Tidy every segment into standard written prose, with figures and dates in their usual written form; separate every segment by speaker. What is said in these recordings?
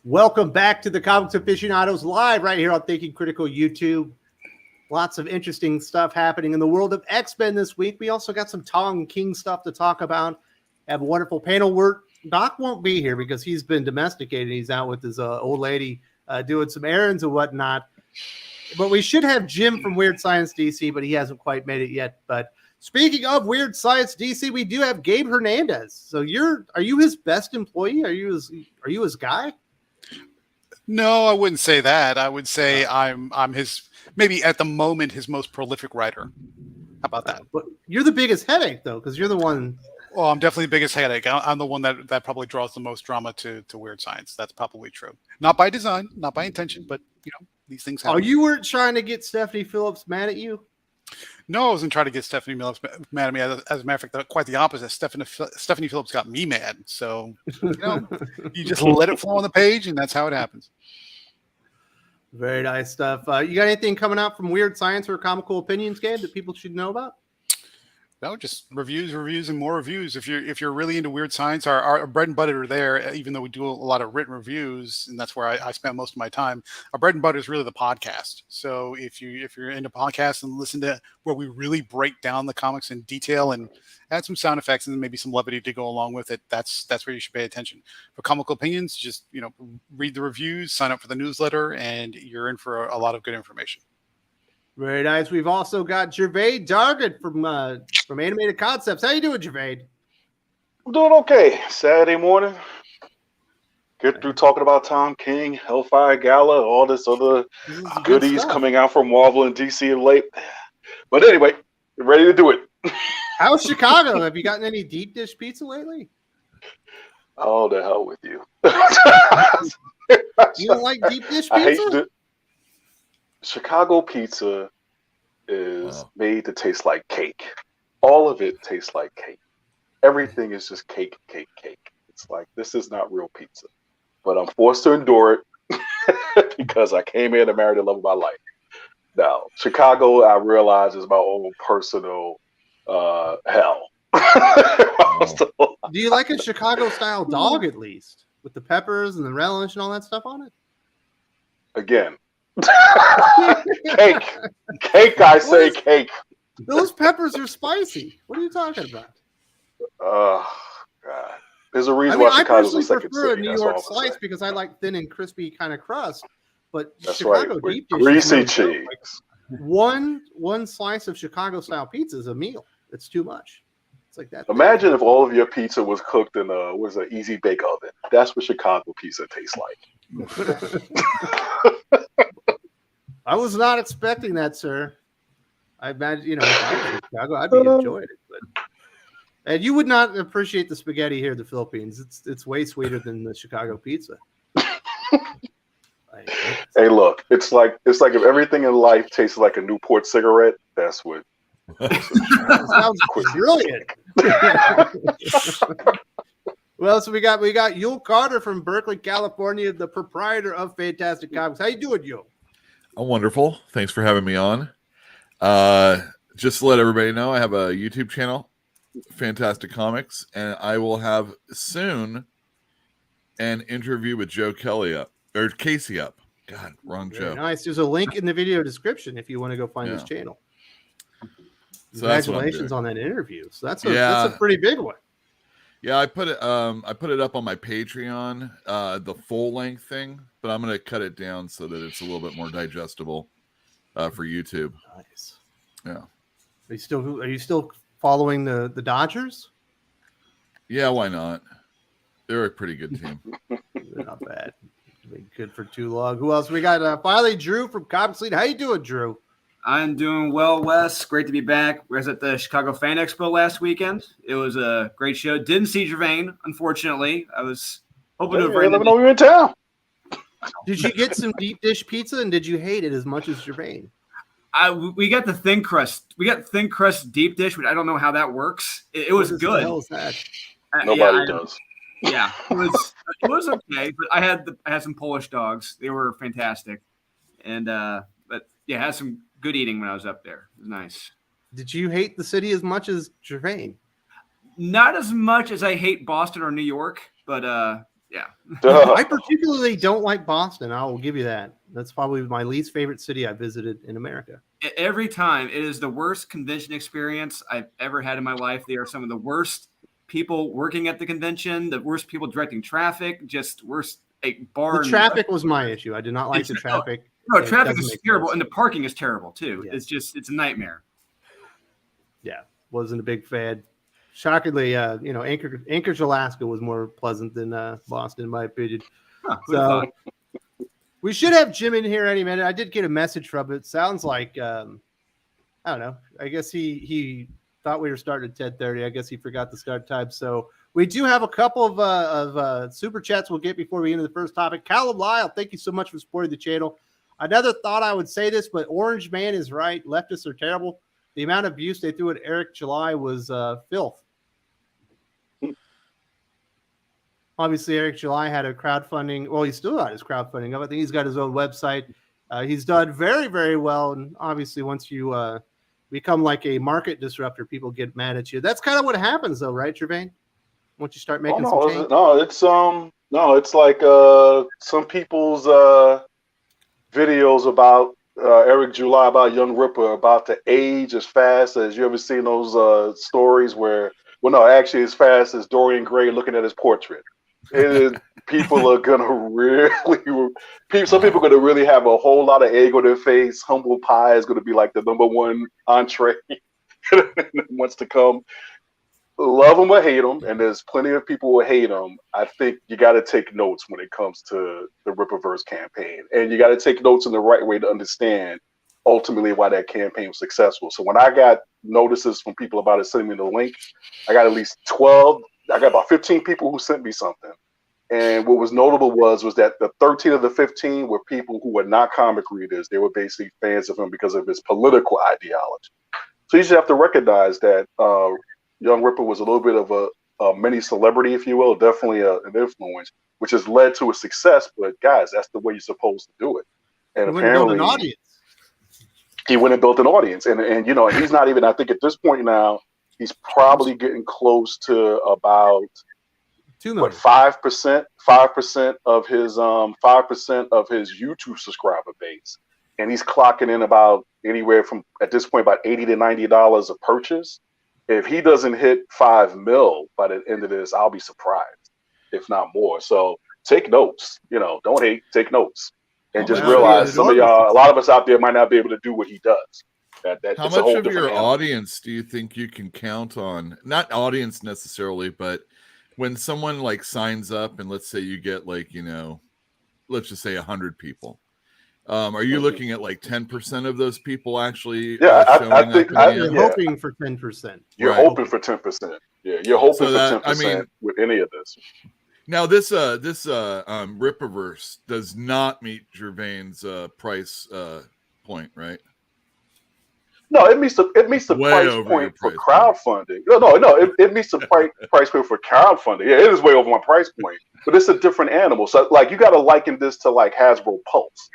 Speaker 1: Welcome back to the Comics Aficionados live right here on Thinking Critical YouTube. Lots of interesting stuff happening in the world of X-Men this week. We also got some Tom King stuff to talk about. Have a wonderful panel work. Doc won't be here because he's been domesticated. He's out with his old lady doing some errands and whatnot. But we should have Jim from Weird Science DC, but he hasn't quite made it yet. But speaking of Weird Science DC, we do have Gabe Hernandez. So are you his best employee? Are you his guy?
Speaker 2: No, I wouldn't say that. I would say I'm his, maybe at the moment, his most prolific writer. How about that?
Speaker 1: But you're the biggest headache, though, because you're the one.
Speaker 2: Well, I'm definitely the biggest headache. I'm the one that probably draws the most drama to Weird Science. That's probably true. Not by design, not by intention, but, these things happen.
Speaker 1: Oh, you weren't trying to get Stephanie Phillips mad at you?
Speaker 2: No, I wasn't trying to get Stephanie Phillips mad at me. As a matter of fact, quite the opposite. Stephanie Phillips got me mad. So, you just let it flow on the page, and that's how it happens.
Speaker 1: Very nice stuff. You got anything coming out from Weird Science or Comical Opinions, Gabe, that people should know about?
Speaker 2: No, just reviews, and more reviews. If you're really into Weird Science, our bread and butter are there. Even though we do a lot of written reviews, and that's where I spend most of my time. Our bread and butter is really the podcast. So if you're into podcasts and listen to where we really break down the comics in detail and add some sound effects and maybe some levity to go along with it, that's where you should pay attention. For Comical Opinions, just read the reviews, sign up for the newsletter, and you're in for a lot of good information.
Speaker 1: Very nice. We've also got Gervais Dargett from Animated Concepts. How you doing, Gervais?
Speaker 3: I'm doing okay. Saturday morning. Get through talking about Tom King, Hellfire Gala, all this other goodies coming out from Marvel and DC of late. But anyway, ready to do it.
Speaker 1: How's Chicago? Have you gotten any deep dish pizza lately?
Speaker 3: Oh, the hell with you.
Speaker 1: You don't like deep dish pizza?
Speaker 3: Chicago pizza is made to taste like cake. All of it tastes like cake. Everything is just cake, cake, cake. It's like, this is not real pizza. But I'm forced to endure it because I came here to marry the love of my life. Now, Chicago, I realize, is my own personal hell.
Speaker 1: Do you like a Chicago-style dog, at least? With the peppers and the relish and all that stuff on it?
Speaker 3: Again. Cake, I say cake.
Speaker 1: Those peppers are spicy. What are you talking about?
Speaker 3: Oh, God. There's a reason why Chicago's the second city.
Speaker 1: I prefer a New York slice because I like thin and crispy kind of crust. But
Speaker 3: that's
Speaker 1: Chicago
Speaker 3: right.
Speaker 1: deep dish,
Speaker 3: greasy cheese.
Speaker 1: Like one slice of Chicago-style pizza is a meal. It's too much. It's like that.
Speaker 3: Imagine if all of your pizza was cooked in an easy bake oven. That's what Chicago pizza tastes like.
Speaker 1: I was not expecting that, sir. I imagine, if I was in Chicago, I'd be enjoying it. And you would not appreciate the spaghetti here in the Philippines. It's way sweeter than the Chicago pizza.
Speaker 3: Hey, look, it's like if everything in life tastes like a Newport cigarette. That's what.
Speaker 1: Sounds brilliant. Well, so we got Yul Carter from Berkeley, California, the proprietor of Fantastic Comics. How you doing, Yul?
Speaker 4: I'm wonderful. Thanks for having me on. Just to let everybody know, I have a YouTube channel, Fantastic Comics, and I will have soon an interview with Casey up. God, wrong Joe.
Speaker 1: Nice. There's a link in the video description if you want to go find his channel. Congratulations on that interview. So that's a pretty big one.
Speaker 4: Yeah, I put it up on my Patreon, the full length thing, but I'm gonna cut it down so that it's a little bit more digestible for YouTube.
Speaker 1: Nice.
Speaker 4: Yeah.
Speaker 1: Are you still following the Dodgers?
Speaker 4: Yeah, why not? They're a pretty good team.
Speaker 1: They're not bad. Been good for too long. Who else? We got finally Drew from Comics Lead. How you doing, Drew?
Speaker 5: I'm doing well, Wes. Great to be back. We was at the Chicago Fan Expo last weekend. It was a great show. Didn't see Gervain, unfortunately. I was hoping to have
Speaker 3: let me know you're in town.
Speaker 1: Did you get some deep dish pizza, and did you hate it as much as Gervain?
Speaker 5: We got the thin crust. We got thin crust deep dish, but I don't know how that works. It was good. What the
Speaker 1: hell is that?
Speaker 3: Nobody does.
Speaker 5: Yeah, it was okay. But I had some Polish dogs. They were fantastic, and but yeah, I had some good eating when I was up there. It was nice.
Speaker 1: Did you hate the city as much as Gervain?
Speaker 5: Not as much as I hate Boston or New York, but Yeah.
Speaker 1: I particularly don't like Boston. I will give you that. That's probably my least favorite city I visited in America.
Speaker 5: Every time, it is the worst convention experience I've ever had in my life. They are some of the worst people working at the convention, the worst people directing traffic, just worst bar.
Speaker 1: The traffic was my issue. I did not like the traffic.
Speaker 5: No, traffic is terrible, and the parking is terrible too.
Speaker 1: Yeah.
Speaker 5: It's a nightmare.
Speaker 1: Yeah, wasn't a big fan. Shockingly, Anchorage, Alaska was more pleasant than Boston, in my opinion. So we should have Jim in here any minute. I did get a message from it. Sounds like I don't know. I guess he thought we were starting at 10:30. I guess he forgot the start time. So we do have a couple of super chats we'll get before we get into the first topic. Callum Lyle, thank you so much for supporting the channel. Another thought I would say this, but Orange Man is right. Leftists are terrible. The amount of abuse they threw at Eric July was filth. Obviously, Eric July had a crowdfunding. Well, he's still got his crowdfunding up. I think he's got his own website. He's done very, very well. And obviously, once you become like a market disruptor, people get mad at you. That's kind of what happens, though, right, Jervain? Once you start making some change.
Speaker 3: It's like some people's videos about Eric July, about Young Ripper, about to age as fast as you ever seen those stories where, well, no, actually as fast as Dorian Gray looking at his portrait. People are gonna some people are gonna really have a whole lot of egg on their face. Humble pie is gonna be like the #1 entree wants to come. Love them or hate them, and there's plenty of people who hate them. I think you got to take notes when it comes to the Ripperverse campaign, and you got to take notes in the right way to understand ultimately why that campaign was successful. So when I got notices from people about it, sending me the link, I got at least 12. I got about 15 people who sent me something, and what was notable was that the 13 of the 15 were people who were not comic readers. They were basically fans of him because of his political ideology. So you just have to recognize that. Young Ripper was a little bit of a mini celebrity, if you will, definitely an influence, which has led to a success. But guys, that's the way you're supposed to do it. And apparently, he went and built an audience, and he's not even. I think at this point now, he's probably getting close to about 5% of his 5% of his YouTube subscriber base, and he's clocking in about anywhere from at this point about $80 to $90 a purchase. If he doesn't hit 5 mil by the end of this, I'll be surprised, if not more. So take notes. Don't hate. Take notes, and just realize a lot of us out there might not be able to do what he does.
Speaker 4: How much of your audience do you think you can count on? Not audience necessarily, but when someone like signs up, and let's say you get let's just say 100 people. Are you looking at like 10% of those people actually?
Speaker 3: Yeah, I think
Speaker 1: you're hoping for 10%.
Speaker 3: You're hoping for 10%. Yeah, you're hoping for 10% with any of this.
Speaker 4: Now, this Ripperverse does not meet Jervain's price point, right?
Speaker 3: No, it meets the price point for crowdfunding. No, it meets the price point for crowdfunding. Yeah, it is way over my price point, but it's a different animal. So, like, you got to liken this to like Hasbro Pulse.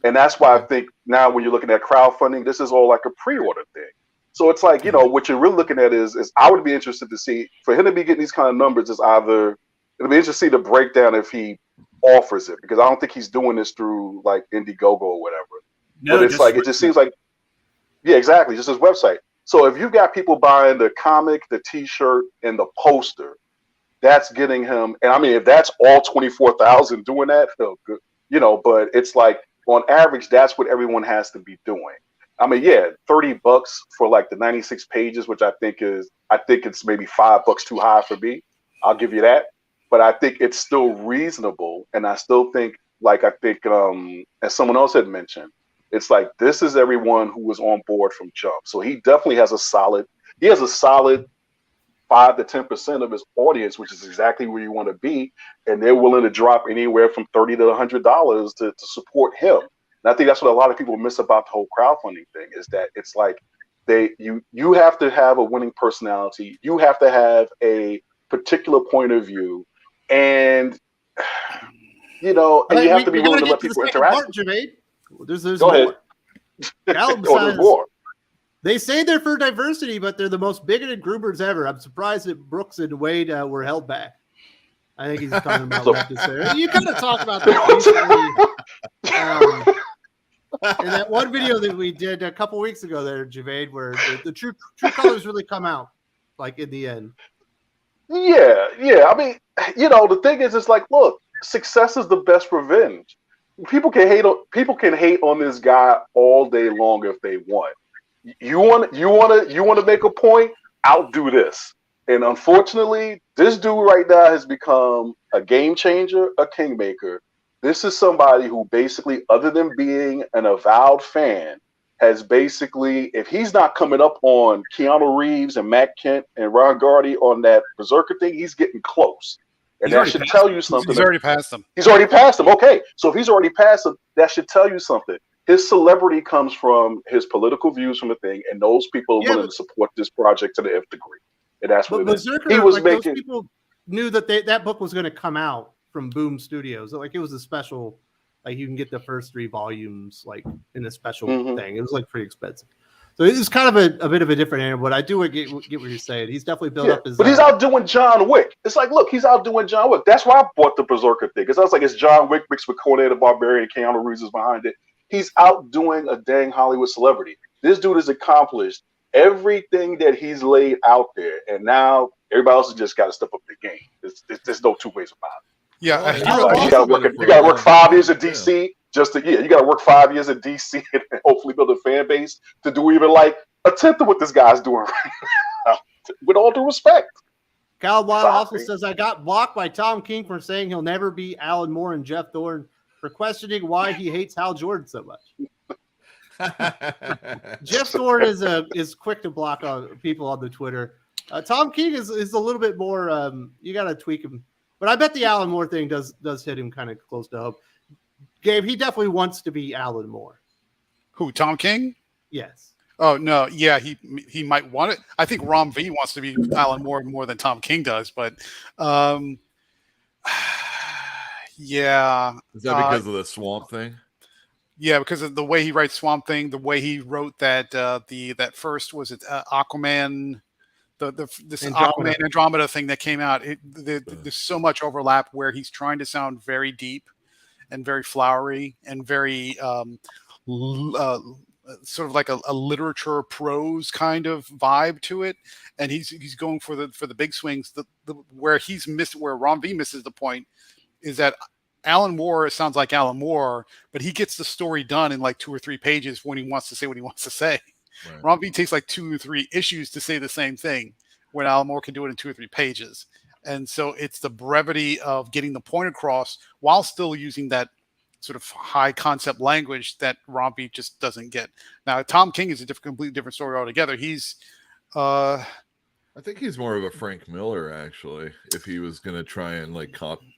Speaker 3: And that's why I think now when you're looking at crowdfunding, this is all like a pre-order thing. So it's like, what you're really looking at is I would be interested to see, for him to be getting these kind of numbers is it'll be interesting to see the breakdown if he offers it, because I don't think he's doing this through like Indiegogo or whatever. No, but it's like, it just seems like, yeah, exactly, just his website. So if you've got people buying the comic, the t-shirt, and the poster, that's getting him. And I mean, if that's all 24,000 doing that, good, but it's like, on average, that's what everyone has to be doing. I mean, yeah, $30 for like the 96 pages, which I think it's maybe $5 too high for me. I'll give you that. But I think it's still reasonable. And I still think, as someone else had mentioned, it's like, this is everyone who was on board from jump. So he definitely has a solid 5 to 10% of his audience, which is exactly where you want to be, and they're willing to drop anywhere from $30 to $100 to support him. And I think that's what a lot of people miss about the whole crowdfunding thing, is that it's like you have to have a winning personality, you have to have a particular point of view, and you have to be willing to let people interact.
Speaker 1: There's
Speaker 3: Go ahead.
Speaker 1: There's more. They say they're for diversity, but they're the most bigoted groomers ever. I'm surprised that Brooks and Wade were held back. I think he's talking about
Speaker 3: So-
Speaker 1: leftist there. You kind of talked about that recently. In that one video that we did a couple weeks ago there, Javade, where the true colors really come out, like in the end.
Speaker 3: Yeah. I mean, the thing is, it's like, look, success is the best revenge. People can hate on this guy all day long if they want. You want to make a point? Outdo this. And unfortunately, this dude right now has become a game changer, a kingmaker. This is somebody who basically, other than being an avowed fan, has basically, if he's not coming up on Keanu Reeves and Matt Kent and Ron Gardy on that Berserker thing, he's getting close. And that should tell you something.
Speaker 2: He's already passed them.
Speaker 3: He's already passed them. Okay. So if he's already passed them, that should tell you something. His celebrity comes from his political views from the thing, and those people are willing to support this project to the nth degree. And that's what it is.
Speaker 1: Berserker,
Speaker 3: He was
Speaker 1: like,
Speaker 3: making.
Speaker 1: those people knew that that book was going to come out from Boom Studios. Like, it was a special, like, you can get the first 3 volumes like in a special thing. It was like pretty expensive. So it was kind of a bit of a different animal, but I do get what you're saying. He's definitely built up his.
Speaker 3: But he's outdoing John Wick. It's like, look, he's outdoing John Wick. That's why I bought the Berserker thing. Because I was like, it's John Wick mixed with Conan the Barbarian. Keanu Reeves is behind it. He's outdoing a dang Hollywood celebrity. This dude has accomplished everything that he's laid out there, and now everybody else has just got to step up the game. There's no two ways about it.
Speaker 2: Yeah,
Speaker 3: you got to work 5 years at DC. You got to work 5 years at DC and hopefully build a fan base to do even like a tenth of what this guy's doing right now. With all due respect.
Speaker 1: Kyle Wild also says, I got blocked by Tom King for saying he'll never be Alan Moore and Jeff Thorne for questioning why he hates Hal Jordan so much. Jeff Thorne is quick to block people on the Twitter. Tom King is a little bit more. You got to tweak him, but I bet the Alan Moore thing does hit him kind of close to home. Gabe, he definitely wants to be Alan Moore.
Speaker 2: Who? Tom King?
Speaker 1: Yes.
Speaker 2: Oh no, yeah, he might want it. I think Rom V wants to be Alan Moore more than Tom King does, but yeah.
Speaker 4: Is that because of the Swamp Thing?
Speaker 2: Yeah, because of the way he writes Swamp Thing, the way he wrote that that first was it Aquaman, this Aquaman Andromeda thing that came out. There's so much overlap where he's trying to sound very deep and very flowery and very sort of like a literature prose kind of vibe to it, and he's going for the big swings. Where Ron V misses the point is that Alan Moore sounds like Alan Moore, but he gets the story done in like 2 or 3 pages when he wants to say what he wants to say. Right. Ron V takes like 2 or 3 issues to say the same thing, when Alan Moore can do it in 2 or 3 pages. And so it's the brevity of getting the point across while still using that sort of high concept language that Ron V just doesn't get. Now, Tom King is a completely different story altogether. He's,
Speaker 4: I think he's more of a Frank Miller, actually, if he was going to try and like copy.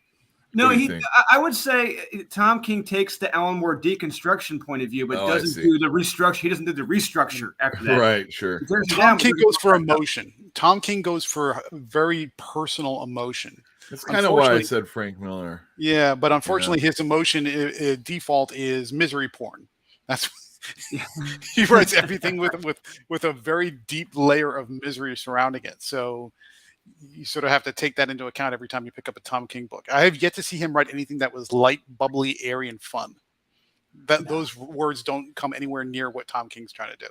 Speaker 5: No, I would say Tom King takes the Alan Moore deconstruction point of view, but doesn't do the restructure. He doesn't do the restructure after that.
Speaker 4: Right, sure.
Speaker 2: Tom King goes for emotion. Tom King goes for very personal emotion.
Speaker 4: That's kind of why I said Frank Miller.
Speaker 2: Yeah, but unfortunately, his emotion default is misery porn. That's he writes everything with a very deep layer of misery surrounding it. So you sort of have to take that into account every time you pick up a Tom King book. I have yet to see him write anything that was light, bubbly, airy, and fun. Those words don't come anywhere near what Tom King's trying to do.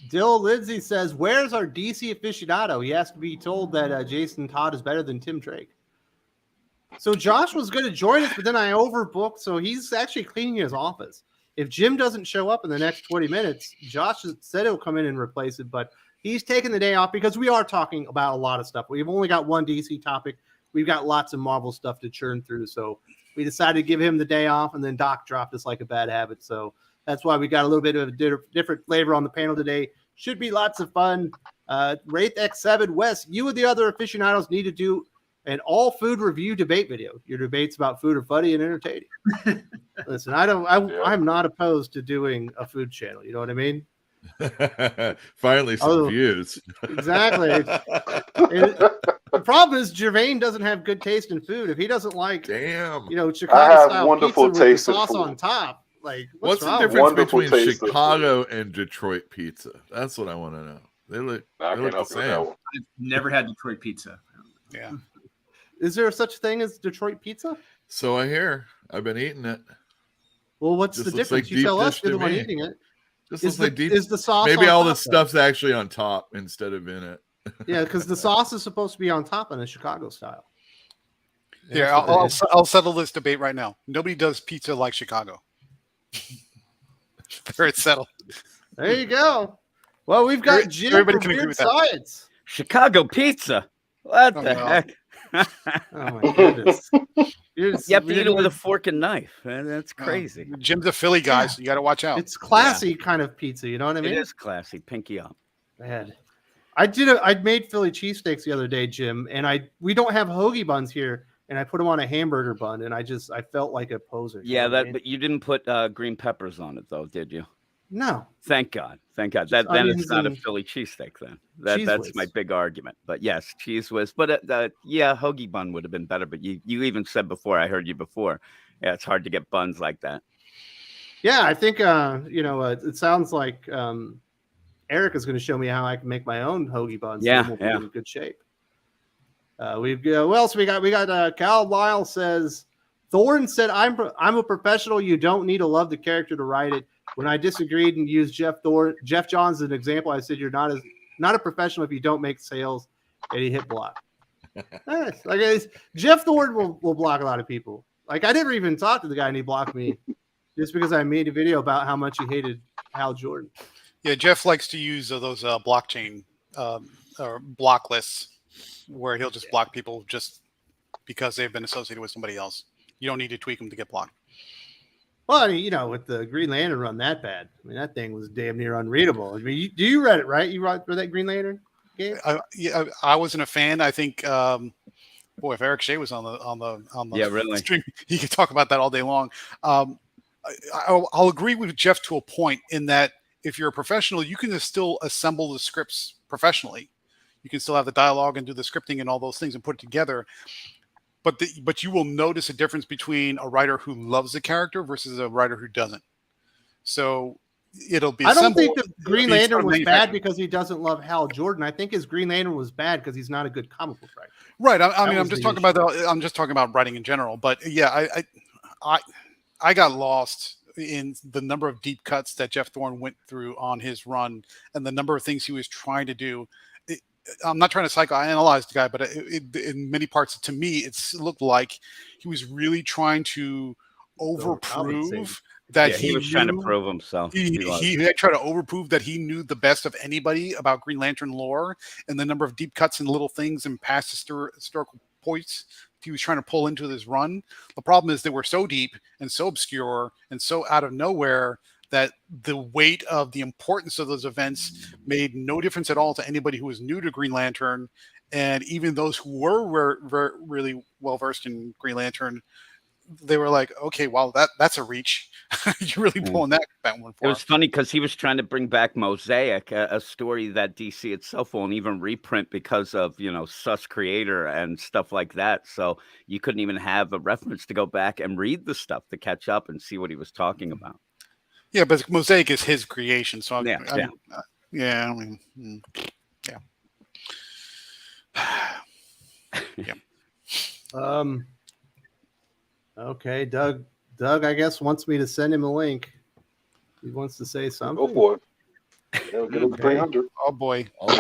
Speaker 1: Dill Lindsay says, where's our DC aficionado? He has to be told that Jason Todd is better than Tim Drake. So Josh was going to join us, but then I overbooked, so he's actually cleaning his office. If Jim doesn't show up in the next 20 minutes, Josh said he'll come in and replace it, but he's taking the day off because we are talking about a lot of stuff. We've only got one DC topic. We've got lots of Marvel stuff to churn through, so we decided to give him the day off, and then Doc dropped us like a bad habit, so that's why we got a little bit of a different flavor on the panel today. Should be lots of fun. Wraith X7, Wes, you and the other aficionados need to do an all food review debate video. Your debates about food are funny and entertaining. Listen, I'm not opposed to doing a food channel. You know what I mean?
Speaker 4: Finally, some views.
Speaker 1: Exactly. The problem is Jermaine doesn't have good taste in food. If he doesn't like, Chicago style pizza with the sauce on top, like
Speaker 4: what's the difference between Chicago and Detroit pizza? That's what I want to know. They look the same.
Speaker 5: I've never had Detroit pizza.
Speaker 2: Yeah.
Speaker 1: Is there such thing as Detroit pizza?
Speaker 4: So I hear. I've been eating it.
Speaker 1: Well, what's
Speaker 4: Just
Speaker 1: the
Speaker 4: looks
Speaker 1: difference?
Speaker 4: like
Speaker 1: You
Speaker 4: deep
Speaker 1: tell us.
Speaker 4: dish
Speaker 1: You're
Speaker 4: to
Speaker 1: the one
Speaker 4: me.
Speaker 1: eating it.
Speaker 4: Just
Speaker 1: Is
Speaker 4: looks like deep.
Speaker 1: is the sauce?
Speaker 4: Maybe
Speaker 1: on
Speaker 4: all
Speaker 1: top,
Speaker 4: the
Speaker 1: though?
Speaker 4: stuff's actually on top instead of in it.
Speaker 1: Yeah, because the sauce is supposed to be on top in the Chicago style.
Speaker 2: Yeah,
Speaker 1: That's what it is.
Speaker 2: I'll settle this debate right now. Nobody does pizza like Chicago. There it's settled.
Speaker 1: There you go. Well, we've got Jim
Speaker 2: Everybody
Speaker 1: from
Speaker 2: can agree
Speaker 1: Weird
Speaker 2: with that.
Speaker 1: Science.
Speaker 6: Chicago pizza. What
Speaker 2: Oh,
Speaker 6: the
Speaker 2: no.
Speaker 6: heck?
Speaker 1: Oh my goodness!
Speaker 6: You have to eat it with a fork and knife. That's crazy.
Speaker 2: Jim's a Philly guy, so you got to watch out.
Speaker 1: It's classy kind of pizza. You know what I mean?
Speaker 6: It is classy. Pinky up.
Speaker 1: Bad. I made Philly cheesesteaks the other day, Jim, and we don't have hoagie buns here, and I put them on a hamburger bun, and I felt like a poser.
Speaker 6: Yeah,
Speaker 1: you know what I mean?
Speaker 6: but you didn't put green peppers on it though, did you?
Speaker 1: No.
Speaker 6: Thank God. Thank God.
Speaker 1: Just
Speaker 6: Then it's
Speaker 1: onions
Speaker 6: not a
Speaker 1: and
Speaker 6: Philly cheesesteak then.
Speaker 1: Cheese
Speaker 6: That's
Speaker 1: whiz.
Speaker 6: my big argument. But yes, cheese whiz. But yeah, hoagie bun would have been better. But you even said before, I heard you before. Yeah, it's hard to get buns like that.
Speaker 1: Yeah, I think it sounds like Eric is going to show me how I can make my own hoagie buns.
Speaker 6: Yeah,
Speaker 1: and we'll be
Speaker 6: yeah.
Speaker 1: in good shape. We've got what else we got? We got Cal Lyle says Thorne said I'm a professional. You don't need to love the character to write it. When I disagreed and used Jeff Johns as an example, I said you're not a professional if you don't make sales, and he hit block. Nice. Jeff Thorne will block a lot of people. Like I never even talked to the guy and he blocked me just because I made a video about how much he hated Hal Jordan.
Speaker 2: Yeah, Jeff likes to use those blockchain or block lists where he'll just block people just because they've been associated with somebody else. You don't need to tweak them to get blocked.
Speaker 1: Well, I mean, with the Green Lantern run that bad, I mean, that thing was damn near unreadable. I mean, you read it, right? You read that Green Lantern game?
Speaker 2: I wasn't a fan. I think, if Eric Shea was on the
Speaker 6: really
Speaker 2: stream, he could talk about that all day long. I'll agree with Jeff to a point in that if you're a professional, you can still assemble the scripts professionally. You can still have the dialogue and do the scripting and all those things and put it together. But you will notice a difference between a writer who loves the character versus a writer who doesn't. So it'll be.
Speaker 1: I don't think the
Speaker 2: It'll
Speaker 1: Green
Speaker 2: be
Speaker 1: Lantern
Speaker 2: sort of
Speaker 1: was bad
Speaker 2: manufactured.
Speaker 1: because he doesn't love Hal Jordan. I think his Green Lantern was bad because he's not a good comic book writer.
Speaker 2: Right. I mean,
Speaker 1: was
Speaker 2: I'm just
Speaker 1: the
Speaker 2: talking about I'm just talking about writing in general. But yeah, I got lost in the number of deep cuts that Jeff Thorne went through on his run and the number of things he was trying to do. I'm not trying to psychoanalyze the guy, but in many parts, to me, it looked like he was really trying to overprove that
Speaker 6: he was trying to prove himself.
Speaker 2: He tried to overprove that he knew the best of anybody about Green Lantern lore and the number of deep cuts and little things and past historical points he was trying to pull into this run. The problem is they were so deep and so obscure and so out of nowhere that the weight of the importance of those events made no difference at all to anybody who was new to Green Lantern. And even those who were really well-versed in Green Lantern, they were like, okay, well, that's a reach. You're really pulling that one for
Speaker 6: It was funny because he was trying to bring back Mosaic, a story that DC itself won't even reprint because of, sus creator and stuff like that. So you couldn't even have a reference to go back and read the stuff to catch up and see what he was talking about.
Speaker 2: Yeah, but Mosaic is his creation. So yeah.
Speaker 1: Okay, Doug, I guess wants me to send him a link. He wants to say something.
Speaker 3: Go for it. Yeah, get him to 300.
Speaker 2: Oh boy.
Speaker 3: Yep.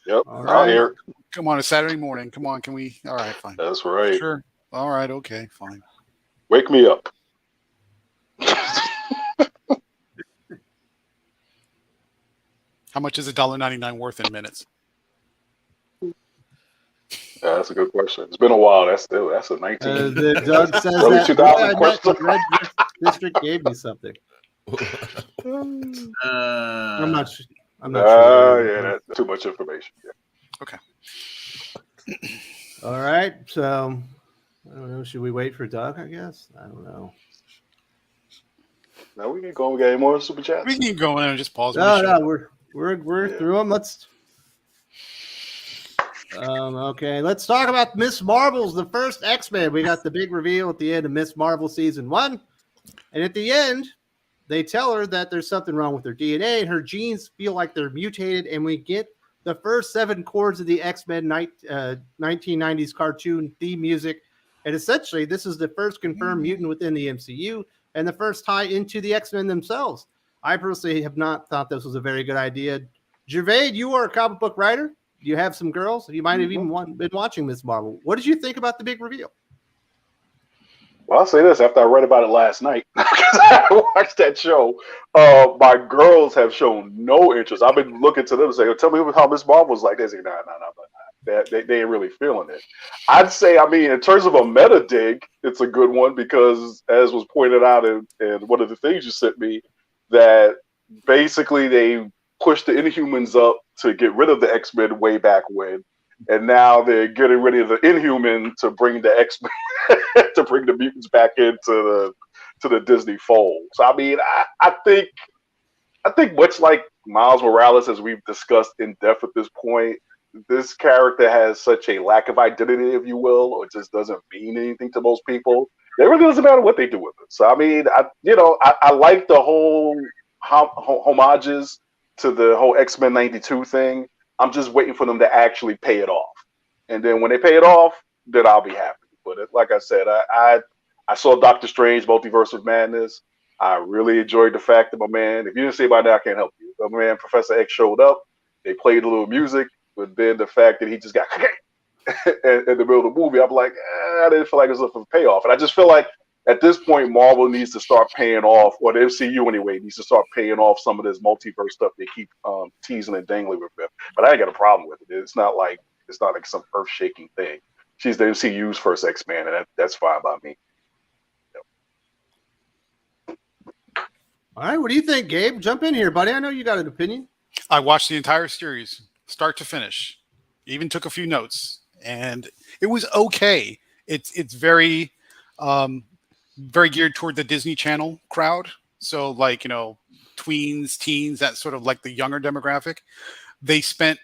Speaker 1: All
Speaker 3: I'll
Speaker 1: right.
Speaker 3: hear it.
Speaker 2: Come on, a Saturday morning. Come on, can we? All right, fine.
Speaker 3: That's right.
Speaker 2: Sure. All right, okay, fine.
Speaker 3: Wake me up.
Speaker 2: How much is $1.99 worth in minutes?
Speaker 3: Yeah, that's a good question. It's been a while. That's a 19.
Speaker 1: Doug says
Speaker 3: Early
Speaker 1: that
Speaker 3: 2000 question.
Speaker 1: Red District gave me something. I'm not sure.
Speaker 3: Yeah, that's too much information. Yeah.
Speaker 2: Okay.
Speaker 1: All right. So I don't know. Should we wait for Doug? I guess. I don't know.
Speaker 3: Now we can go. We got any more super chats?
Speaker 2: We can go in and just pause.
Speaker 1: No, we're through them. Let's. Okay, let's talk about Miss Marvel's the first X-Men. We got the big reveal at the end of Miss Marvel season 1, and at the end, they tell her that there's something wrong with her DNA and her genes feel like they're mutated, and we get the first 7 chords of the X-Men 1990s cartoon theme music. And essentially, this is the first confirmed mutant within the MCU and the first tie into the X-Men themselves. I personally have not thought this was a very good idea. Gervais, you are a comic book writer. You have some girls. You might have even been watching Ms. Marvel. What did you think about the big reveal?
Speaker 3: Well, I'll say this after I read about it last night, because I watched that show. My girls have shown no interest. I've been looking to them and saying, tell me how Ms. Marvel was like. They say, nah. They ain't really feeling it. I'd say, I mean, in terms of a meta dig, it's a good one because, as was pointed out in one of the things you sent me, that basically they pushed the Inhumans up to get rid of the X-Men way back when, and now they're getting rid of the Inhuman to bring the X-Men, to bring the mutants back into the Disney fold. So I mean, I think much like Miles Morales, as we've discussed in depth at this point, this character has such a lack of identity, if you will, or just doesn't mean anything to most people. It really doesn't matter what they do with it. So I mean, I like the whole homages to the whole X-Men 92 thing. I'm just waiting for them to actually pay it off. And then when they pay it off, then I'll be happy. But like I said, I saw Doctor Strange, Multiverse of Madness. I really enjoyed the fact that my man, if you didn't say by now, I can't help you. My man, Professor X showed up. They played a little music, but then the fact that he just got in the middle of the movie, I'm like, I didn't feel like it was enough of a payoff. And I just feel like at this point, Marvel needs to start paying off, or the MCU anyway, needs to start paying off some of this multiverse stuff they keep teasing and dangling with them. But I ain't got a problem with it. It's not like some earth-shaking thing. She's the MCU's first X-Man, and that's fine by me.
Speaker 1: All right, what do you think, Gabe? Jump in here, buddy. I know you got an opinion.
Speaker 2: I watched the entire series, start to finish. Even took a few notes, and it was okay. It's very very geared toward the Disney Channel crowd. So like, tweens, teens, that sort of like the younger demographic. They spent,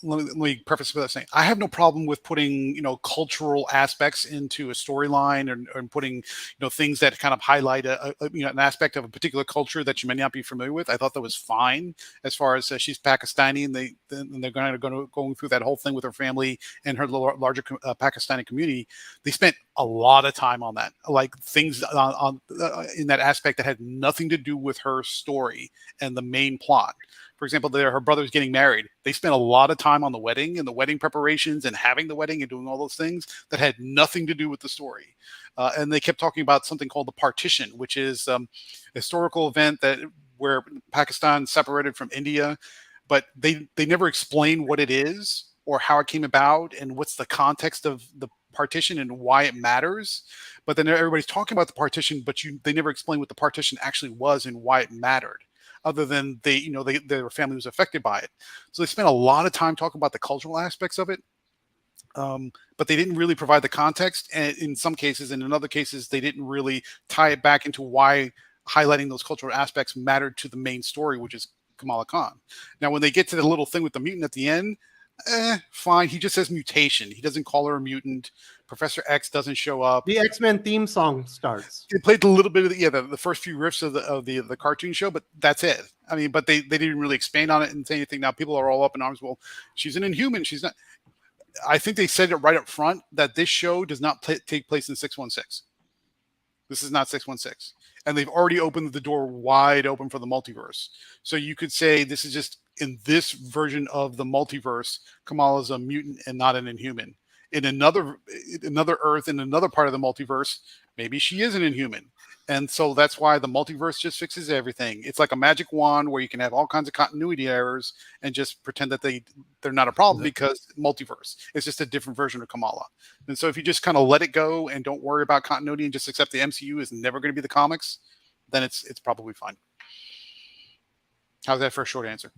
Speaker 2: let me preface with that saying, I have no problem with putting, cultural aspects into a storyline and putting, things that kind of highlight an aspect of a particular culture that you may not be familiar with. I thought that was fine as far as she's Pakistani and they're going through that whole thing with her family and her larger Pakistani community. They spent a lot of time on that, like things in that aspect that had nothing to do with her story and the main plot. For example, her brother's getting married. They spent a lot of time on the wedding and the wedding preparations and having the wedding and doing all those things that had nothing to do with the story. And they kept talking about something called the partition, which is a historical event where Pakistan separated from India, but they never explain what it is or how it came about and what's the context of the partition and why it matters. But then everybody's talking about the partition, but they never explain what the partition actually was and why it mattered, other than their family was affected by it. So they spent a lot of time talking about the cultural aspects of it. But they didn't really provide the context. And in some cases, and in other cases, they didn't really tie it back into why highlighting those cultural aspects mattered to the main story, which is Kamala Khan. Now, when they get to the little thing with the mutant at the end, fine. He just says mutation. He doesn't call her a mutant. Professor X doesn't show up.
Speaker 1: The X-Men theme song starts.
Speaker 2: They played a little bit of the first few riffs of the cartoon show, but that's it. I mean, but they didn't really expand on it and say anything. Now people are all up in arms. Well, she's an Inhuman. She's not. I think they said it right up front that this show does not take place in 616. This is not 616. And they've already opened the door wide open for the multiverse. So you could say this is just in this version of the multiverse, Kamala's a mutant and not an Inhuman. In another Earth, in another part of the multiverse, maybe she is an Inhuman. And so that's why the multiverse just fixes everything. It's like a magic wand where you can have all kinds of continuity errors and just pretend that they're not a problem because multiverse. It's just a different version of Kamala. And so if you just kind of let it go and don't worry about continuity and just accept the MCU is never going to be the comics, then it's probably fine. How's that for a short answer?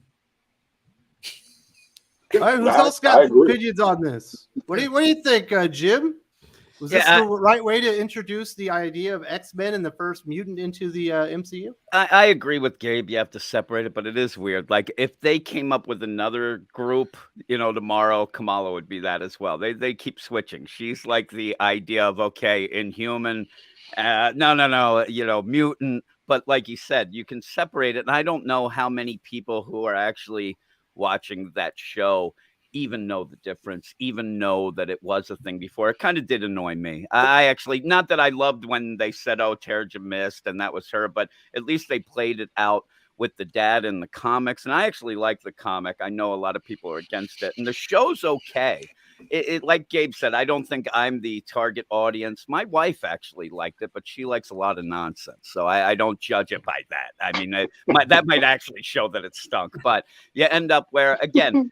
Speaker 1: All right, who's else got opinions on this? What do you think, Jim? Was this the right way to introduce the idea of X-Men and the first mutant into the MCU?
Speaker 6: I agree with Gabe. You have to separate it, but it is weird. Like if they came up with another group, tomorrow, Kamala would be that as well. They keep switching. She's like the idea of, okay, Inhuman, no, mutant. But like you said, you can separate it. And I don't know how many people who are actually watching that show even know the difference, even know that it was a thing before. It kind of did annoy me. I actually, not that I loved when they said, oh, Terrigen missed and that was her, but at least they played it out with the dad in the comics. And I actually like the comic. I know a lot of people are against it. And the show's okay. It like Gabe said, I don't think I'm the target audience. My wife actually liked it, but she likes a lot of nonsense. So I don't judge it by that. I mean, that might actually show that it stunk. But you end up where, again,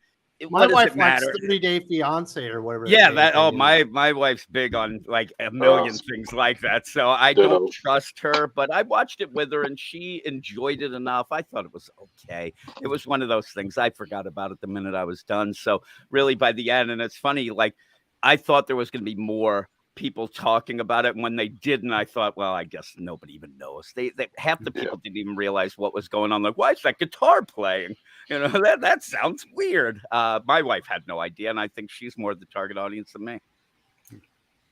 Speaker 1: my wife likes 30-Day Fiance or whatever.
Speaker 6: Yeah, my wife's big on like a million things like that. So I don't trust her, but I watched it with her and she enjoyed it enough. I thought it was okay. It was one of those things. I forgot about it the minute I was done. So really by the end, and it's funny, like I thought there was going to be more people talking about it. And when they didn't, I thought, well, I guess nobody even knows. They half the people didn't even realize what was going on. Like, why is that guitar playing? You know, that sounds weird. My wife had no idea, and I think she's more the target audience than me.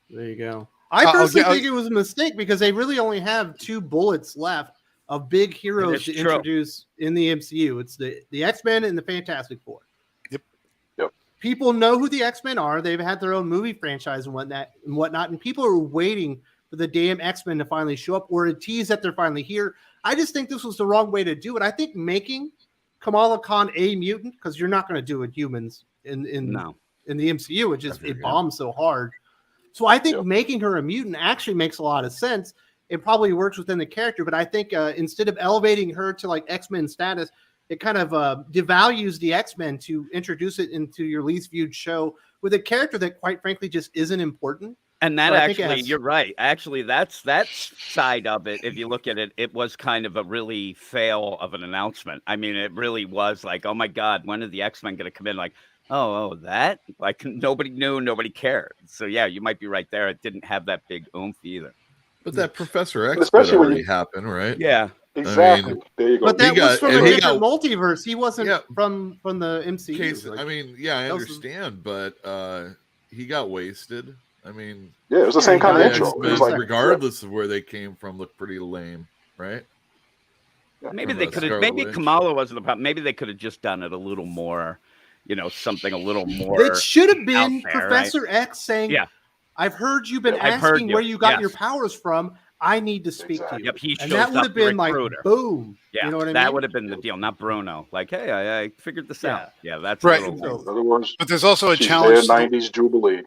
Speaker 1: There you go. I personally think it was a mistake because they really only have 2 bullets left of big heroes to introduce in the MCU. It's the X-Men and the Fantastic Four. People know who the X-Men are. They've had their own movie franchise and whatnot, and people are waiting for the damn X-Men to finally show up or a tease that they're finally here. I just think this was the wrong way to do it. I think making Kamala Khan a mutant, because you're not going to do it humans in the MCU. It bombs so hard. So I think making her a mutant actually makes a lot of sense. It probably works within the character, but I think instead of elevating her to like X-Men status, it kind of devalues the X-Men to introduce it into your least viewed show with a character that, quite frankly, just isn't important.
Speaker 6: And that actually, you're right. Actually, that side of it, if you look at it, it was kind of a really fail of an announcement. I mean, it really was like, oh my God, when are the X-Men going to come in? Like, oh, that? Like nobody knew, nobody cared. So yeah, you might be right there. It didn't have that big oomph either.
Speaker 4: But that Professor X already happened, right?
Speaker 6: Yeah.
Speaker 3: Exactly.
Speaker 4: I mean,
Speaker 3: there you go.
Speaker 1: But that was from a different multiverse. He wasn't from the MCU.
Speaker 4: I mean, I understand, but he got wasted. I mean,
Speaker 3: it was the same kind of intro.
Speaker 4: It was like, regardless of where they came from, looked pretty lame, right?
Speaker 6: Maybe they could have. Maybe Kamala wasn't the problem. Maybe they could have just done it a little more. You know, something a little more.
Speaker 1: It should have been Professor X saying, "I've heard you've been asking where you got your powers from. I need to speak to you."
Speaker 6: Yep,
Speaker 1: and that would have been like, boom.
Speaker 6: Yeah,
Speaker 1: you know what I mean?
Speaker 6: That would have been the deal, not Bruno. Like, hey, I figured this out. Yeah, that's
Speaker 2: right.
Speaker 3: In other words,
Speaker 2: but there's also a challenge.
Speaker 3: 90s Jubilee.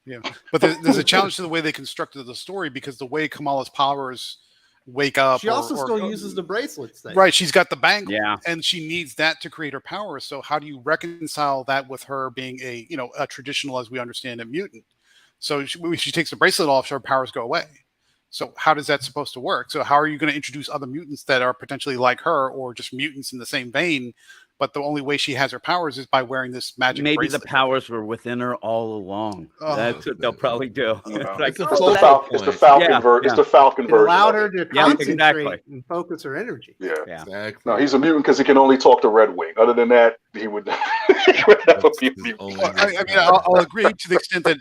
Speaker 2: Yeah, but there's a challenge to the way they constructed the story because the way Kamala's powers wake up.
Speaker 1: She also still uses the bracelets thing.
Speaker 2: Right, she's got the bangle, and she needs that to create her power. So how do you reconcile that with her being a traditional, as we understand it, mutant? So she takes the bracelet off, so her powers go away. So how does that supposed to work? So how are you going to introduce other mutants that are potentially like her or just mutants in the same vein? But the only way she has her powers is by wearing this magic bracelet.
Speaker 6: Maybe the powers were within her all along. That's what they'll probably do.
Speaker 3: It's the Falcon version. It's the Falcon version.
Speaker 1: It allowed her to concentrate and focus her energy.
Speaker 3: Yeah. Exactly. No, he's a mutant because he can only talk to Red Wing. Other than that, he would never be a mutant.
Speaker 2: I mean, I'll agree to the extent that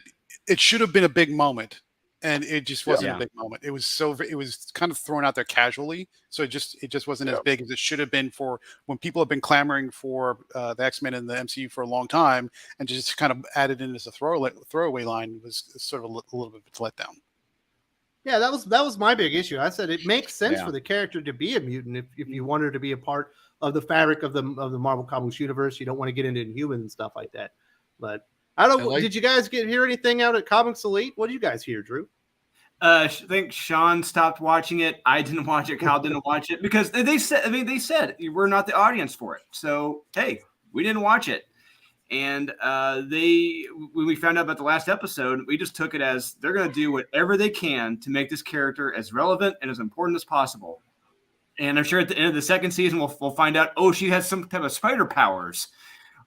Speaker 2: it should have been a big moment. And it just wasn't a big moment. It was kind of thrown out there casually. So it just wasn't as big as it should have been for when people have been clamoring for the X-Men in the MCU for a long time, and just kind of added in as a throwaway line was sort of a little bit of a letdown.
Speaker 1: Yeah, that was my big issue. I said it makes sense for the character to be a mutant if you want her to be a part of the fabric of the Marvel Comics universe. You don't want to get into Inhumans and stuff like that. But I don't. Did you guys hear anything out at Comics Elite? What did you guys hear, Drew?
Speaker 5: I think Sean stopped watching it. I didn't watch it. Kyle didn't watch it because they said. I mean, they said we're not the audience for it. So hey, we didn't watch it. And when we found out about the last episode, we just took it as they're going to do whatever they can to make this character as relevant and as important as possible. And I'm sure at the end of the second season, we'll find out. Oh, she has some type of spider powers.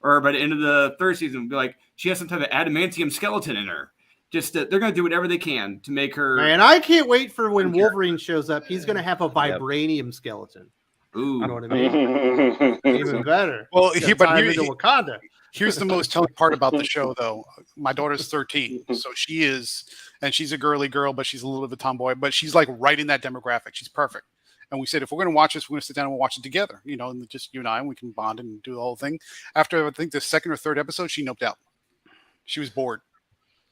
Speaker 5: Or by the end of the third season, we'll be like, she has some type of adamantium skeleton in her. Just they're going to do whatever they can to make her.
Speaker 1: And I can't wait for when Wolverine shows up. He's going to have a vibranium skeleton.
Speaker 5: Ooh,
Speaker 1: you know what I mean? Even better.
Speaker 2: Well, Wakanda. Here's the most telling part about the show, though. My daughter's 13, so she's a girly girl, but she's a little bit of a tomboy. But she's like right in that demographic. She's perfect. And we said, if we're going to watch this, we're going to sit down and we'll watch it together, and just you and I, and we can bond and do the whole thing. After, I think, the second or third episode, she noped out. She was bored.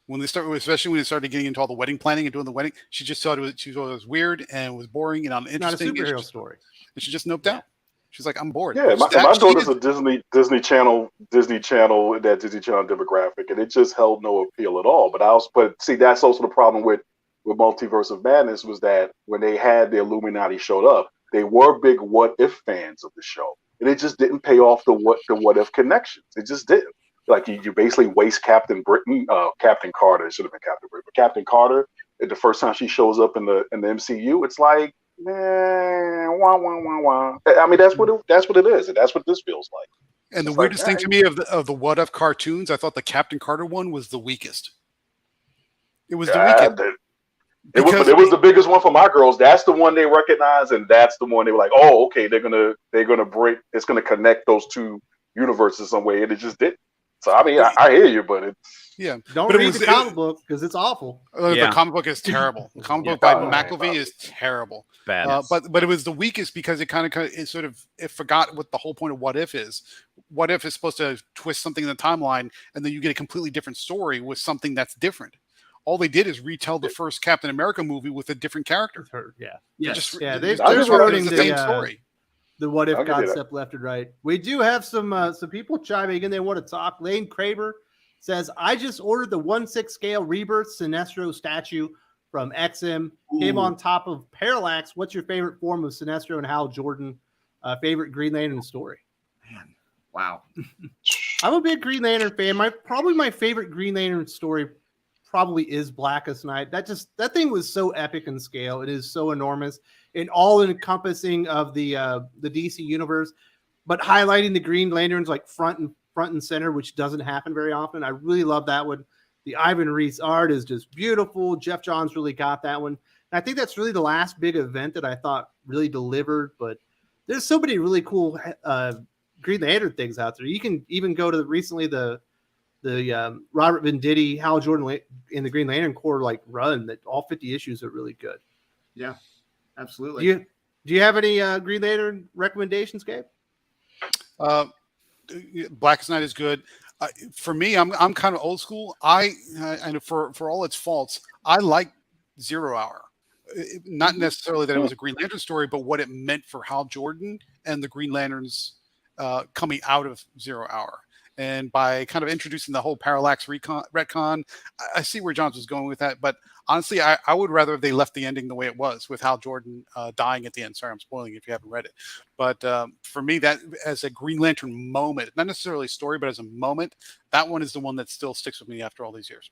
Speaker 2: When they started, especially when they started getting into all the wedding planning and doing the wedding, she just thought it was weird and was boring and uninteresting.
Speaker 1: Not a superhero story.
Speaker 2: And she just noped out. She's like, I'm bored.
Speaker 3: Yeah, my daughter's a Disney Channel that Disney Channel demographic, and it just held no appeal at all. But see, that's also the problem with Multiverse of Madness, was that when they had the Illuminati showed up, they were big What If fans of the show, and it just didn't pay off the What If connections. It just didn't. Like you basically waste Captain Carter. It should have been Captain Britain, but Captain Carter. The first time she shows up in the MCU, it's like, man, wah wah wah wah. I mean, that's what it is, and that's what this feels like.
Speaker 2: And the weirdest thing to me of the What If cartoons, I thought the Captain Carter one was the weakest. It was the weakest.
Speaker 3: It was the biggest one for my girls. That's the one they recognize, and that's the one they were like, oh, okay, they're gonna break. It's gonna connect those two universes some way, and it just didn't. So I mean, I hear you, but
Speaker 1: don't read the comic book because it's awful.
Speaker 2: The comic book is terrible. The comic book by McAfee is terrible.
Speaker 6: Bad.
Speaker 2: But it was the weakest because it it forgot what the whole point of What If is. What If is supposed to twist something in the timeline, and then you get a completely different story with something that's different. All they did is retell the first Captain America movie with a different character.
Speaker 1: They're
Speaker 2: just
Speaker 1: running
Speaker 2: the same story.
Speaker 1: The What If concept left and right. We do have some people chiming in. They want to talk. Lane Craver says, I just ordered the 1/6 scale Rebirth Sinestro statue from XM. Came on top of Parallax. What's your favorite form of Sinestro and Hal Jordan? Favorite Green Lantern story?
Speaker 5: Man, wow.
Speaker 1: I'm a big Green Lantern fan. My favorite Green Lantern story probably is Blackest Night. That thing was so epic in scale. It is so enormous and all encompassing of the DC universe, but highlighting the Green Lanterns like front and center, which doesn't happen very often. I really love that one. The Ivan Reis art is just beautiful. Jeff Johns really got that one. And I think that's really the last big event that I thought really delivered, but there's so many really cool Green Lantern things out there. You can even go to the Robert Venditti, Hal Jordan in the Green Lantern Corps run that all 50 issues are really good.
Speaker 5: Yeah, absolutely.
Speaker 1: Do you have any Green Lantern recommendations, Gabe?
Speaker 2: Blackest Night is good. For me, I'm kind of old school. And for all its faults, I like Zero Hour. Not necessarily that it was a Green Lantern story, but what it meant for Hal Jordan and the Green Lanterns coming out of Zero Hour. And by kind of introducing the whole Parallax retcon, I see where Johns was going with that. But honestly, I would rather if they left the ending the way it was with Hal Jordan dying at the end. Sorry, I'm spoiling if you haven't read it. But for me, that as a Green Lantern moment, not necessarily a story, but as a moment, that one is the one that still sticks with me after all these years.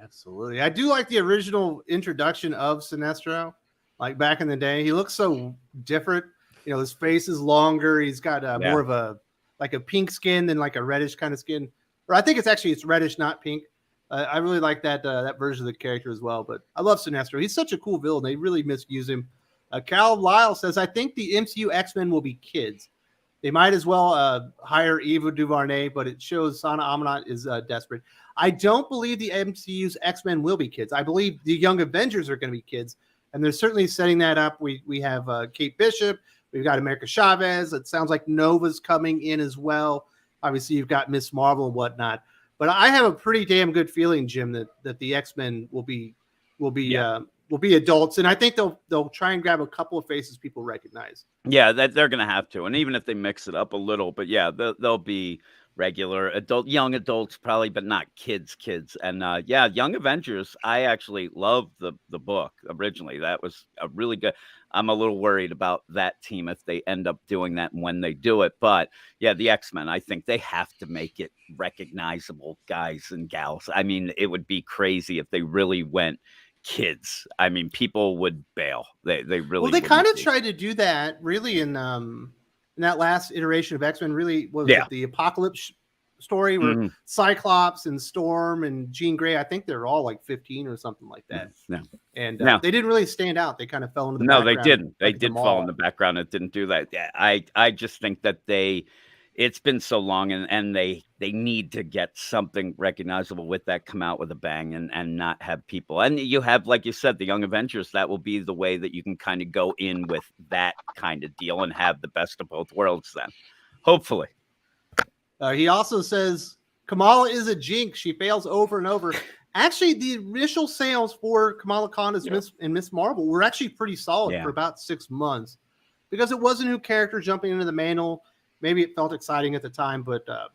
Speaker 1: Absolutely. I do like the original introduction of Sinestro, like back in the day. He looks so different. His face is longer. He's got more of a pink skin than like a reddish kind of skin. Or I think it's reddish, not pink. I really like that version of the character as well. But I love Sinestro. He's such a cool villain. They really misuse him. Cal Lyle says, I think the MCU X-Men will be kids. They might as well hire Eva DuVernay, but it shows Sana Amanat is desperate. I don't believe the MCU's X-Men will be kids. I believe the Young Avengers are going to be kids, and they're certainly setting that up. We have Kate Bishop. We've got America Chavez. It sounds like Nova's coming in as well. Obviously, you've got Miss Marvel and whatnot. But I have a pretty damn good feeling, Jim, that the X-Men will be adults, and I think they'll try and grab a couple of faces people recognize.
Speaker 6: Yeah, that they're going to have to, and even if they mix it up a little, but yeah, they'll be regular young adults probably, but not kids. And Young Avengers. I actually love the book originally. That was a really good. I'm a little worried about that team if they end up doing that and when they do it. But yeah, the X-Men, I think they have to make it recognizable, guys and gals. I mean, it would be crazy if they really went kids. I mean, people would bail. They really. Well,
Speaker 1: they kind of tried to do that really in that last iteration of X-Men. Really was the Apocalypse story where Cyclops and Storm and Jean Grey, I think they're all like 15 or something like that.
Speaker 6: Yeah.
Speaker 1: And they didn't really stand out. They kind of fell into the background.
Speaker 6: No, they didn't. They did fall in the background. It didn't do that. Yeah, I just think that it's been so long and they they need to get something recognizable with that come out with a bang and not have people. And you have, like you said, the Young Avengers. That will be the way that you can kind of go in with that kind of deal and have the best of both worlds then, hopefully.
Speaker 1: He also says Kamala is a jinx. She fails over and over. Actually, the initial sales for Kamala Khan as Miss Marvel were actually pretty solid for about 6 months because it was a new character jumping into the mantle. Maybe it felt exciting at the time, but I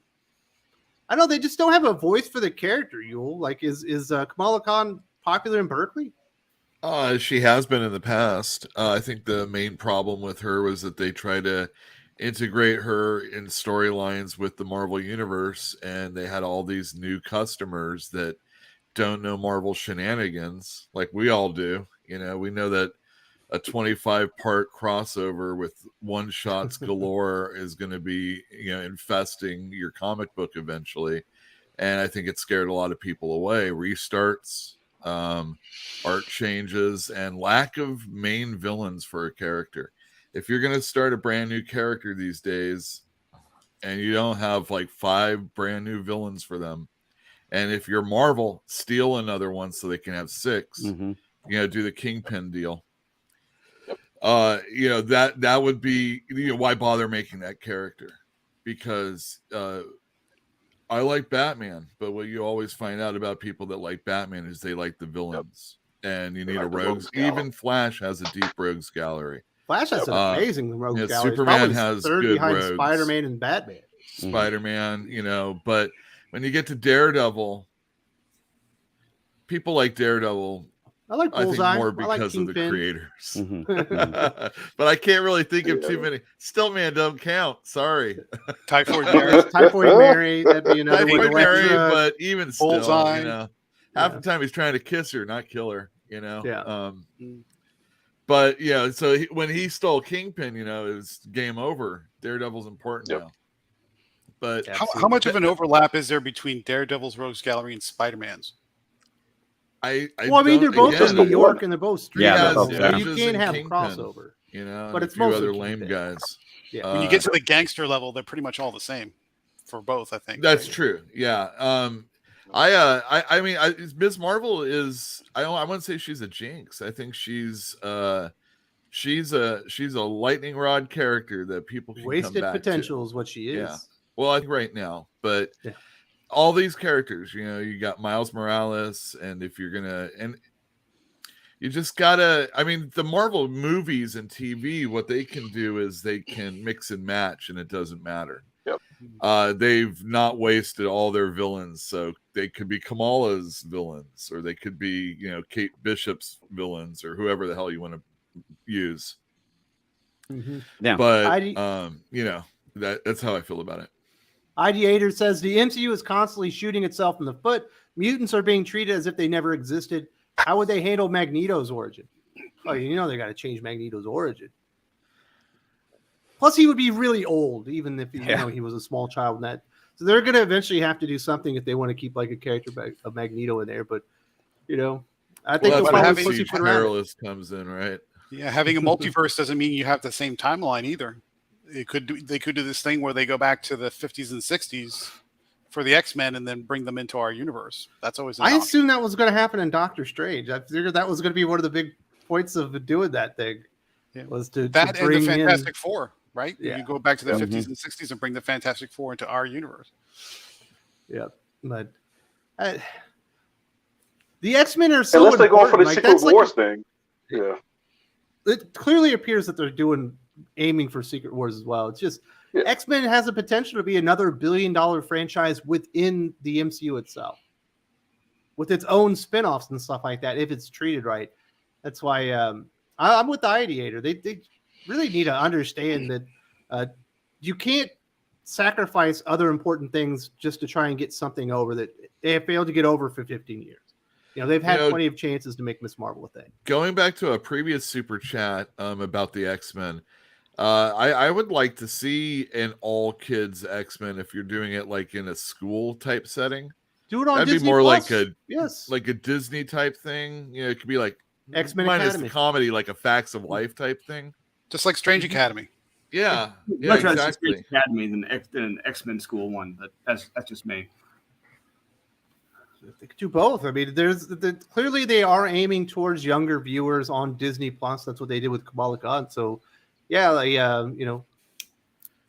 Speaker 1: don't know. They just don't have a voice for the character, Yul. Like, is Kamala Khan popular in Berkeley?
Speaker 4: She has been in the past. I think the main problem with her was that they tried to integrate her in storylines with the Marvel Universe, and they had all these new customers that don't know Marvel shenanigans like we all do. You know, we know that a 25-part crossover with one-shots galore is going to be, infesting your comic book eventually. And I think it scared a lot of people away. Restarts, art changes, and lack of main villains for a character. If you're going to start a brand new character these days and you don't have like 5 brand new villains for them, and if you're Marvel, steal another one so they can have 6, do the Kingpin deal. That would be, why bother making that character? Because I like Batman, but what you always find out about people that like Batman is they like the villains, and you need a rogues. Even Flash has a deep rogues gallery.
Speaker 1: Flash has an amazing rogues gallery.
Speaker 4: Superman has
Speaker 1: third
Speaker 4: good
Speaker 1: behind
Speaker 4: rogues.
Speaker 1: Spider-Man and Batman.
Speaker 4: Spider-Man, but when you get to Daredevil, people like Daredevil.
Speaker 1: I like Bullseye.
Speaker 4: I think more because of the creators. But I can't really think of too many. Stillman don't count. Sorry.
Speaker 2: Typhoid Mary.
Speaker 1: Typhoid Mary. That'd be another one.
Speaker 4: Typhoid Mary, but even
Speaker 2: Bullseye.
Speaker 4: still, half the time he's trying to kiss her, not kill her.
Speaker 1: Yeah.
Speaker 4: But so when he stole Kingpin, it was game over. Daredevil's important now. But
Speaker 2: how much of an overlap is there between Daredevil's Rogues Gallery and Spider-Man's?
Speaker 1: They're both in New York and they're both street. You can't have
Speaker 4: Kingpin,
Speaker 1: crossover.
Speaker 4: But it's mostly other lame guys.
Speaker 1: Yeah.
Speaker 2: When you get to the gangster level, they're pretty much all the same for both, I think.
Speaker 4: That's true. Yeah. I mean, Ms. Marvel is. I wouldn't say she's a jinx. I think she's a lightning rod character that people can
Speaker 1: wasted
Speaker 4: come back
Speaker 1: potential
Speaker 4: to.
Speaker 1: Is what she is.
Speaker 4: Yeah. Well, I think right now, but all these characters, you got Miles Morales, and if you're gonna, and you just gotta. I mean, the Marvel movies and TV, what they can do is they can mix and match, and it doesn't matter. They've not wasted all their villains, so they could be Kamala's villains, or they could be, Kate Bishop's villains, or whoever the hell you want to use.
Speaker 6: Yeah,
Speaker 4: but that's how I feel about it.
Speaker 1: Ideator says the MCU is constantly shooting itself in the foot. Mutants are being treated as if they never existed. How would they handle Magneto's origin? Oh, they got to change Magneto's origin. Plus, he would be really old, even if he was a small child. In that, so they're going to eventually have to do something if they want to keep like a character of Magneto in there. But I think
Speaker 4: that's
Speaker 1: probably
Speaker 4: having Perilous comes in, right?
Speaker 2: Yeah, having a multiverse doesn't mean you have the same timeline either. They could do this thing where they go back to the 50s and 60s for the X-Men and then bring them into our universe. That's always
Speaker 1: I assumed that was going to happen in Doctor Strange. I figured that was going to be one of the big points of doing that thing. Was to
Speaker 2: that
Speaker 1: to bring
Speaker 2: and the Fantastic Four, right?
Speaker 1: Yeah.
Speaker 2: You go back to the 50s and 60s and bring the Fantastic Four into our universe.
Speaker 1: Yeah, but the X-Men are so
Speaker 3: unless they go for the
Speaker 1: like,
Speaker 3: Secret Wars thing. Yeah,
Speaker 1: it clearly appears that they're aiming for Secret Wars as well. It's just X-Men has the potential to be another $1 billion franchise within the MCU itself, with its own spin-offs and stuff like that, if it's treated right. That's why I'm with the Ideator. They really need to understand that you can't sacrifice other important things just to try and get something over that they have failed to get over for 15 years. They've had plenty of chances to make Miss Marvel a thing.
Speaker 4: Going back to a previous super chat about the X-Men, I would like to see an all kids X-Men if you're doing it like in a school type setting.
Speaker 1: Do it on
Speaker 4: That'd
Speaker 1: Disney
Speaker 4: be more
Speaker 1: Plus.
Speaker 4: like a Disney type thing. It could be like
Speaker 1: X-Men
Speaker 4: minus
Speaker 1: Academy.
Speaker 4: the comedy, like a Facts of Life type thing.
Speaker 2: Just like Strange Academy.
Speaker 4: Yeah,
Speaker 5: Much rather see
Speaker 4: exactly.
Speaker 5: Space Academy than an X-Men School one, but that's just me.
Speaker 1: They could do both. I mean, clearly they are aiming towards younger viewers on Disney Plus. That's what they did with Kamala Khan. So, yeah,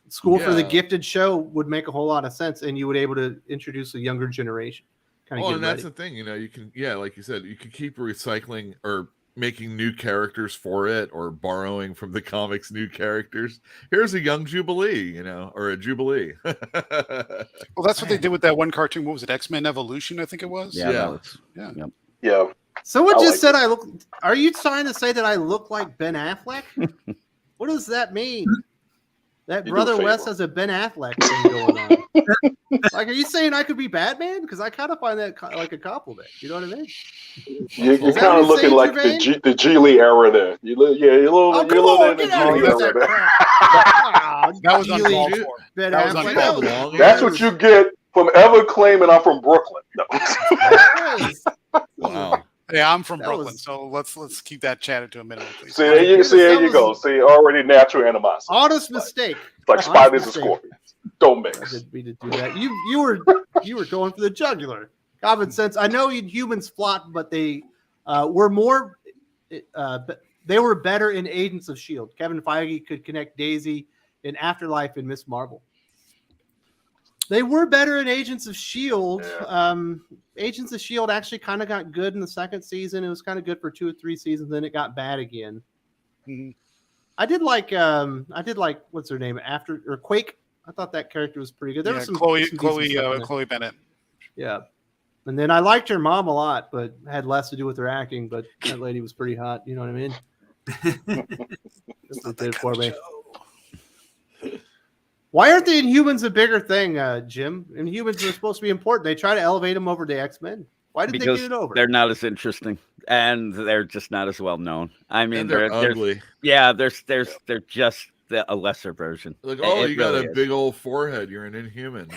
Speaker 1: School for the Gifted show would make a whole lot of sense, and you would be able to introduce a younger generation.
Speaker 4: And that's the thing, you can, like you said, you can keep recycling or making new characters for it, or borrowing from the comics new characters. Here's a young Jubilee, or a Jubilee.
Speaker 2: Well, that's what they did with that one cartoon. What was it? X-Men Evolution, I think it was.
Speaker 6: Yeah.
Speaker 3: Yeah.
Speaker 1: Someone just said I look. Are you trying to say that I look like Ben Affleck? What does that mean? That Brother West has a Ben Affleck thing going on. Like, are you saying I could be Batman? Because I kind of find that like a compliment. You know what I mean?
Speaker 3: You're kind of looking like the Geely era there. You're a little in the Geely era there.
Speaker 2: That was uncalled for.
Speaker 1: Ben Affleck.
Speaker 3: That's what you get from ever claiming I'm from Brooklyn. No.
Speaker 4: Wow.
Speaker 2: Yeah, I'm from Brooklyn, so let's keep that chatted to a minimum, please.
Speaker 3: See, there you go. See, already natural animosity.
Speaker 1: Honest mistake.
Speaker 3: It's like spiders and scorpions. Don't mix.
Speaker 1: I didn't mean to do that. You were going for the jugular. Common sense. I know humans flop, but they were more. They were better in Agents of S.H.I.E.L.D. Kevin Feige could connect Daisy in Afterlife and Miss Marvel. They were better in Agents of S.H.I.E.L.D.
Speaker 3: Yeah.
Speaker 1: Agents of S.H.I.E.L.D. actually kind of got good in the second season. It was kind of good for 2 or 3 seasons. Then it got bad again.
Speaker 2: Mm-hmm.
Speaker 1: I did like what's her name Quake. I thought that character was pretty good. There was some
Speaker 2: Chloe Bennett.
Speaker 1: Yeah. And then I liked her mom a lot, but had less to do with her acting. But that lady was pretty hot. You know what I mean? That's what did for me. Why aren't the Inhumans a bigger thing, Jim? Inhumans are supposed to be important. They try to elevate them over to X-Men. Why did they get it over?
Speaker 6: They're not as interesting, and they're just not as well known. I mean,
Speaker 4: they're ugly.
Speaker 6: Yeah, they're just a lesser version.
Speaker 4: Like, you got a big old forehead. You're an Inhuman.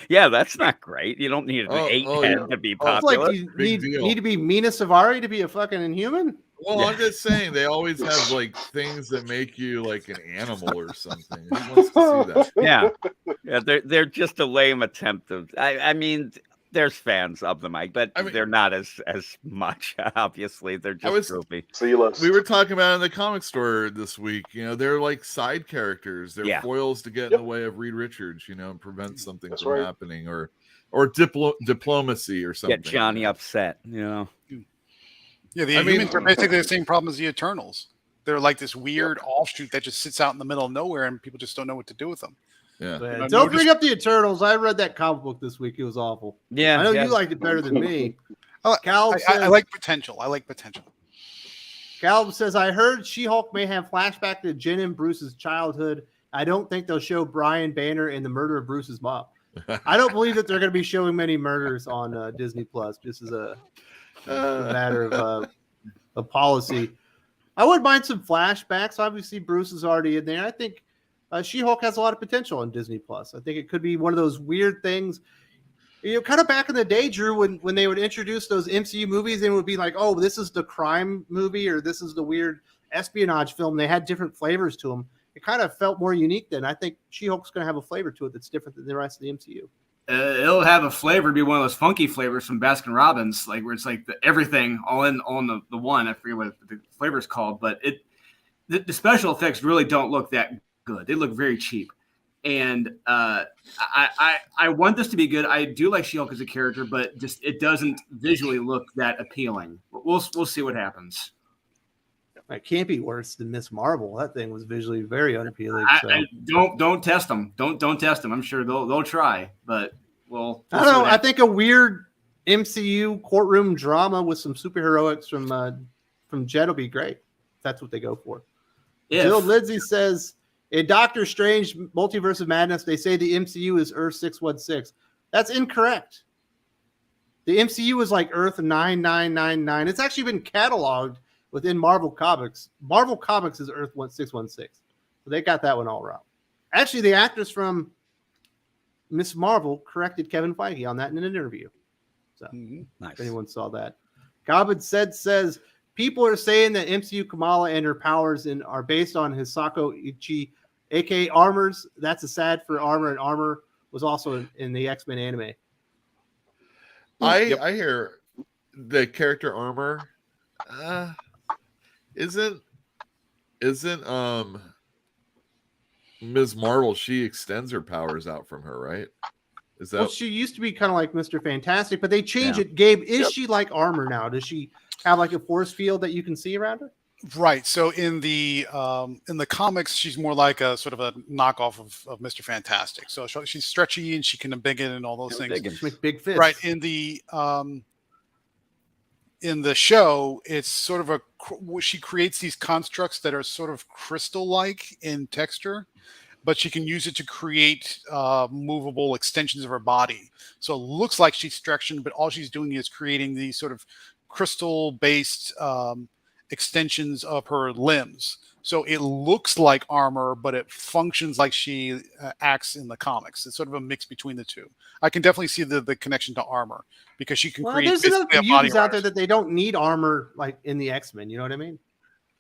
Speaker 6: Yeah, that's not great. You don't need an 8-head to be popular.
Speaker 1: It's like you need to be Mina Savari to be a fucking Inhuman?
Speaker 4: Well, I'm just saying they always have like things that make you like an animal or something. Who wants to see that?
Speaker 6: Yeah, they're just a lame attempt of. I mean, there's fans of them, but they're not as much. Obviously, they're just groupie.
Speaker 3: We
Speaker 4: were talking about in the comic store this week. They're like side characters. They're foils to get in the way of Reed Richards. And prevent something from happening, or diplomacy or something.
Speaker 6: Get Johnny upset.
Speaker 2: Yeah, the Inhumans are basically the same problem as the Eternals. They're like this weird offshoot that just sits out in the middle of nowhere, and people just don't know what to do with them.
Speaker 4: Yeah.
Speaker 1: Don't bring up the Eternals. I read that comic book this week. It was awful.
Speaker 6: Yeah,
Speaker 1: I know you liked it better than me.
Speaker 2: Cal says, I like potential.
Speaker 1: Cal says, I heard She-Hulk may have flashback to Jen and Bruce's childhood. I don't think they'll show Brian Banner and the murder of Bruce's mom. I don't believe that they're going to be showing many murders on Disney Plus. This is a matter of a policy. I wouldn't mind some flashbacks. Obviously, Bruce is already in there. I think She-Hulk has a lot of potential on Disney Plus. I think it could be one of those weird things. Kind of back in the day, Drew, when they would introduce those MCU movies, and it would be like, oh, this is the crime movie, or this is the weird espionage film. They had different flavors to them. It kind of felt more unique then. I think She-Hulk's going to have a flavor to it that's different than the rest of the MCU.
Speaker 5: It'll have a flavor, be one of those funky flavors from Baskin Robbins, like where it's like everything all in on the one. I forget what the flavor is called, but the special effects really don't look that good. They look very cheap, and I want this to be good. I do like She-Hulk as a character, but just it doesn't visually look that appealing. We'll see what happens.
Speaker 1: It can't be worse than Miss Marvel. That thing was visually very unappealing.
Speaker 5: Don't test them. Don't test them. I'm sure they'll try, but we'll
Speaker 1: I don't know. I think a weird MCU courtroom drama with some superheroics from Jet will be great. That's what they go for. Jill Lindsay says in Doctor Strange Multiverse of Madness, they say the MCU is Earth 616. That's incorrect. The MCU is like Earth 9999. It's actually been cataloged within Marvel Comics. Marvel Comics is Earth 616. So they got that one all wrong. Actually, the actress from Miss Marvel corrected Kevin Feige on that in an interview. So
Speaker 6: nice.
Speaker 1: If anyone saw that. Cobbin says, people are saying that MCU Kamala and her powers are based on Hisako Ichi, aka Armor's. That's a sad for Armor, and Armor was also in the X-Men anime.
Speaker 4: I hear the character Armor isn't Ms. Marvel. She extends her powers out from her, right? Is that?
Speaker 1: Well, she used to be kind of like Mr. Fantastic, but they changed it. Gabe, is she like Armor now? Does she have like a force field that you can see around her?
Speaker 2: Right. So in the comics, she's more like a sort of a knockoff of Mr. Fantastic. So she's stretchy and she can big it and all those things.
Speaker 1: She makes big fists.
Speaker 2: Right. In the show, it's sort of she creates these constructs that are sort of crystal-like in texture, but she can use it to create movable extensions of her body. So it looks like she's stretching, but all she's doing is creating these sort of crystal-based extensions of her limbs. So it looks like Armor, but it functions like she acts in the comics. It's sort of a mix between the two. I can definitely see the connection to Armor because she can create.
Speaker 1: There's enough mutants out there that they don't need armor like in the X-Men. You know what I mean?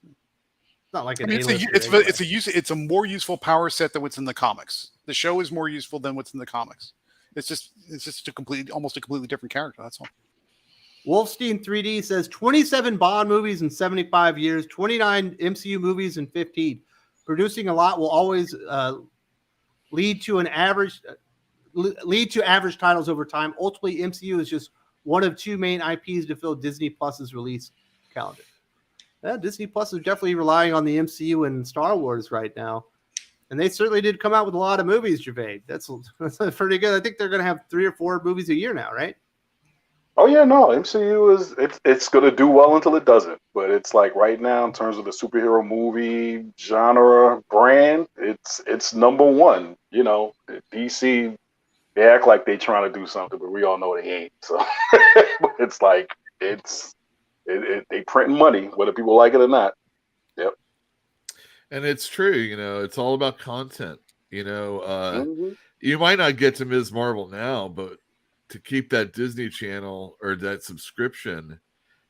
Speaker 1: It's not like
Speaker 2: it's a more useful power set than what's in the comics. The show is more useful than what's in the comics. It's just almost a completely different character. That's all.
Speaker 1: Wolfstein 3D says 27 Bond movies in 75 years, 29 MCU movies in 15. Producing a lot will always lead to average titles over time. Ultimately, MCU is just one of two main IPs to fill Disney Plus's release calendar. Yeah, Disney Plus is definitely relying on the MCU and Star Wars right now. And they certainly did come out with a lot of movies, Gervais. That's pretty good. I think they're going to have 3 or 4 movies a year now, right?
Speaker 3: Oh yeah, no, MCU it's going to do well until it doesn't. But it's like right now, in terms of the superhero movie genre brand, it's number one. You know, DC, they act like they trying to do something, but we all know they ain't. So it's like they printing money, whether people like it or not. Yep.
Speaker 4: And it's true, you know, it's all about content. You know, you might not get to Ms. Marvel now, but to keep that Disney Channel or that subscription,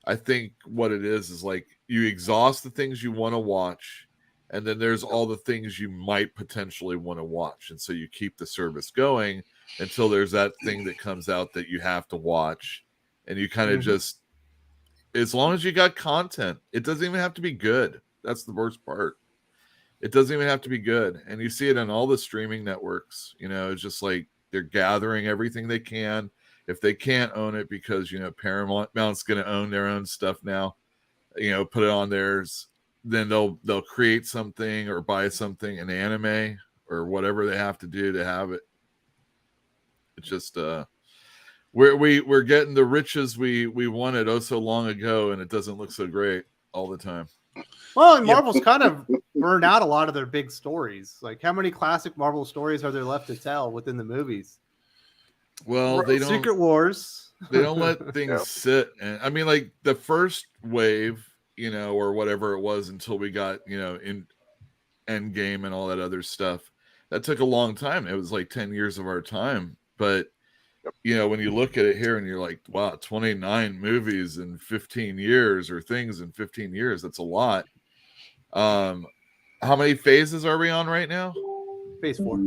Speaker 4: I think what it is like you exhaust the things you want to watch, and then there's all the things you might potentially want to watch. And so you keep the service going until there's that thing that comes out that you have to watch. And you kind of just, as long as you got content, it doesn't even have to be good. That's the worst part. It doesn't even have to be good. And you see it on all the streaming networks. You know, it's just like they're gathering everything they can. If they can't own it because, you know, Paramount's going to own their own stuff now, you know, put it on theirs, then they'll create something or buy something, an anime or whatever they have to do to have it. It's just we're getting the riches we wanted so long ago, and it doesn't look so great all the time.
Speaker 1: Well, and Marvel's kind of burned out a lot of their big stories. Like, how many classic Marvel stories are there left to tell within the movies?
Speaker 4: Well, they don't.
Speaker 1: Secret Wars.
Speaker 4: They don't let things sit. And I mean, like the first wave, you know, or whatever it was until we got, you know, in Endgame and all that other stuff. That took a long time. It was like 10 years of our time. But, you know, when you look at it here and you're like, wow, 29 movies in 15 years or things in 15 years, that's a lot. How many phases are we on right now?
Speaker 1: Phase 4.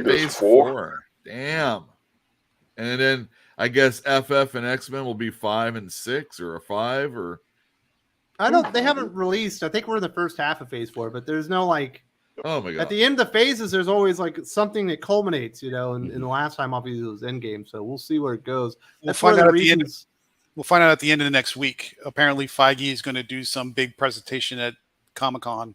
Speaker 4: Phase 4. Damn. And then I guess FF and X-Men will be 5 and 6 or a 5 or.
Speaker 1: I don't. They haven't released. I think we're in the first half of Phase 4, but there's no like.
Speaker 4: Oh my god!
Speaker 1: At the end of the phases, there's always like something that culminates, you know. And the last time, obviously, it was Endgame. So we'll see where it goes.
Speaker 2: We'll find out at the end. We'll find out at the end of the next week. Apparently, Feige is going to do some big presentation at Comic-Con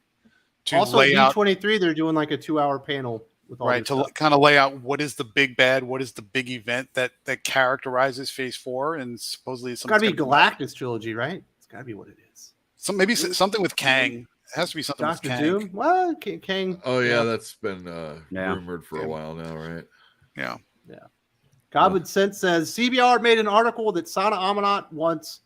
Speaker 1: to also lay out. D23, they're doing like a 2-hour panel.
Speaker 2: Right, to kind of lay out what is the big bad, what is the big event that characterizes Phase 4, and supposedly it's
Speaker 1: got to be Galactus trilogy, right? It's got to be what it is.
Speaker 2: Maybe something with Kang. It has to be something
Speaker 1: Dr.
Speaker 2: with Kang.
Speaker 1: Doom? Well, Kang.
Speaker 4: Oh yeah, that's been rumored for a while now, right?
Speaker 2: Yeah.
Speaker 1: Godwood Sense says CBR made an article that Sana Amanat wants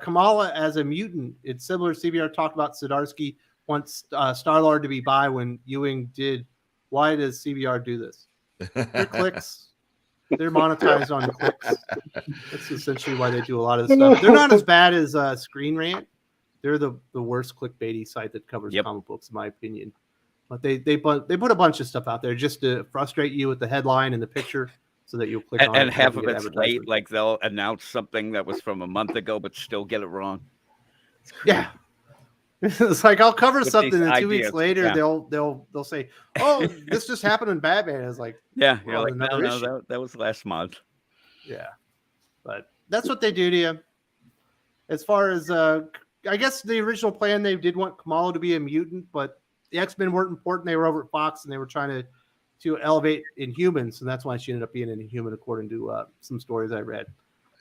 Speaker 1: Kamala as a mutant. It's similar. CBR talked about Zdarsky wants Star-Lord to be bi when Ewing did. Why does CBR do this? They're clicks. They're monetized on clicks. That's essentially why they do a lot of this stuff. They're not as bad as Screen Rant, They're the worst clickbaity site that covers
Speaker 6: Yep.
Speaker 1: comic books, in my opinion. But they put a bunch of stuff out there just to frustrate you with the headline and the picture, so that you'll click on it.
Speaker 6: And half
Speaker 1: you
Speaker 6: of
Speaker 1: get
Speaker 6: it's
Speaker 1: advertisement.
Speaker 6: late. Like they'll announce something that was from a month ago, but still get it wrong.
Speaker 1: Yeah. It's like I'll cover
Speaker 6: With
Speaker 1: something,
Speaker 6: these
Speaker 1: and 2 weeks
Speaker 6: ideas,
Speaker 1: later
Speaker 6: yeah.
Speaker 1: they'll say, "Oh, this just happened in Batman." It's like,
Speaker 6: Yeah,
Speaker 1: well,
Speaker 6: you're like,
Speaker 1: another
Speaker 6: no,
Speaker 1: issue.
Speaker 6: that was last month.
Speaker 1: Yeah, but that's what they do to you. As far as I guess the original plan, they did want Kamala to be a mutant, but the X-Men weren't important. They were over at Fox, and they were trying to elevate Inhumans, and that's why she ended up being an Inhuman, according to some stories I read.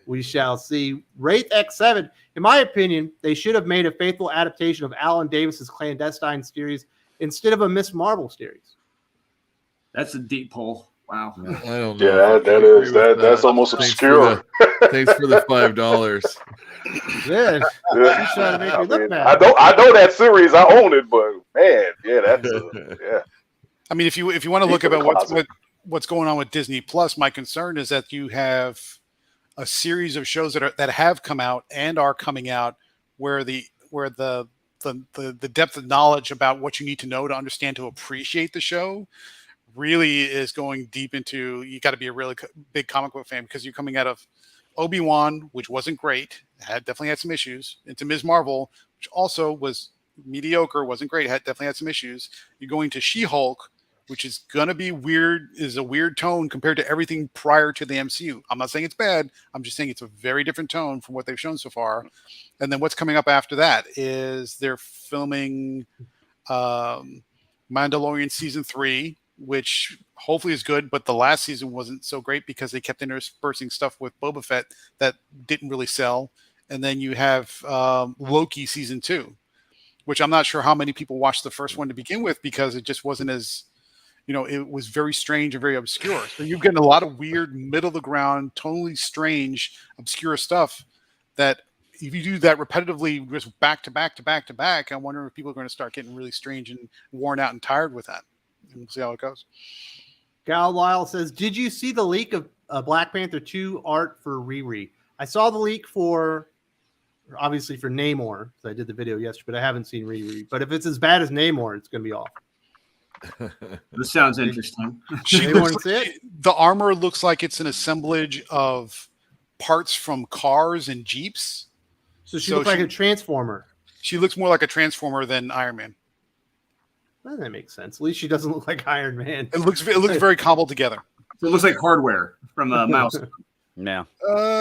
Speaker 1: We shall see. Wraith X7, in my opinion, they should have made a faithful adaptation of Alan Davis's Clandestine series instead of a Miss Marvel series.
Speaker 5: That's a deep pull. Wow.
Speaker 4: I don't know.
Speaker 3: Yeah,
Speaker 4: if I agree with
Speaker 3: that's almost
Speaker 4: Thanks
Speaker 3: obscure.
Speaker 4: Thanks for the $5.
Speaker 1: Yeah,
Speaker 3: Yeah.
Speaker 1: she's trying to make me look bad.
Speaker 3: I know that series. I own it, but man, yeah, that's yeah.
Speaker 2: I mean, if you want to look
Speaker 3: Deep in
Speaker 2: about
Speaker 3: the
Speaker 2: what's going on with Disney Plus, my concern is that you have a series of shows that have come out and are coming out where the depth of knowledge about what you need to know to understand to appreciate the show really is going deep into. You got to be a really big comic book fan, because you're coming out of Obi-Wan, which wasn't great, definitely had some issues, into Ms. Marvel, which also was mediocre, wasn't great, definitely had some issues. You're going to She-Hulk, which is gonna be weird, is a weird tone compared to everything prior to the MCU. I'm not saying it's bad. I'm just saying it's a very different tone from what they've shown so far. And then what's coming up after that is they're filming Mandalorian season 3, which hopefully is good, but the last season wasn't so great because they kept interspersing stuff with Boba Fett that didn't really sell. And then you have Loki season 2, which I'm not sure how many people watched the first one to begin with, because it just wasn't as, it was very strange and very obscure. So you're getting a lot of weird, middle of the ground, totally strange, obscure stuff that if you do that repetitively, just back to back to back to back, I wonder if people are going to start getting really strange and worn out and tired with that. And we'll see how it goes.
Speaker 1: Gal Lyle says, did you see the leak of Black Panther 2 art for Riri? I saw the leak obviously for Namor, because I did the video yesterday, but I haven't seen Riri. But if it's as bad as Namor, it's going to be awful.
Speaker 5: This sounds interesting.
Speaker 2: The armor looks like it's an assemblage of parts from cars and Jeeps.
Speaker 1: So she looks like a Transformer.
Speaker 2: She looks more like a Transformer than Iron Man.
Speaker 1: Well, that makes sense. At least she doesn't look like Iron Man.
Speaker 2: It looks very cobbled together.
Speaker 5: So it looks like hardware from a mouse.
Speaker 6: Yeah.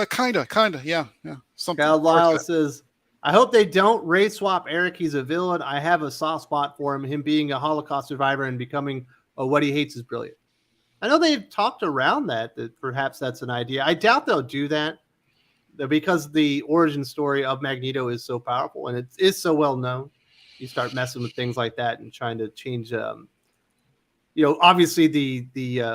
Speaker 2: Kinda, yeah. Something.
Speaker 1: Cal Lyle says, I hope they don't race swap Eric. He's a villain. I have a soft spot for him. Him being a Holocaust survivor and becoming what he hates is brilliant. I know they've talked around that perhaps that's an idea. I doubt they'll do that, because the origin story of Magneto is so powerful and it is so well known. You start messing with things like that and trying to change, obviously the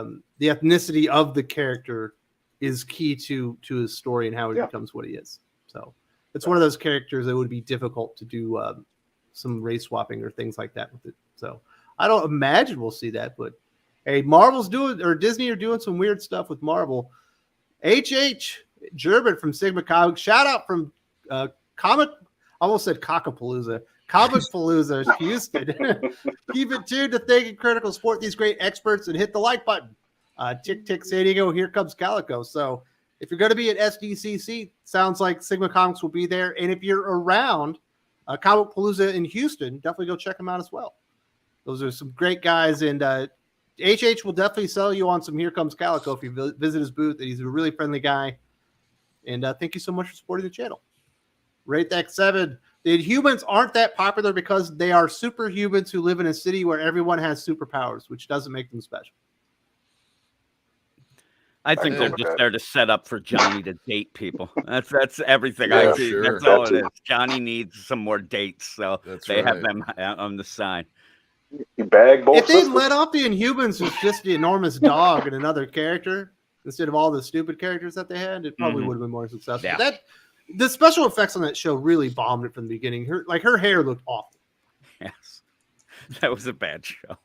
Speaker 1: ethnicity of the character is key to his story and how he becomes what he is. So it's one of those characters that would be difficult to do some race swapping or things like that with it. So I don't imagine we'll see that, but hey, Disney are doing some weird stuff with Marvel. H.H. German from Sigma Comics, shout out from Cockapalooza, Houston. Keep it tuned to Thinking Critical, support these great experts, and hit the like button. Tick, tick, San Diego, here comes Calico. So if you're going to be at SDCC, sounds like Sigma Comics will be there. And if you're around Comicpalooza in Houston, definitely go check them out as well. Those are some great guys. And HH will definitely sell you on some Here Comes Calico if you visit his booth. He's a really friendly guy. And thank you so much for supporting the channel. Rate X7. The Inhumans aren't that popular because they are superhumans who live in a city where everyone has superpowers, which doesn't make them special.
Speaker 6: I think they're just there to set up for Johnny to date people. That's everything I see.
Speaker 4: Sure.
Speaker 6: That's all it is. Johnny needs some more dates, so they have them on the side.
Speaker 3: You bag both
Speaker 1: if they
Speaker 3: sisters.
Speaker 1: let off the Inhumans with just the enormous dog and another character instead of all the stupid characters that they had, it probably would have been more successful.
Speaker 6: Yeah.
Speaker 1: The special effects on that show really bombed it from the beginning. Her hair looked awful.
Speaker 6: Yes. That was a bad show.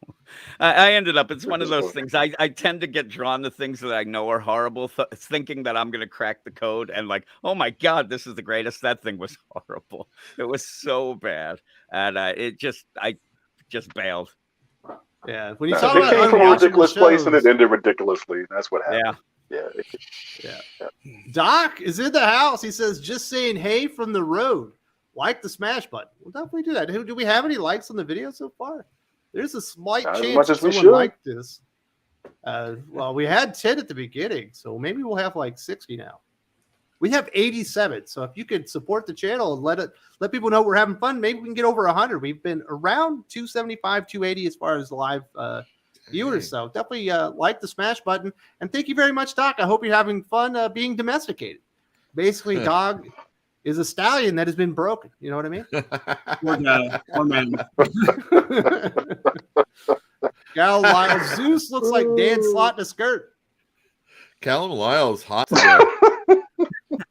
Speaker 6: I ended up, it's one of those things. I tend to get drawn to things that I know are horrible, thinking that I'm going to crack the code and like, oh my God, this is the greatest. That thing was horrible. It was so bad. And I just bailed.
Speaker 1: Yeah. When you
Speaker 3: It
Speaker 1: talk about
Speaker 3: came from a ridiculous place and
Speaker 1: shows,
Speaker 3: it ended ridiculously. That's what happened.
Speaker 1: yeah. Doc is in the house. He says, just saying hey from the road. Like the smash button. We'll definitely do that. Do we have any likes on the video so far? There's a slight
Speaker 3: Not as
Speaker 1: chance
Speaker 3: much as we
Speaker 1: someone
Speaker 3: should.
Speaker 1: liked this. Well, we had 10 at the beginning, so maybe we'll have like 60 now. We have 87. So if you could support the channel and let people know we're having fun, maybe we can get over 100. We've been around 275, 280 as far as the live viewers. So definitely like the smash button. And thank you very much, Doc. I hope you're having fun being domesticated. Basically, dog is a stallion that has been broken. You know what I mean?
Speaker 5: Poor man.
Speaker 1: Gal Lyle Zeus looks like Dan Slott in a skirt.
Speaker 4: Callum Lyle's hot.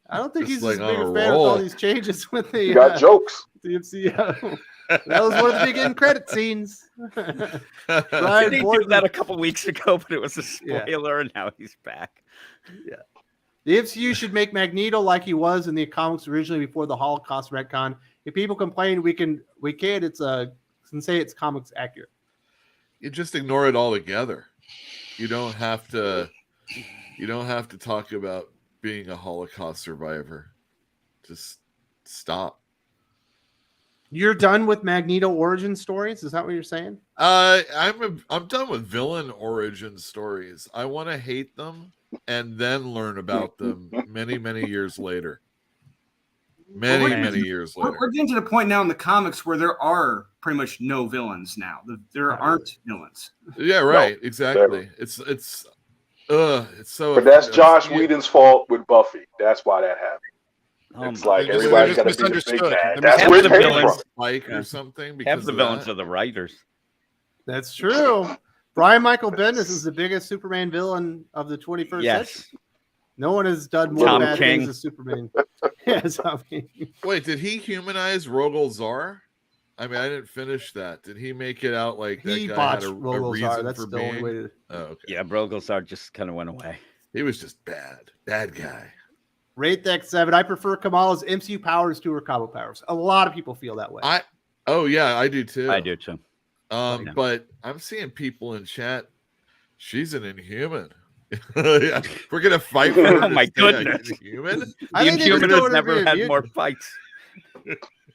Speaker 1: I don't think
Speaker 4: Just
Speaker 1: he's
Speaker 4: like
Speaker 1: as big
Speaker 4: on
Speaker 1: a
Speaker 4: a
Speaker 1: fan of
Speaker 4: roll.
Speaker 1: all these changes with the
Speaker 3: You got jokes.
Speaker 1: the MCU. That was one of the big end credit scenes.
Speaker 6: I
Speaker 1: Brian
Speaker 6: did do
Speaker 1: Borden.
Speaker 6: that a couple weeks ago, but it was a spoiler, and now he's back.
Speaker 1: Yeah. The MCU should make Magneto like he was in the comics originally before the Holocaust retcon. If people complain, we can. It's can say it's comics accurate.
Speaker 4: You just ignore it altogether. You don't have to. You don't have to talk about being a Holocaust survivor. Just stop.
Speaker 1: You're done with Magneto origin stories? Is that what you're saying?
Speaker 4: I'm done with villain origin stories. I want to hate them and then learn about them many years later. Many years later.
Speaker 5: We're getting to the point now in the comics where there are pretty much no villains now. There aren't villains.
Speaker 4: Yeah, right.
Speaker 3: No,
Speaker 4: exactly.
Speaker 3: never.
Speaker 4: It's so.
Speaker 3: But that's Josh Whedon's fault with Buffy. That's why that happened. It's like
Speaker 2: They're
Speaker 3: everybody's
Speaker 2: just
Speaker 3: got to be the big
Speaker 2: misunderstood.
Speaker 3: bad.
Speaker 2: They're
Speaker 3: That's where it
Speaker 6: the
Speaker 3: came
Speaker 6: villains.
Speaker 3: from.
Speaker 4: Spike or something.
Speaker 6: Half the
Speaker 4: of
Speaker 6: villains
Speaker 4: that.
Speaker 6: are the writers.
Speaker 1: That's true. Brian Michael Bendis is the biggest Superman villain of the 21st
Speaker 6: Yes.
Speaker 1: century. No one has done more
Speaker 6: Tom
Speaker 1: bad
Speaker 6: King.
Speaker 1: things as Superman. Yes, I mean,
Speaker 4: Wait, did he humanize Rogol Zar? I mean, I didn't finish that. Did he make it out like that
Speaker 1: he
Speaker 4: guy had
Speaker 1: botched
Speaker 4: a
Speaker 1: Rogol
Speaker 4: reason
Speaker 1: Zar. That's
Speaker 4: for
Speaker 1: the only
Speaker 4: being?
Speaker 1: way to.
Speaker 4: Oh, okay.
Speaker 6: Yeah, Brogelsar just kind of went away.
Speaker 4: He was just bad guy.
Speaker 1: Rate that 7. I prefer Kamala's MCU powers to her comic powers. A lot of people feel that way.
Speaker 4: Oh yeah, I do too.
Speaker 6: I do too. Yeah.
Speaker 4: But I'm seeing people in chat. She's an Inhuman. Yeah, we're gonna fight for her.
Speaker 6: Oh my goodness.
Speaker 4: Inhuman.
Speaker 6: The
Speaker 1: I think they
Speaker 6: Inhuman
Speaker 1: just
Speaker 6: has
Speaker 1: don't
Speaker 6: never
Speaker 1: agree
Speaker 6: had
Speaker 1: with
Speaker 6: more
Speaker 1: you.
Speaker 6: fights.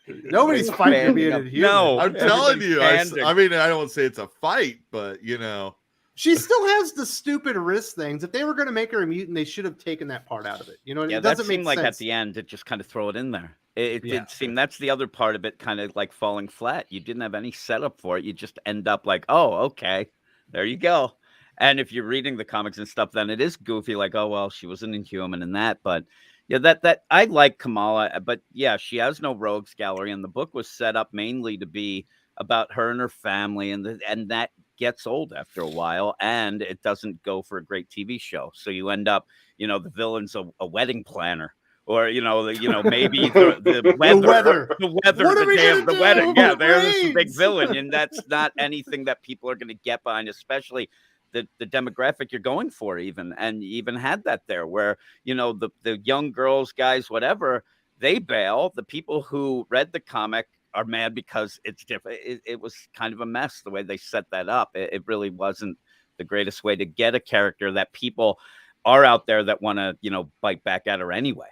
Speaker 1: Nobody's fighting to be an Inhuman.
Speaker 6: No.
Speaker 4: I'm telling you. I
Speaker 6: Standing.
Speaker 4: mean, I don't say it's a fight, but you know.
Speaker 1: She still has the stupid wrist things. If they were going to make her a mutant, they should have taken that part out of it. You know,
Speaker 6: Yeah,
Speaker 1: it
Speaker 6: that
Speaker 1: doesn't make
Speaker 6: seemed like
Speaker 1: sense.
Speaker 6: at the end to just kind of throw it in there. It
Speaker 1: Yeah.
Speaker 6: did seem that's the other part of it, kind of like falling flat. You didn't have any setup for it. You just end up like, oh, okay, there you go. And if you're reading the comics and stuff, then it is goofy, like, oh well, she was an Inhuman and that. But yeah, that I like Kamala, but yeah, she has no rogues gallery, and the book was set up mainly to be about her and her family, and that gets old after a while, and it doesn't go for a great TV show. So you end up, the villain's a wedding planner, or maybe the weather,
Speaker 1: What are
Speaker 6: the
Speaker 1: we
Speaker 6: day
Speaker 1: gonna
Speaker 6: of the
Speaker 1: do?
Speaker 6: wedding. Yeah, there's the big
Speaker 1: Brains.
Speaker 6: villain, and that's not anything that people are going to get behind, especially the demographic you're going for. And you even had that there, where the young girls, guys, whatever, they bail. The people who read the comic are mad because it's different. It was kind of a mess the way they set that up. It really wasn't the greatest way to get a character that people are out there that want to, bite back at her anyway.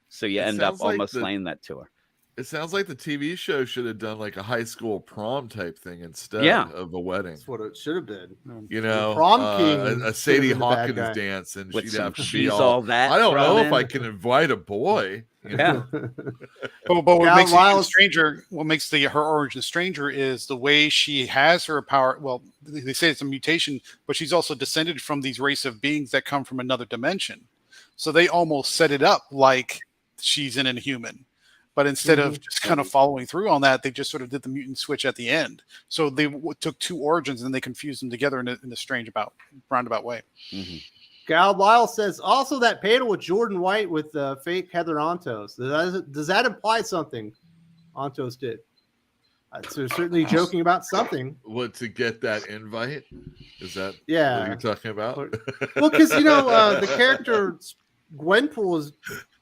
Speaker 6: So you end up almost laying that to her.
Speaker 4: It sounds like the TV show should have done like a high school prom type thing instead of a wedding.
Speaker 1: That's what it should have been.
Speaker 4: The
Speaker 1: prom king
Speaker 4: a Sadie
Speaker 1: should have been the bad
Speaker 4: Hawkins
Speaker 1: guy.
Speaker 4: dance, and
Speaker 6: With
Speaker 4: she'd
Speaker 6: some
Speaker 4: have to be
Speaker 6: cheese,
Speaker 4: all
Speaker 6: all that.
Speaker 4: I don't know
Speaker 6: thrown
Speaker 4: if
Speaker 6: in.
Speaker 4: I can invite a boy.
Speaker 6: Yeah.
Speaker 2: But what
Speaker 1: Gal
Speaker 2: makes it even
Speaker 1: Lyle's-
Speaker 2: stranger, what makes her origin stranger is the way she has her power. Well, they say it's a mutation, but she's also descended from these race of beings that come from another dimension. So they almost set it up like she's an Inhuman. But instead of just kind of following through on that, they just sort of did the mutant switch at the end. So they took two origins and they confused them together in a strange roundabout way.
Speaker 6: Mm-hmm.
Speaker 1: Gal Lyle says, also that panel with Jordan White with fake Heather Ontos. Does that imply something Ontos did? So certainly joking about something.
Speaker 4: What, to get that invite? Is that what you're talking about?
Speaker 1: Well, because the character Gwenpool is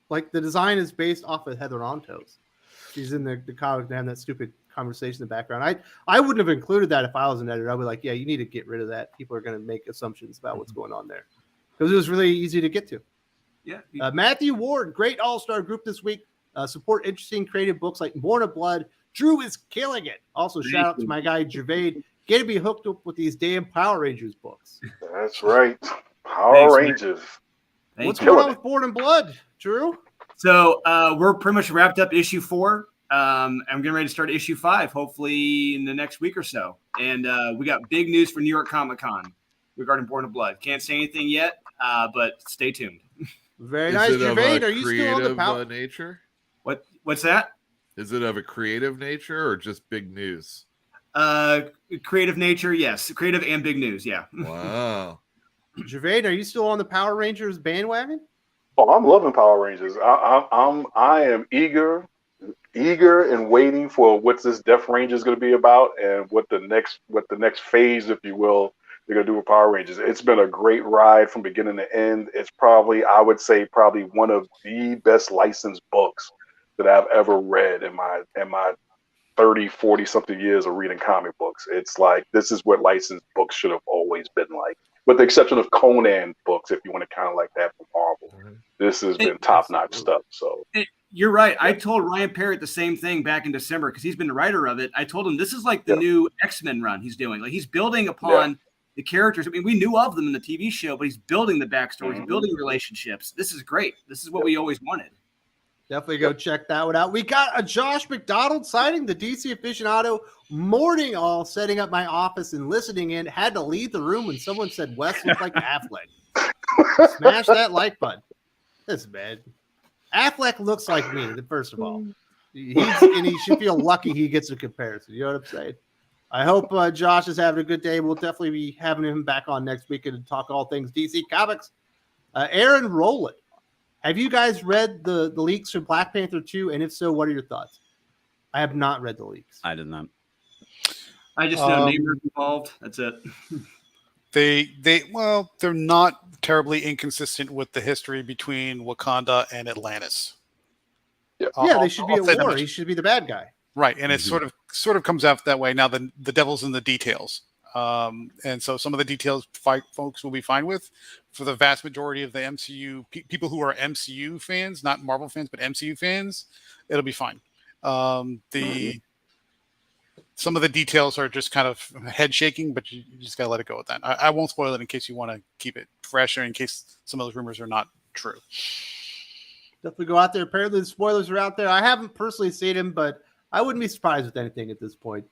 Speaker 1: like, the design is based off of Heather Ontos. She's in the comic. They have that stupid conversation in the background. I wouldn't have included that if I was an editor. I'd be like, yeah, you need to get rid of that. People are going to make assumptions about what's going on there, because it was really easy to get to.
Speaker 5: Yeah.
Speaker 1: Matthew Ward, great all-star group this week. Support interesting creative books like Born of Blood. Drew is killing it. Also, shout out to my guy Javade. Get to be hooked up with these damn Power Rangers books.
Speaker 3: That's right. Power Rangers.
Speaker 1: What's going on with Born in Blood, Drew?
Speaker 5: So we're pretty much wrapped up issue 4. I'm getting ready to start issue 5, hopefully in the next week or so. And we got big news for New York Comic Con regarding Born of Blood. Can't say anything yet, but stay tuned.
Speaker 1: Very nice. Javade, are you still on the Power
Speaker 4: nature?
Speaker 5: What's that?
Speaker 4: Is it of a creative nature or just big news?
Speaker 5: Creative nature, yes. Creative and big news, yeah.
Speaker 4: Wow.
Speaker 1: Javade, are you still on the Power Rangers bandwagon?
Speaker 3: Oh, I'm loving Power Rangers. I am eager and waiting for what this Death Ranger is going to be about, and what the next phase, if you will, they're going to do with Power Rangers. It's been a great ride from beginning to end. It's probably, I would say, probably one of the best licensed books that I've ever read in my 30, 40 something years of reading comic books. It's like, this is what licensed books should have always been like, with the exception of Conan books, if you want to kind of like that from Marvel. This has been top-notch stuff. So
Speaker 5: you're right. I told Ryan Parrott the same thing back in December, because he's been the writer of it. I told him this is like the new X-Men run he's doing. Like, he's building upon the characters. I mean, we knew of them in the TV show, but he's building the backstory, he's building relationships. This is great. This is what we always wanted.
Speaker 1: Definitely go check that one out. We got a Josh McDonald sighting, the DC aficionado. Morning all, setting up my office and listening in. Had to leave the room when someone said Wes looked like Affleck. Smash that like button. That's bad. Affleck looks like me, first of all. And he should feel lucky he gets a comparison. You know what I'm saying? I hope Josh is having a good day. We'll definitely be having him back on next week and talk all things DC Comics. Aaron Rowland. Have you guys read the leaks for Black Panther 2? And if so, what are your thoughts? I have not read the leaks.
Speaker 6: I did not.
Speaker 5: I just know neighbors involved. That's it.
Speaker 2: They're not terribly inconsistent with the history between Wakanda and Atlantis.
Speaker 1: Yeah, they should be at war. He should be the bad guy.
Speaker 2: Right, and it sort of comes out that way. Now the devil's in the details. And so some of the details folks will be fine with. For the vast majority of the MCU people who are MCU fans, not Marvel fans, but MCU fans, it'll be fine. Some of the details are just kind of head shaking, but you just gotta let it go with that. I won't spoil it in case you want to keep it fresh, or in case some of those rumors are not true.
Speaker 1: Definitely go out there. Apparently the spoilers are out there. I haven't personally seen them, but I wouldn't be surprised with anything at this point.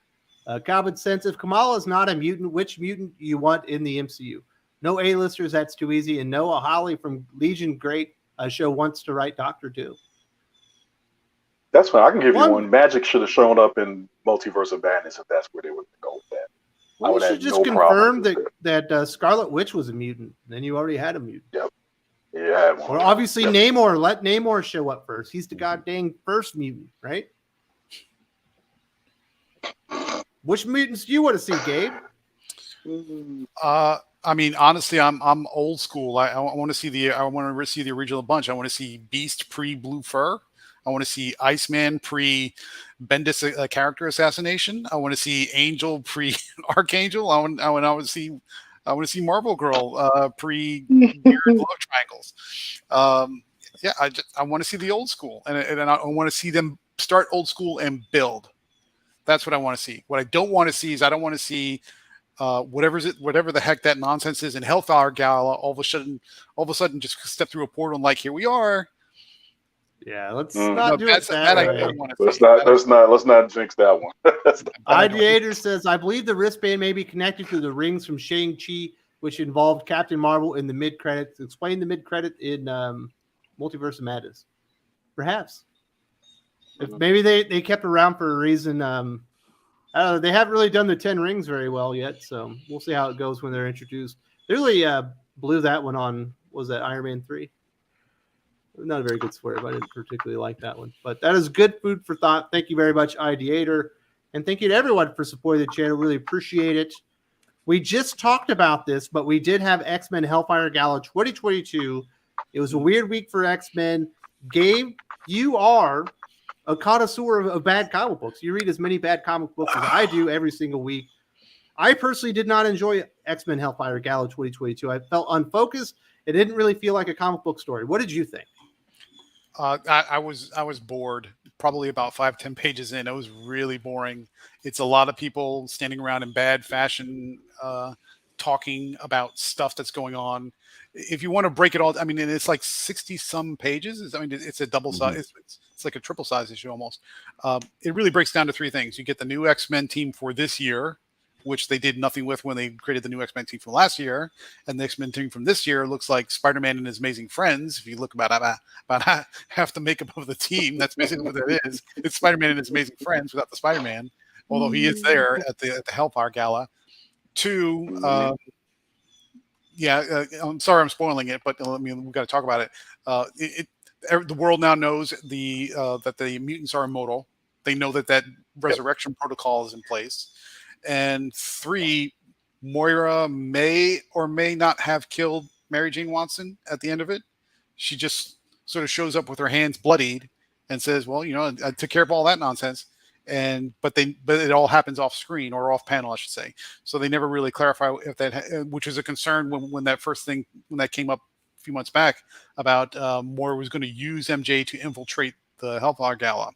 Speaker 1: Common sense, if Kamala is not a mutant, which mutant you want in the MCU? No A-listers, that's too easy. And Noah Hawley from Legion, great show, wants to write Doctor Doom.
Speaker 3: That's fine. I can give you one. Magic should have shown up in Multiverse of Madness if that's where they would go with that.
Speaker 1: Well, you should just confirm that Scarlet Witch was a mutant. Then you already had a mutant.
Speaker 3: Yep. Yeah.
Speaker 1: Or obviously Namor. Let Namor show up first. He's the goddamn first mutant, right? Which mutants do you want to see, Gabe?
Speaker 2: I mean, honestly, I'm old school. I want to see the original bunch. I want to see Beast pre Blue Fur. I want to see Iceman pre Bendis character assassination. I want to see Angel pre Archangel. I want to see Marvel Girl pre love triangles. I want to see the old school, and I want to see them start old school and build. That's what I want to see. What I don't want to see is whatever the heck that nonsense is in Hellfire Gala. All of a sudden, just step through a portal and like, here we are.
Speaker 1: Yeah, let's not do it that way.
Speaker 3: Let's not jinx that one.
Speaker 1: Ideator says, I believe the wristband may be connected to the rings from Shang-Chi, which involved Captain Marvel in the mid-credits. Explain the mid-credit in Multiverse of Madness. Perhaps. If maybe they kept around for a reason. I don't know. They haven't really done the 10 rings very well yet, so we'll see how it goes when they're introduced. They really blew that one on, was that Iron Man 3? Not a very good story, but I didn't particularly like that one. But that is good food for thought. Thank you very much, Ideator. And thank you to everyone for supporting the channel. Really appreciate it. We just talked about this, but we did have X-Men Hellfire Gala 2022. It was a weird week for X-Men. Gabe, you are a connoisseur of bad comic books. You read as many bad comic books as I do every single week. I personally did not enjoy X-Men Hellfire Gala 2022. I felt unfocused. It didn't really feel like a comic book story. What did you think?
Speaker 2: I was bored. Probably about 5-10 pages in, it was really boring. It's a lot of people standing around in bad fashion, talking about stuff that's going on. If you want to break it all, I mean, it's like 60 some pages. I mean, it's a double size. It's like a triple size issue almost. It really breaks down to three things. You get the new X-Men team for this year, which they did nothing with when they created the new X-Men team from last year. And the X-Men team from this year looks like Spider-Man and his amazing friends. If you look about half the makeup of the team, that's basically what that is. It's Spider-Man and his amazing friends without the Spider-Man, although he is there at the Hellfire Gala. Two, I'm sorry I'm spoiling it, but we've got to talk about it. The world now knows that the mutants are immortal. They know that resurrection protocol is in place. And three, Moira may or may not have killed Mary Jane Watson at the end of it. She just sort of shows up with her hands bloodied and says, well, I took care of all that nonsense. But it all happens off screen or off panel, I should say. So they never really clarify if that, which was a concern when that came up a few months back about Moira was going to use MJ to infiltrate the Hellfire Gala.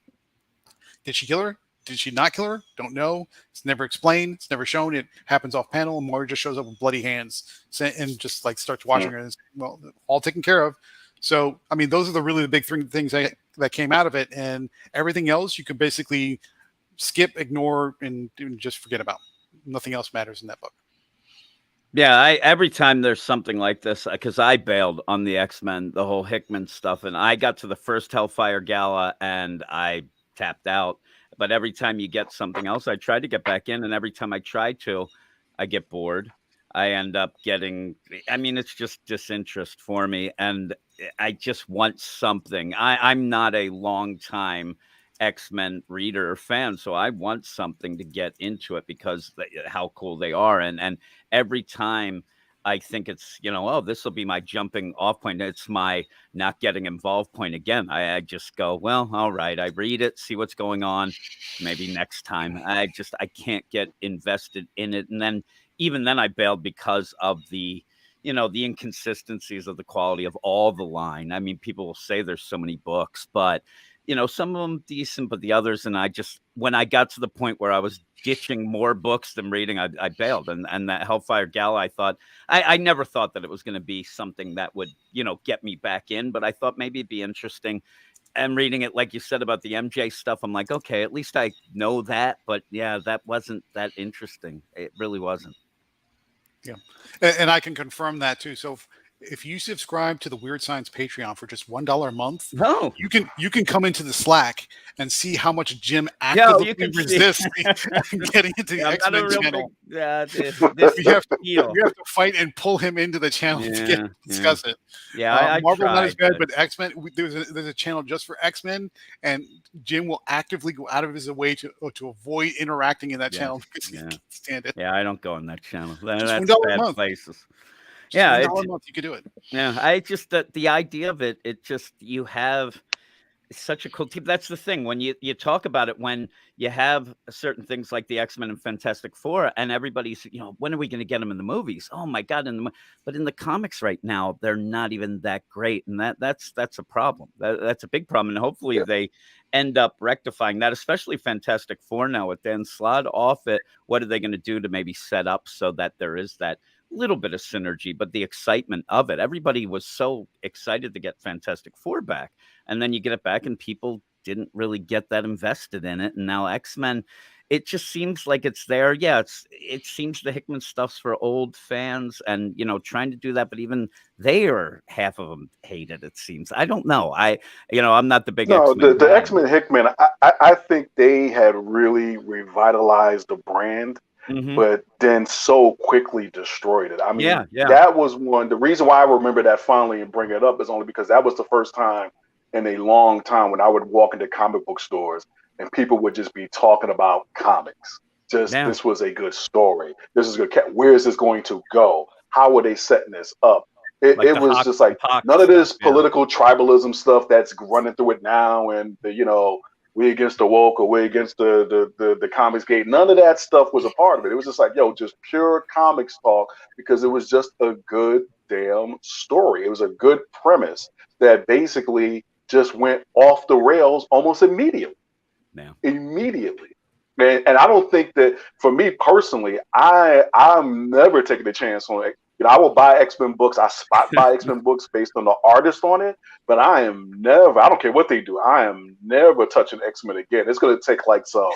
Speaker 2: Did she kill her? Did she not kill her? Don't know. It's never explained. It's never shown. It happens off panel, and Moira just shows up with bloody hands and just like starts watching her. And well, all taken care of. So, I mean, those are the big three things that came out of it, and everything else you could basically skip, ignore, and just forget about. Nothing else matters in that book.
Speaker 6: Yeah, every time there's something like this, because I bailed on the X-Men, the whole Hickman stuff, and I got to the first Hellfire Gala and I tapped out. But every time you get something else, I try to get back in, and every time I try to, I get bored. I end up getting, it's just disinterest for me, and I just want something. I'm not a long time X-Men reader or fan, so I want something to get into it because how cool they are, and every time I think it's, this will be my jumping off point. It's my not getting involved point again. I just go, well, all right. I read it, see what's going on. Maybe next time. I can't get invested in it. And then even then I bailed because of the inconsistencies of the quality of all the line. I mean, people will say there's so many books, but some of them decent, but the others, and when I got to the point where I was ditching more books than reading, I bailed. And that Hellfire Gala, I thought, I never thought that it was going to be something that would, get me back in, but I thought maybe it'd be interesting. And reading it, like you said about the MJ stuff, I'm like, okay, at least I know that. But yeah, that wasn't that interesting. It really wasn't.
Speaker 2: Yeah. And I can confirm that too. So if you subscribe to the Weird Science Patreon for just $1 a month, you can come into the Slack and see how much Jim actively resists getting into the X-Men channel.
Speaker 6: You have
Speaker 2: to fight and pull him into the channel to discuss it.
Speaker 6: Yeah,
Speaker 2: Marvel not as bad, but X-Men. There's a channel just for X-Men, and Jim will actively go out of his way to avoid interacting in that channel because he can't stand it.
Speaker 6: Yeah, I don't go in that channel. That's
Speaker 2: bad
Speaker 6: places.
Speaker 2: Yeah, $1 a month, you could do it.
Speaker 6: Yeah, I just the idea of it. It just you have such a cool team. That's the thing when you talk about it. When you have certain things like the X-Men and Fantastic Four, and everybody's when are we going to get them in the movies? Oh my God! But in the comics right now, they're not even that great, and that's a problem. That's a big problem, and hopefully they end up rectifying that. Especially Fantastic Four now with Dan Slott off it. What are they going to do to maybe set up so that there is that little bit of synergy, but the excitement of it. Everybody was so excited to get Fantastic Four back. And then you get it back and people didn't really get that invested in it. And now X-Men, it just seems like it's there. Yeah, it seems the Hickman stuff's for old fans and, trying to do that. But even half of them hate it, it seems. I don't know. I'm not the big X-Men
Speaker 3: the X-Men Hickman, I think they had really revitalized the brand. Mm-hmm. But then so quickly destroyed it. I mean, that was the reason why I remember that fondly and bring it up is only because that was the first time in a long time when I would walk into comic book stores and people would just be talking about comics. Just this was a good story. This is good. Where is this going to go? How are they setting this up? It was just like none of this political tribalism stuff that's running through it now, and we against the woke or we against the comics gate. None of that stuff was a part of it. It was just like, just pure comics talk, because it was just a good damn story. It was a good premise that basically just went off the rails almost immediately. Immediately. And I don't think that, for me personally, I'm never taking a chance on it. I will buy X-Men books. I spot buy X-Men books based on the artist on it, but I don't care what they do, I am never touching X-Men again. It's going to take like some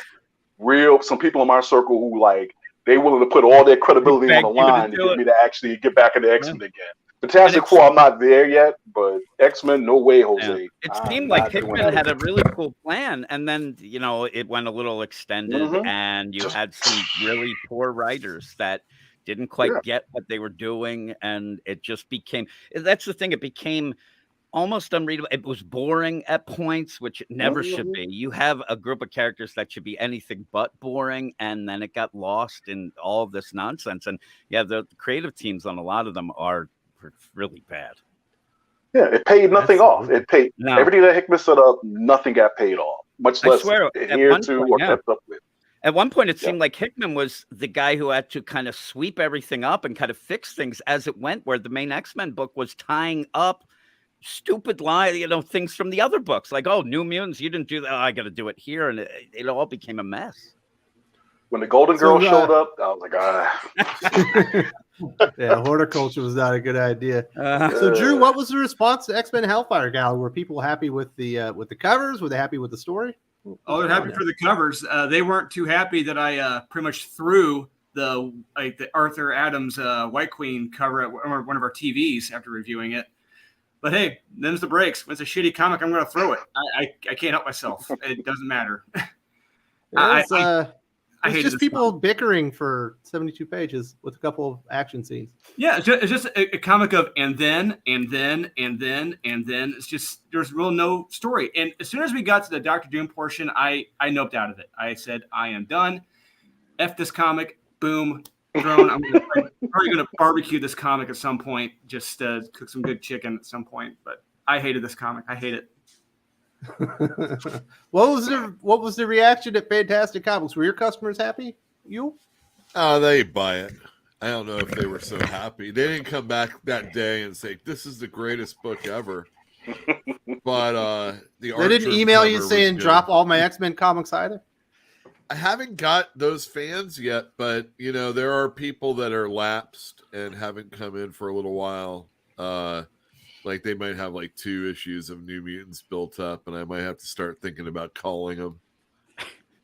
Speaker 3: people in my circle who they willing to put all their credibility on the line to get me to actually get back into X-Men again. Fantastic Four, I'm not there yet, but X-Men, no way, Jose.
Speaker 6: Yeah. It seemed like Hickman had a really cool plan, and then it went a little extended, and you had some really poor writers that didn't quite get what they were doing, and it just became, that's the thing, it became almost unreadable. It was boring at points, which it never should be. You have a group of characters that should be anything but boring, and then it got lost in all of this nonsense. And the creative teams on a lot of them are really bad.
Speaker 3: Yeah, it paid nothing off. It paid everything that Hickman set up, nothing got paid off, much less adhered to or kept up with.
Speaker 6: At one point, it seemed like Hickman was the guy who had to kind of sweep everything up and kind of fix things as it went, where the main X-Men book was tying up stupid things from the other books. Like, New Mutants, you didn't do that. I got to do it here. And it all became a mess.
Speaker 3: When the Golden Girl showed up, I was like,
Speaker 1: horticulture was not a good idea. So, Drew, what was the response to X-Men Hellfire Gala? Were people happy with the covers? Were they happy with the story?
Speaker 5: Oh, they're happy for the covers. They weren't too happy that I pretty much threw the Arthur Adams White Queen cover at one of our TVs after reviewing it. But hey, them's the breaks. When it's a shitty comic, I'm going to throw it. I can't help myself. It doesn't matter.
Speaker 1: It's just people bickering for 72 pages with a couple of action scenes.
Speaker 5: Yeah, it's just a comic of and then. It's just, there's real no story. And as soon as we got to the Dr. Doom portion, I noped out of it. I said, I am done. F this comic. Boom. Thrown. I'm probably going to barbecue this comic at some point. Just cook some good chicken at some point. But I hated this comic. I hate it.
Speaker 1: What was the reaction at Fantastic Comics? Were your customers happy? You?
Speaker 4: They buy it. I don't know if they were so happy. They didn't come back that day and say this is the greatest book ever. But they
Speaker 1: didn't email you saying drop all my X-Men comics either.
Speaker 4: I haven't got those fans yet, but there are people that are lapsed and haven't come in for a little while. Like they might have 2 issues of New Mutants built up, and I might have to start thinking about calling them.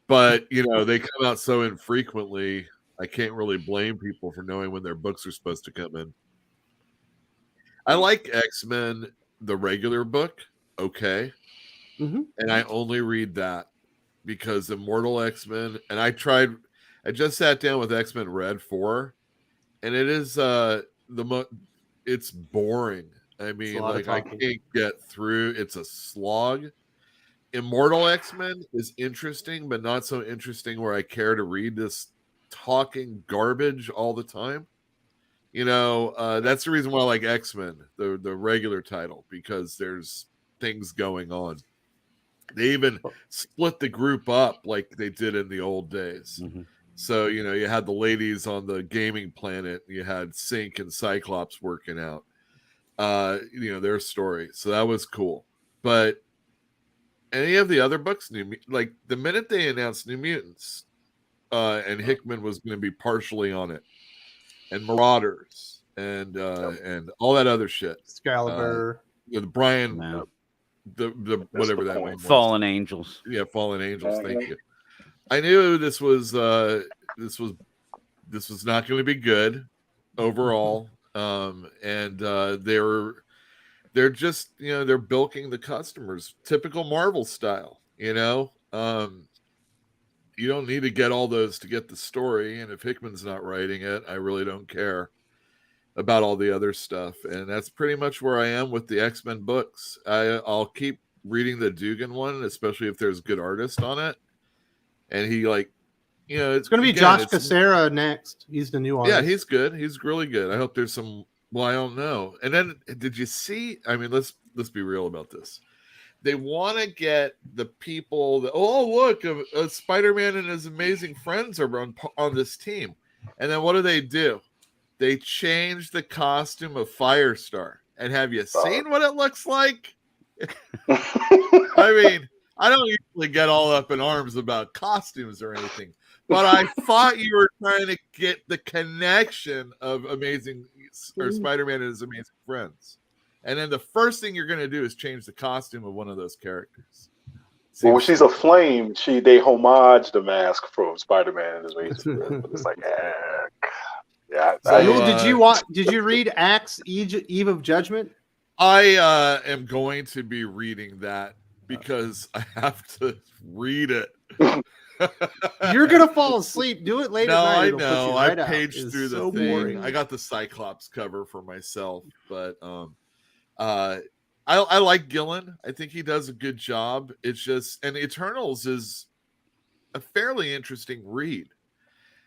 Speaker 4: But, they come out so infrequently, I can't really blame people for knowing when their books are supposed to come in. I like X-Men, the regular book, okay. And I only read that because Immortal X-Men, and I just sat down with X-Men Red 4, and it is it's boring. I mean, I can't get through. It's a slog. Immortal X-Men is interesting, but not so interesting where I care to read this talking garbage all the time. That's the reason why I like X-Men, the regular title, because there's things going on. They even split the group up like they did in the old days. So, you had the ladies on the gaming planet. You had Sync and Cyclops working out. Their story. So that was cool. But any of the other books, the minute they announced New Mutants, and Hickman was going to be partially on it, and Marauders, and all that other shit,
Speaker 1: Excalibur,
Speaker 4: the Brian, the whatever that one was.
Speaker 6: Fallen Angels.
Speaker 4: Yeah, Fallen Angels. Thank you. I knew this was not going to be good overall. They're just they're bilking the customers, typical Marvel style. You don't need to get all those to get the story, and if Hickman's not writing it, I really don't care about all the other stuff. And that's pretty much where I am with the X-Men books. I'll keep reading the Dugan one, especially if there's good artist on it. and he like, you know,
Speaker 1: It's going to be Josh Cassera next. He's the new artist.
Speaker 4: Yeah, he's good. He's really good. I hope there's some. Well, I don't know. And then, did you see? I mean, let's be real about this. They want to get the people that, oh, look, Spider-Man and his amazing friends are on this team. And then what do? They change the costume of Firestar. And have you seen what it looks like? I mean, I don't usually get all up in arms about costumes or anything, but I thought you were trying to get the connection of Spider-Man and his amazing friends. And then the first thing you're going to do is change the costume of one of those characters.
Speaker 3: Well, when she's a flame, they homage the mask from Spider-Man and his amazing friends. But it's like, yeah.
Speaker 1: Did you read Axe Eve of Judgment?
Speaker 4: I am going to be reading that because I have to read it.
Speaker 1: You're gonna fall asleep. Do it later.
Speaker 4: No,
Speaker 1: I
Speaker 4: know. I paged through the thing. Boring. I got the Cyclops cover for myself, but I like Gillen. I think he does a good job. It's just, and Eternals is a fairly interesting read.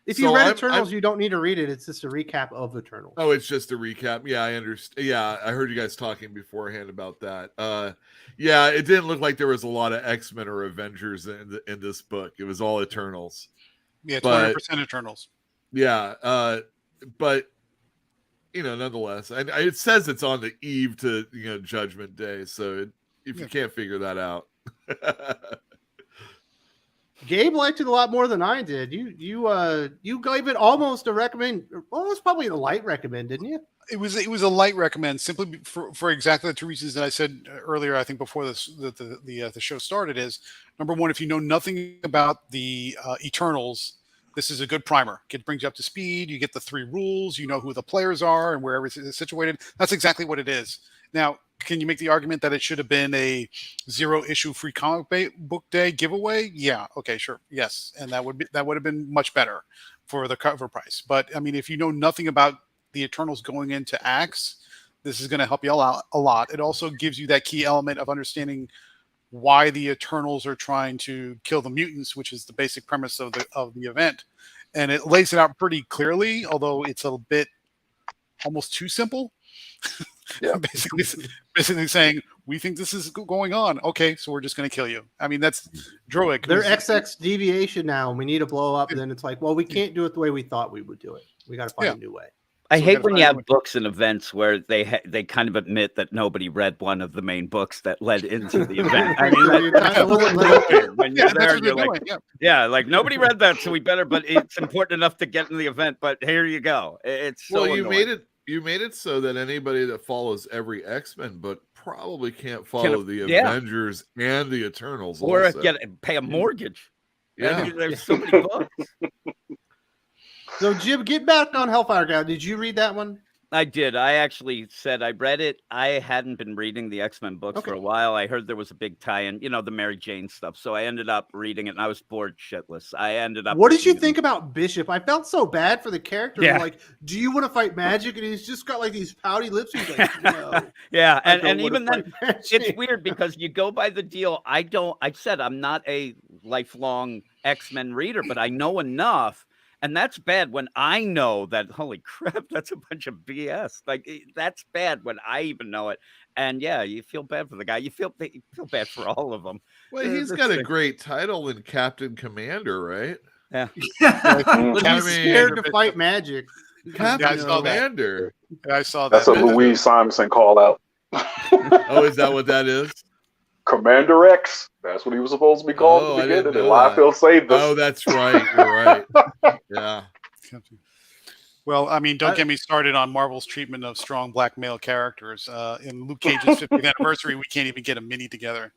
Speaker 1: If you read Eternals, you don't need to read it. It's just a recap of Eternals.
Speaker 4: Oh, it's just a recap. Yeah, I understand. Yeah, I heard you guys talking beforehand about that. Yeah, it didn't look like there was a lot of X-Men or Avengers in this book. It was all Eternals.
Speaker 2: Yeah, 200% Eternals.
Speaker 4: Yeah, but you know, nonetheless, it says it's on the eve to Judgment Day. So if you can't figure that out.
Speaker 1: Gabe liked it a lot more than I did. You gave it almost a recommend. Well, it was probably a light recommend, didn't you?
Speaker 2: It was a light recommend simply for exactly the two reasons that I said earlier. I think before the show started is, number one, if you know nothing about the Eternals, this is a good primer. It brings you up to speed. You get the 3 rules. You know who the players are and where everything is situated. That's exactly what it is. Now, can you make the argument that it should have been a 0-issue free comic book day giveaway? Yeah. Okay. Sure. Yes. And that would have been much better for the cover price. But I mean, if you know nothing about the Eternals going into Axe, this is going to help you out a lot. It also gives you that key element of understanding why the Eternals are trying to kill the mutants, which is the basic premise of the event. And it lays it out pretty clearly, although it's a bit almost too simple.
Speaker 3: Yeah.
Speaker 2: basically saying, we think this is going on. Okay, so we're just going to kill you. I mean, that's Droid.
Speaker 1: They're XX deviation now, and we need to blow up. And then it's like, well, we can't do it the way we thought we would do it. We got to find a new way.
Speaker 6: I hate when you have books and events where they kind of admit that nobody read one of the main books that led into the event. I mean, when you're there, you're like, like nobody read that, so we better. But it's important enough to get in the event. But here you go. It's so
Speaker 4: you made it so that anybody that follows every X-Men book probably can't follow the Avengers and the Eternals,
Speaker 6: or pay a mortgage.
Speaker 4: Yeah,
Speaker 6: I mean, there's so many books.
Speaker 1: So, Jim, get back on Hellfire Gala. Did you read that one?
Speaker 6: I did. I actually said I read it. I hadn't been reading the X-Men books for a while. I heard there was a big tie-in, the Mary Jane stuff. So I ended up reading it, and I was bored shitless. I ended up.
Speaker 1: What did you think about Bishop? I felt so bad for the character. Yeah. Like, do you want to fight magic? And he's just got like these pouty lips. He's like, no.
Speaker 6: Yeah, and even then, it's weird because you go by the deal. I said I'm not a lifelong X-Men reader, but I know enough. And that's bad when I know that, holy crap, that's a bunch of BS. Like, that's bad when I even know it. And yeah, you feel bad for the guy. You feel bad for all of them.
Speaker 4: Well, he's got a great title in Captain Commander, right?
Speaker 6: Yeah.
Speaker 1: He's scared to fight magic.
Speaker 4: Captain Commander.
Speaker 2: I saw that.
Speaker 3: That's a Louise Simonson call out.
Speaker 4: Oh, is that what that is?
Speaker 3: Commander X. That's what he was supposed to be called at the beginning. And Liefeld saved us.
Speaker 4: Oh, that's right. You're right. Yeah.
Speaker 2: Well, I mean, don't get me started on Marvel's treatment of strong black male characters. In Luke Cage's 50th anniversary, we can't even get a mini together.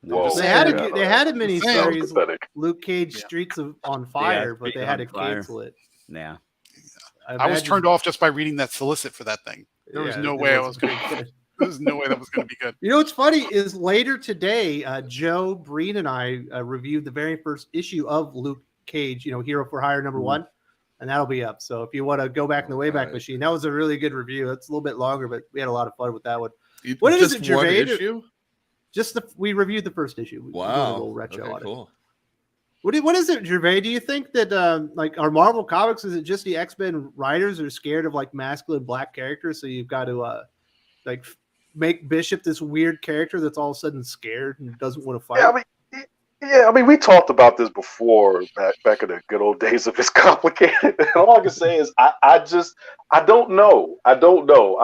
Speaker 1: They had a mini series, Luke Cage Streets on Fire, but they had to cancel it.
Speaker 6: Yeah.
Speaker 2: I was turned off just by reading that solicit for that thing. There was no way I was going to. There's no way that was going to be good.
Speaker 1: You know what's funny is later today, Joe Breen and I reviewed the very first issue of Luke Cage, Hero for Hire #1, and that'll be up. So if you want to go back in the Wayback Machine, that was a really good review. It's a little bit longer, but we had a lot of fun with that one. What is it, Gervais?
Speaker 4: Issue?
Speaker 1: We reviewed the first issue.
Speaker 4: Wow,
Speaker 1: a little retro on
Speaker 4: cool.
Speaker 1: What is it, Gervais? Do you think that like our Marvel comics, is it just the X-Men writers are scared of like masculine black characters, so you've got to like make Bishop this weird character that's all of a sudden scared and doesn't want to fight?
Speaker 3: I mean, we talked about this before back in the good old days of It's Complicated. And all I can say is I don't know. I don't know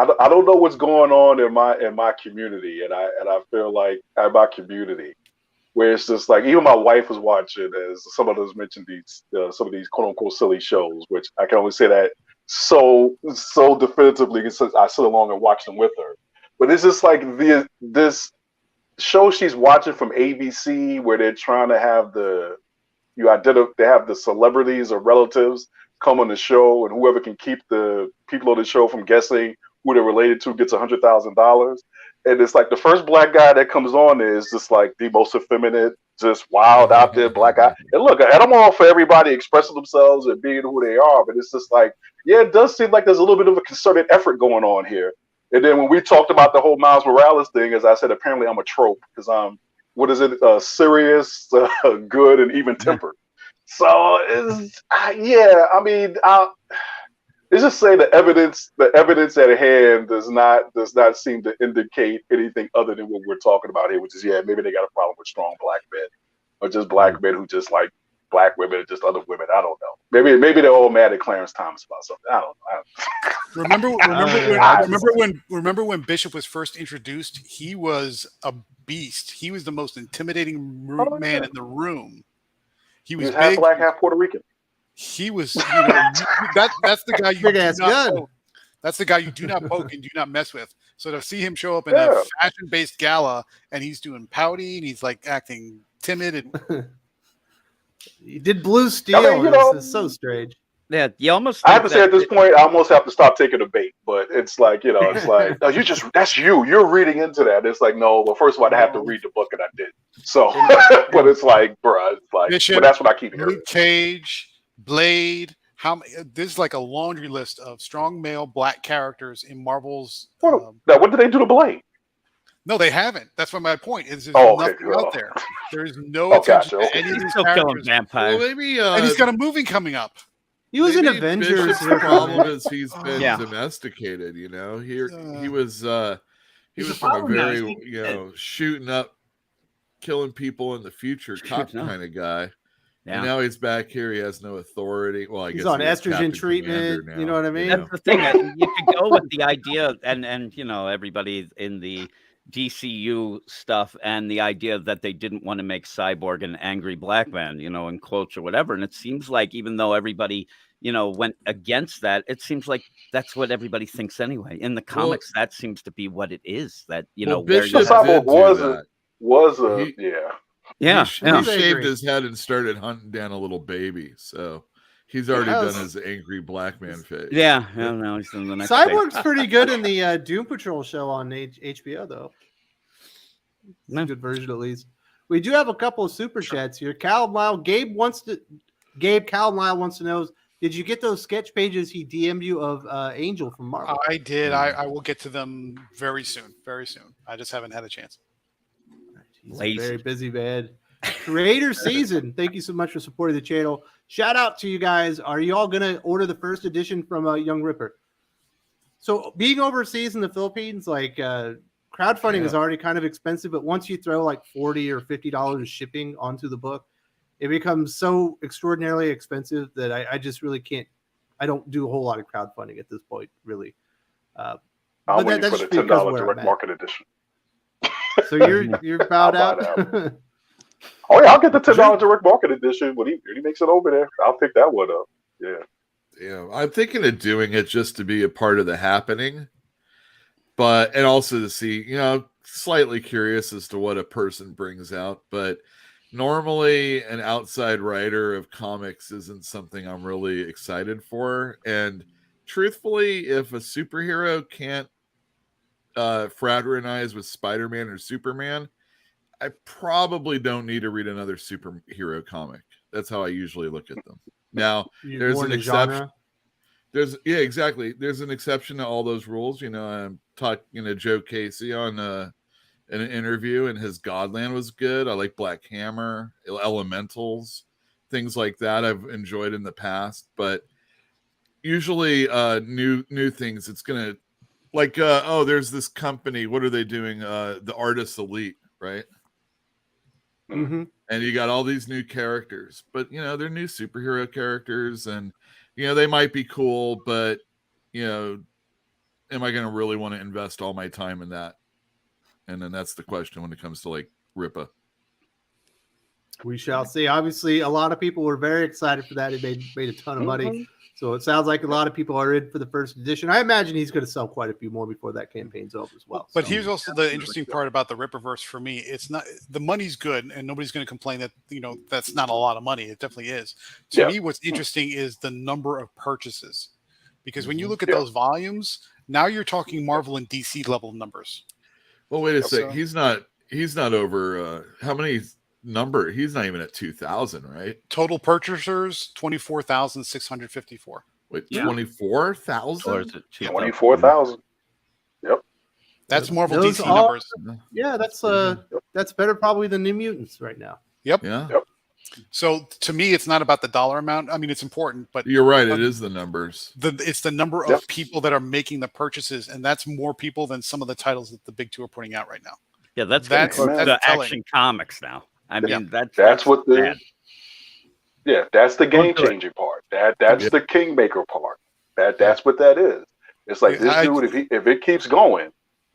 Speaker 3: what's going on in my community, and I feel like in my community where it's just like, even my wife was watching, as some of us mentioned, some of these quote unquote silly shows, which I can only say that so definitively because I sit along and watch them with her. But it's just like this show she's watching from ABC where they're trying to have they have the celebrities or relatives come on the show, and whoever can keep the people on the show from guessing who they're related to gets $100,000. And it's like the first black guy that comes on is just like the most effeminate, just wild out there black guy. And look, and I'm all for everybody expressing themselves and being who they are, but it's just like, yeah, it does seem like there's a little bit of a concerted effort going on here. And then when we talked about the whole Miles Morales thing, as I said, apparently I'm a trope because I'm, serious, good, and even tempered. So I mean, let's just say the evidence at hand does not seem to indicate anything other than what we're talking about here, which is maybe they got a problem with strong black men, or just black men who just like black women or just other women. I don't know. Maybe they're all mad at Clarence Thomas about something. I don't know.
Speaker 2: Remember when Bishop was first introduced? He was a beast. He was the most intimidating man in the room. He was
Speaker 3: half black, half Puerto Rican.
Speaker 2: He was, that's the guy you
Speaker 1: big ass gun.
Speaker 2: Poke. That's the guy you do not poke and do not mess with. So to see him show up in a fashion-based gala and he's doing pouty and he's like acting timid and
Speaker 1: he did Blue Steel. This is so strange.
Speaker 6: Yeah, you almost.
Speaker 3: I have to say at this point, I almost have to stop taking the bait. But it's like, it's like, no, that's you. You're reading into that. It's like, no. Well, first of all, I have to read the book, and I did. So, but it's like, bruh, it's like,
Speaker 2: Bishop,
Speaker 3: but that's what I keep hearing.
Speaker 2: Luke Cage, Blade. This is like a laundry list of strong male black characters in Marvel's.
Speaker 3: Now, what did they do to Blade?
Speaker 2: No, they haven't. That's what my point is. There's nothing out there. There's no attention to any of these characters.
Speaker 6: Vampire.
Speaker 4: Well, maybe,
Speaker 2: and he's got a movie coming up.
Speaker 1: He was in Avengers.
Speaker 4: The problem is he's been domesticated. He was from a very shooting up, killing people in the future cop kind of guy. Yeah. And now he's back here. He has no authority. Well, I guess
Speaker 1: he's on estrogen treatment. You know what I mean?
Speaker 6: That's the thing. You could go with the idea, and everybody in the DCU stuff, and the idea that they didn't want to make Cyborg an angry black man, in quotes or whatever. And it seems like even though everybody, went against that, it seems like that's what everybody thinks anyway. In the comics, that seems to be what it is. That
Speaker 3: Bishop Cyborg
Speaker 4: he shaved his head and started hunting down a little baby. So he's already done his angry black man phase.
Speaker 6: Yeah, no, he's in the next.
Speaker 1: Cyborg's pretty good in the Doom Patrol show on HBO, though. It's a good version, at least. We do have a couple of super chats here. Cal Lyle, Gabe Cal Lyle wants to know: did you get those sketch pages he DM'd you of Angel from Marvel?
Speaker 2: I did. I will get to them very soon. Very soon. I just haven't had a chance.
Speaker 1: He's a very busy man. Creator Season, thank you so much for supporting the channel. Shout out to you guys. Are you all going to order the first edition from Young Ripper? So being overseas in the Philippines, like crowdfunding is already kind of expensive, but once you throw like $40 or $50 shipping onto the book, it becomes so extraordinarily expensive that I just really can't. I don't do a whole lot of crowdfunding at this point, really.
Speaker 3: I'm waiting for the $10 direct market edition.
Speaker 1: So you're bowed out.
Speaker 3: Oh yeah, I'll get the $10 direct market edition when he makes it over there. I'll pick that one up. Yeah,
Speaker 4: I'm thinking of doing it just to be a part of the happening, and also to see, slightly curious as to what a person brings out. But normally, an outside writer of comics isn't something I'm really excited for. And truthfully, if a superhero can't fraternize with Spider-Man or Superman, I probably don't need to read another superhero comic. That's how I usually look at them. Now, there's an exception. Exactly. There's an exception to all those rules. I'm talking to Joe Casey on an interview, and his Godland was good. I like Black Hammer, Elementals. things like that I've enjoyed in the past, but usually new things. It's gonna like there's this company. What are they doing? The Artist Elite, right?
Speaker 1: Mm-hmm.
Speaker 4: And you got all these new characters, but they're new superhero characters, and they might be cool, but am I going to really want to invest all my time in that? And then that's the question when it comes to like Rippa.
Speaker 1: We shall see. Obviously, a lot of people were very excited for that. It made a ton of money. So it sounds like a lot of people are in for the first edition. I imagine he's going to sell quite a few more before that campaign's over as well.
Speaker 2: But here's also the interesting part about the Ripperverse for me. It's not the money's good, and nobody's going to complain that that's not a lot of money. It definitely is. To me, what's interesting is the number of purchases, because when you look at those volumes, now you're talking Marvel and DC level numbers.
Speaker 4: Well, wait a sec. He's not over. How many number? He's not even at 2,000, right?
Speaker 2: Total purchasers 24,654.
Speaker 4: Wait, 24,000?
Speaker 3: Or is it 24,000? Yep.
Speaker 2: That's Marvel DC numbers.
Speaker 1: Yeah, that's better probably than New Mutants right now.
Speaker 2: Yep.
Speaker 4: Yeah.
Speaker 3: Yep.
Speaker 2: So to me, it's not about the dollar amount. I mean, it's important, but
Speaker 4: you're right. It is the numbers.
Speaker 2: It's the number of people that are making the purchases, and that's more people than some of the titles that the big two are putting out right now.
Speaker 6: Yeah, that's the Action Comics now. I mean, that's
Speaker 3: what the that's the game changing part. That's the kingmaker part. That's what that is. It's like this dude. If it keeps going,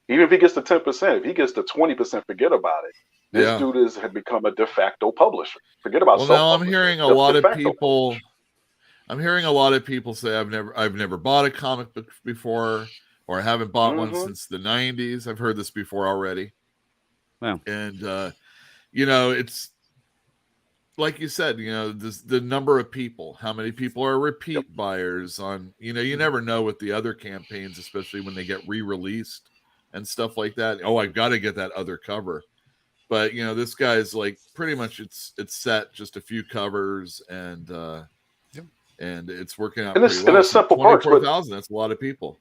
Speaker 3: even if he gets to 10%, if he gets to 20%, forget about it. This dude has become a de facto publisher. Forget about.
Speaker 4: Well, now I'm hearing a lot of people. I'm hearing a lot of people say I've never bought a comic book before, or I haven't bought one since the 90s. I've heard this before already.
Speaker 6: Wow.
Speaker 4: And it's like you said, the number of people, how many people are repeat buyers on, you never know with the other campaigns, especially when they get re-released and stuff like that. Oh, I've got to get that other cover. But this guy's like pretty much it's set, just a few covers, and it's working out.
Speaker 3: And it's a simple part.
Speaker 4: 24,000. That's a lot of people.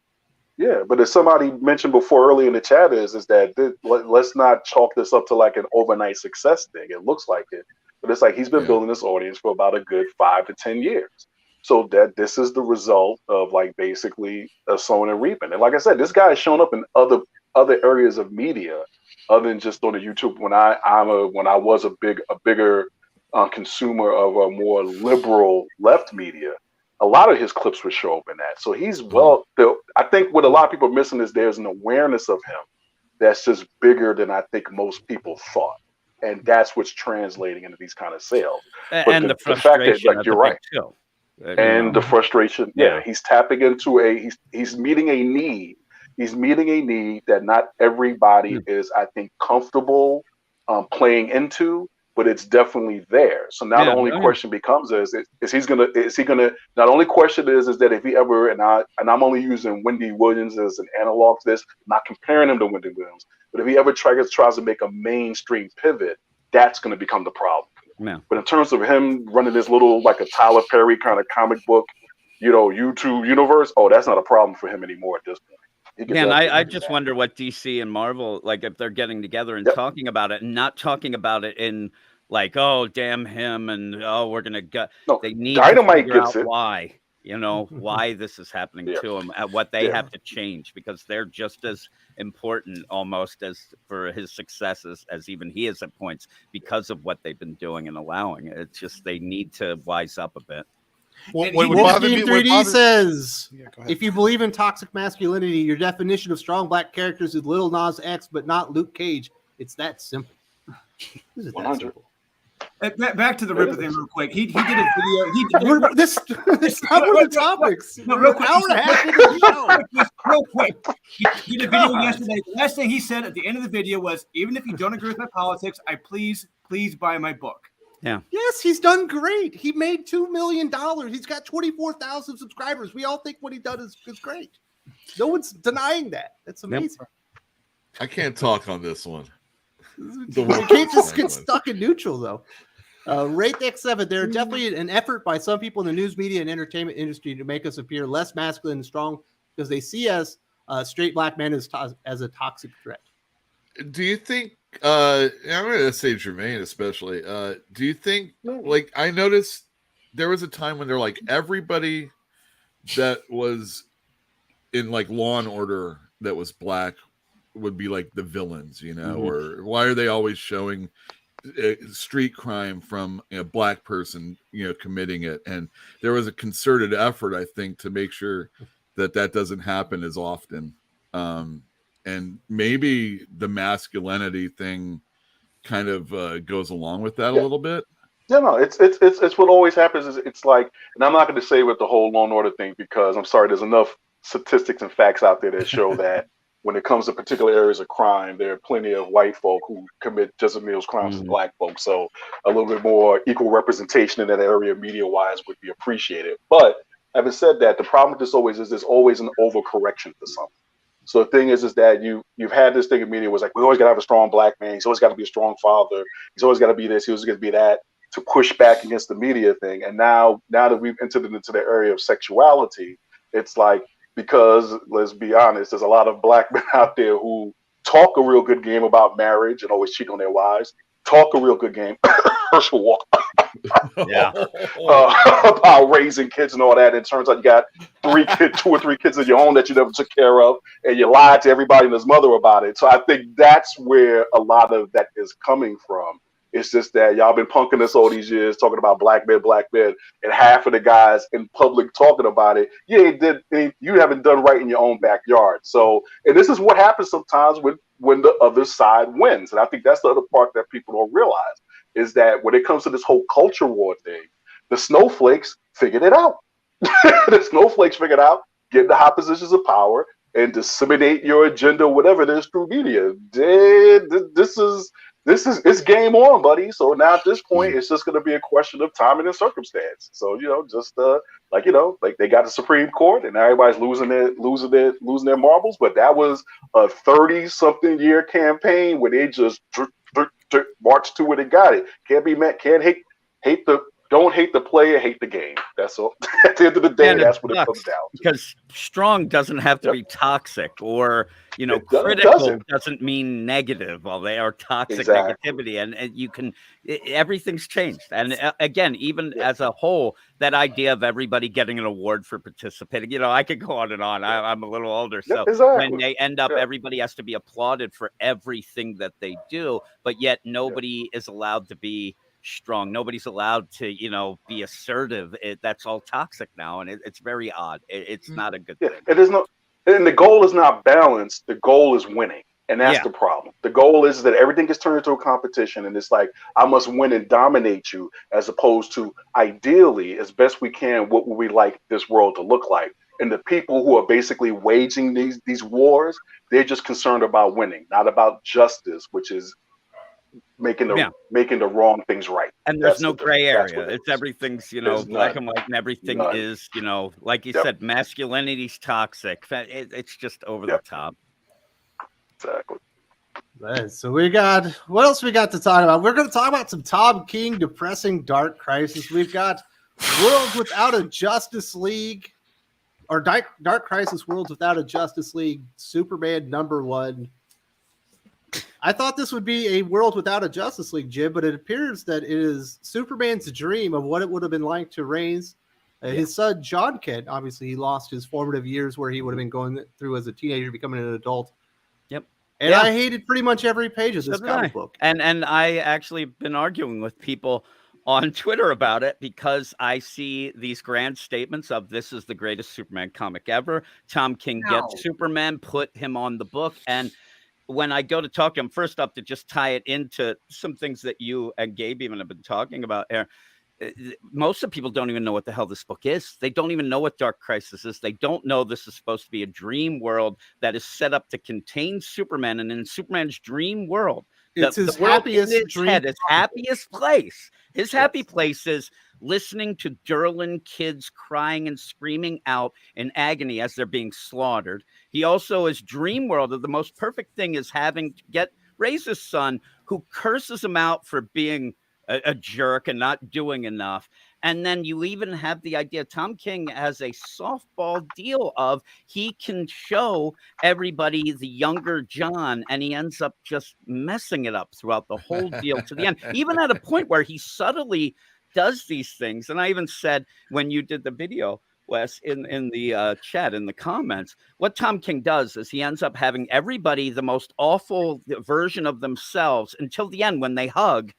Speaker 3: Yeah, but as somebody mentioned before early in the chat is that let's not chalk this up to like an overnight success thing. It looks like it, but it's like he's been building this audience for about a good 5 to 10 years. So that this is the result of like basically a sowing and reaping. And like I said, this guy has shown up in other areas of media other than just on the YouTube. When I was a bigger consumer of a more liberal left media, a lot of his clips would show up in that. So he's I think what a lot of people are missing is there's an awareness of him that's just bigger than I think most people thought. And that's what's translating into these kind of sales.
Speaker 6: And the frustration,
Speaker 3: you're right.
Speaker 6: Too.
Speaker 3: And the frustration, he's tapping into he's meeting a need. He's meeting a need that not everybody is, I think, comfortable playing into, but it's definitely there. So now the only question becomes is he gonna not only question is that if he ever, and I'm only using Wendy Williams as an analog to this, not comparing him to Wendy Williams, but if he ever tries to make a mainstream pivot, that's going to become the problem.
Speaker 6: Yeah.
Speaker 3: But in terms of him running this little like a Tyler Perry kind of comic book, YouTube universe, that's not a problem for him anymore at this point.
Speaker 6: Man, I just wonder what DC and Marvel, like if they're getting together and talking about it, and not talking about it in like, oh, damn him, and we're gonna go. No, they need
Speaker 3: Dynamite
Speaker 6: to figure
Speaker 3: gets
Speaker 6: out
Speaker 3: it.
Speaker 6: Why, why this is happening to them, and what they have to change, because they're just as important almost as for his successes as even he is at points, because of what they've been doing and allowing. It's just they need to wise up a bit.
Speaker 1: What 3D says, if you believe in toxic masculinity, your definition of strong black characters is Lil Nas X, but not Luke Cage. It's that simple. Is it that simple?
Speaker 5: Back to the Ripper thing real quick. He did a video.
Speaker 1: This covered the topics.
Speaker 5: No, real quick.
Speaker 1: Hour and a half into the show.
Speaker 5: Real quick. He did a video yesterday. The last thing he said at the end of the video was, even if you don't agree with my politics, I please buy my book.
Speaker 6: Yeah.
Speaker 1: Yes, he's done great. He made $2 million. He's got 24,000 subscribers. We all think what he does is great. No one's denying that. That's amazing.
Speaker 4: I can't talk on this one.
Speaker 1: You can't just get stuck in neutral, though. Rate X7. There are definitely an effort by some people in the news media and entertainment industry to make us appear less masculine and strong because they see us straight black men as a toxic threat.
Speaker 4: Do you think? I'm going to say Jermaine especially. Do you think? Like I noticed there was a time when they're like everybody that was in like Law and Order that was black would be like the villains, you know, or why are they always showing street crime from a black person, you know, committing it? And there was a concerted effort, I think, to make sure that that doesn't happen as often. And maybe the masculinity thing kind of goes along with that a little bit.
Speaker 3: Yeah, no, it's what always happens is it's like, and I'm not going to say with the whole Law and Order thing because I'm sorry, there's enough statistics and facts out there that show that when it comes to particular areas of crime, there are plenty of white folk who commit just as many crimes as black folks. So a little bit more equal representation in that area, media-wise, would be appreciated. But having said that, the problem with this always is there's always an overcorrection for something. So the thing is that you've had this thing in media was like, we always got to have a strong black man. He's always got to be a strong father. He's always got to be this. He's always got to be that, to push back against the media thing. And now that we've entered into the area of sexuality, it's like, because let's be honest, there's a lot of black men out there who talk a real good game about marriage and always cheat on their wives, talk a real good game, Herschel Walker, about raising kids and all that. And it turns out you got 2 or 3 kids of your own that you never took care of, and you lied to everybody and his mother about it. So I think that's where a lot of that is coming from. It's just that y'all been punking us all these years, talking about black men, and half of the guys in public talking about it, you haven't done right in your own backyard. So, and this is what happens sometimes when the other side wins. And I think that's the other part that people don't realize, is that when it comes to this whole culture war thing, the snowflakes figured it out. The snowflakes figured out, get in the high positions of power and disseminate your agenda, whatever it is, through media. It's game on, buddy. So now at this point, it's just going to be a question of timing and circumstance. So, like they got the Supreme Court and everybody's losing their marbles. But that was a 30-something year campaign where they just marched to where they got it. Can't be met. Can't don't hate the player, hate the game. That's all. At the end of the day, that's what it comes down to.
Speaker 6: Because strong doesn't have to be toxic, or critical doesn't mean negative. Well, they are toxic negativity, and you can. Everything's changed, and again, even as a whole, that idea of everybody getting an award for participating. I could go on and on. I'm a little older, so when they end up, everybody has to be applauded for everything that they do, but yet nobody is allowed to be strong. Nobody's allowed to, be assertive. That's all toxic now, and it's very odd. It's not a good thing.
Speaker 3: It is not, and the goal is not balance. The goal is winning, and that's the problem. The goal is that everything gets turned into a competition, and it's like, I must win and dominate you, as opposed to ideally, as best we can, what would we like this world to look like? And the people who are basically waging these wars, they're just concerned about winning, not about justice, which is making the wrong things right.
Speaker 6: And there's no gray area. It's everything's, black and white, and everything is, like you said, masculinity's toxic. It's just over the top.
Speaker 3: Exactly.
Speaker 1: Right, so what else we got to talk about? We're going to talk about some Tom King depressing Dark Crisis. We've got Worlds Without a Justice League, or Dark Crisis Worlds Without a Justice League, Superman #1. I thought this would be a world without a Justice League, Jim, but it appears that it is Superman's dream of what it would have been like to raise his son, John Kent. Obviously, he lost his formative years where he would have been going through as a teenager, becoming an adult.
Speaker 6: Yep.
Speaker 1: And I hated pretty much every page of this comic book.
Speaker 6: And I actually been arguing with people on Twitter about it, because I see these grand statements of this is the greatest Superman comic ever. Tom King gets Superman, put him on the book, and when I go to talk to him, first up, to just tie it into some things that you and Gabe even have been talking about here, most of the people don't even know what the hell this book is. They don't even know what Dark Crisis is. They don't know this is supposed to be a dream world that is set up to contain Superman. And in Superman's dream world,
Speaker 1: it's his happiest dream.
Speaker 6: His happiest place. His happy place is listening to Durlan kids crying and screaming out in agony as they're being slaughtered. He also, his dream world of the most perfect thing is having to raise his son, who curses him out for being a jerk and not doing enough. And then you even have the idea Tom King has a softball deal of he can show everybody the younger John, and he ends up just messing it up throughout the whole deal to the end, even at a point where he subtly does these things. And I even said when you did the video, Wes, in the chat, in the comments, what Tom King does is he ends up having everybody the most awful version of themselves until the end when they hug.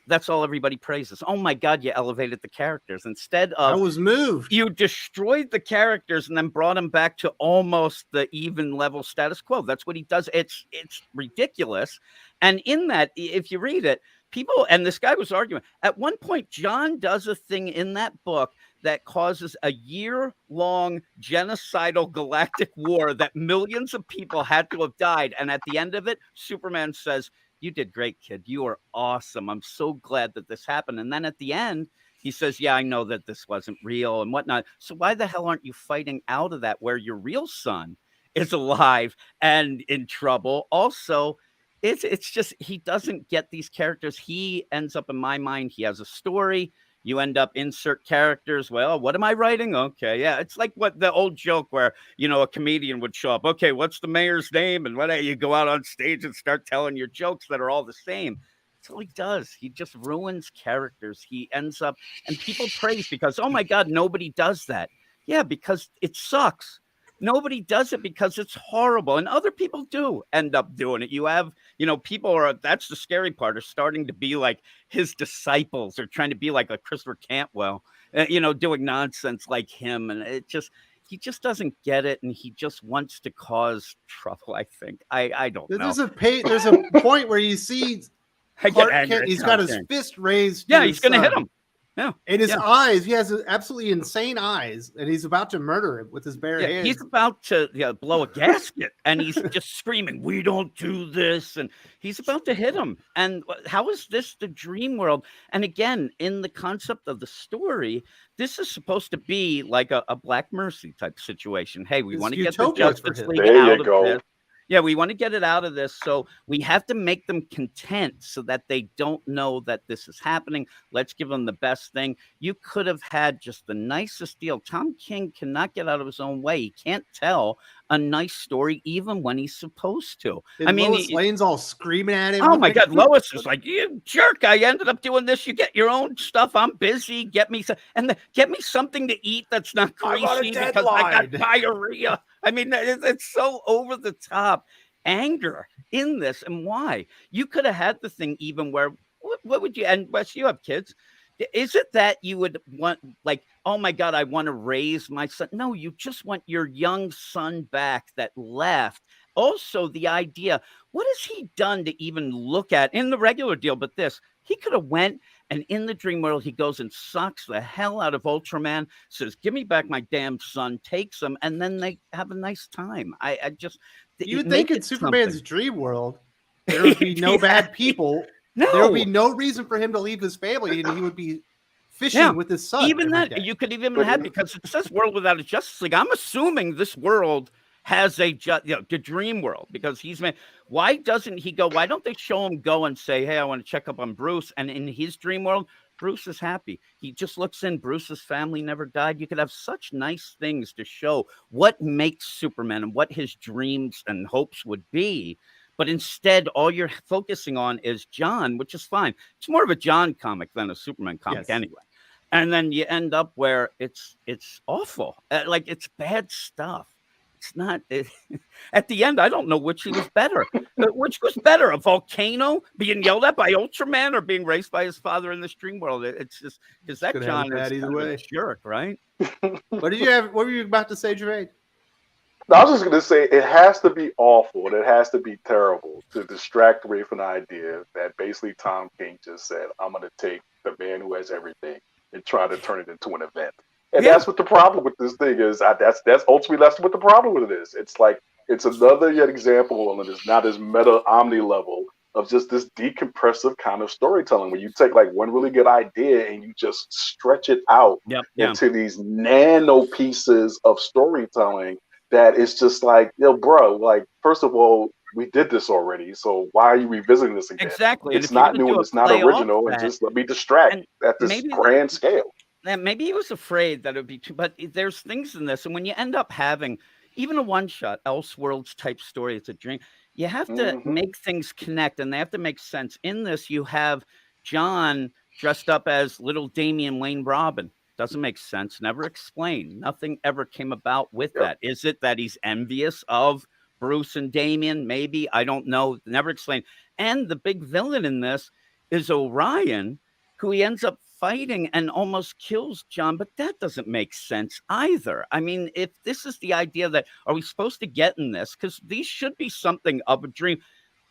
Speaker 6: That's all everybody praises. Oh my God, you elevated the characters instead of
Speaker 1: I was moved.
Speaker 6: You destroyed the characters and then brought them back to almost the even level status quo. That's what he does. It's ridiculous. And in that, if you read it, people, and this guy was arguing, at one point, John does a thing in that book that causes a year-long genocidal galactic war that millions of people had to have died. And at the end of it, Superman says, "You did great, kid. You are awesome. I'm so glad that this happened." And then at the end, he says, "Yeah, I know that this wasn't real and whatnot. So why the hell aren't you fighting out of that where your real son is alive and in trouble?" Also, it's just he doesn't get these characters. He ends up, in my mind, he has a story. You end up insert characters. Well, what am I writing? Okay, yeah. It's like what the old joke where, a comedian would show up. Okay, what's the mayor's name? And you go out on stage and start telling your jokes that are all the same. That's all he does. He just ruins characters. He ends up, and people praise because, oh my God, nobody does that. Yeah, because it sucks. Nobody does it because it's horrible. And other people do end up doing it. You have, people that's the scary part, are starting to be like his disciples or trying to be like a Christopher Cantwell, doing nonsense like him. And he just doesn't get it. And he just wants to cause trouble, I think. I don't know.
Speaker 1: There's a point where you see Clark Kent, he's got his fist raised.
Speaker 6: Yeah, he's going to hit him. Yeah.
Speaker 1: And his eyes, he has absolutely insane eyes, and he's about to murder him with his bare hands.
Speaker 6: He's about to blow a gasket, and he's just screaming, "We don't do this!" And he's about to hit him. And how is this the dream world? And again, in the concept of the story, this is supposed to be like a Black Mercy type situation. Hey, we want to get the Justice League out of this. Yeah, we want to get it out of this. So we have to make them content so that they don't know that this is happening. Let's give them the best thing. You could have had just the nicest deal. Tom King cannot get out of his own way. He can't tell a nice story even when he's supposed to.
Speaker 1: And Lois Lane's all screaming at him.
Speaker 6: Oh my God, Lois is like, "You jerk, I ended up doing this. You get your own stuff. I'm busy. Get me something to eat that's not greasy because I got diarrhea." I mean, it's so over the top anger in this. And why? You could have had the thing even where, what would you, and Wes, you have kids. Is it that you would want, like, oh my God, I want to raise my son? No, you just want your young son back that left. Also, the idea, what has he done to even look at in the regular deal? But this, he could have went, and in the dream world, he goes and sucks the hell out of Ultraman, says, "Give me back my damn son," takes him, and then they have a nice time. I just...
Speaker 1: You would think in Superman's dream world, there would be no bad people.
Speaker 6: No.
Speaker 1: There would be no reason for him to leave his family, and he would be fishing with his son.
Speaker 6: Even that, you could even have, because it says world without a Justice League. I'm assuming this world has the dream world, because why doesn't he go? Why don't they show him go and say, "Hey, I want to check up on Bruce"? And in his dream world, Bruce is happy. He just looks in. Bruce's family never died. You could have such nice things to show what makes Superman and what his dreams and hopes would be. But instead, all you're focusing on is John, which is fine. It's more of a John comic than a Superman comic anyway. And then you end up where it's awful. Like, it's bad stuff. It's not. At the end, I don't know which he was better. Which was better, a volcano being yelled at by Ultraman or being raised by his father in the dream world? It's just because that John is
Speaker 1: either way
Speaker 6: a jerk, right?
Speaker 1: What were you about to say, Jermaine?
Speaker 3: I was just going to say it has to be awful and it has to be terrible to distract away from the idea that basically Tom King just said, "I'm going to take the man who has everything and try to turn it into an event." And that's what the problem with this thing is. That's ultimately that's what the problem with it is. It's like it's another yet example, and it's not this meta omni level of just this decompressive kind of storytelling where you take like one really good idea and you just stretch it out into these nano pieces of storytelling that is just like, bro, like, first of all, we did this already, so why are you revisiting this again?
Speaker 6: Exactly.
Speaker 3: It's not new and it's not original, and just let me distract at this grand scale.
Speaker 6: Maybe he was afraid that it would be too, but there's things in this. And when you end up having even a one-shot Elseworlds type story, it's a dream, you have to make things connect and they have to make sense. In this, you have John dressed up as little Damian Wayne Robin. Doesn't make sense. Never explained. Nothing ever came about with that. Is it that he's envious of Bruce and Damian? Maybe. I don't know. Never explained. And the big villain in this is Orion, who he ends up fighting and almost kills John, but that doesn't make sense either. I mean, if this is the idea that, are we supposed to get in this? Because these should be something of a dream.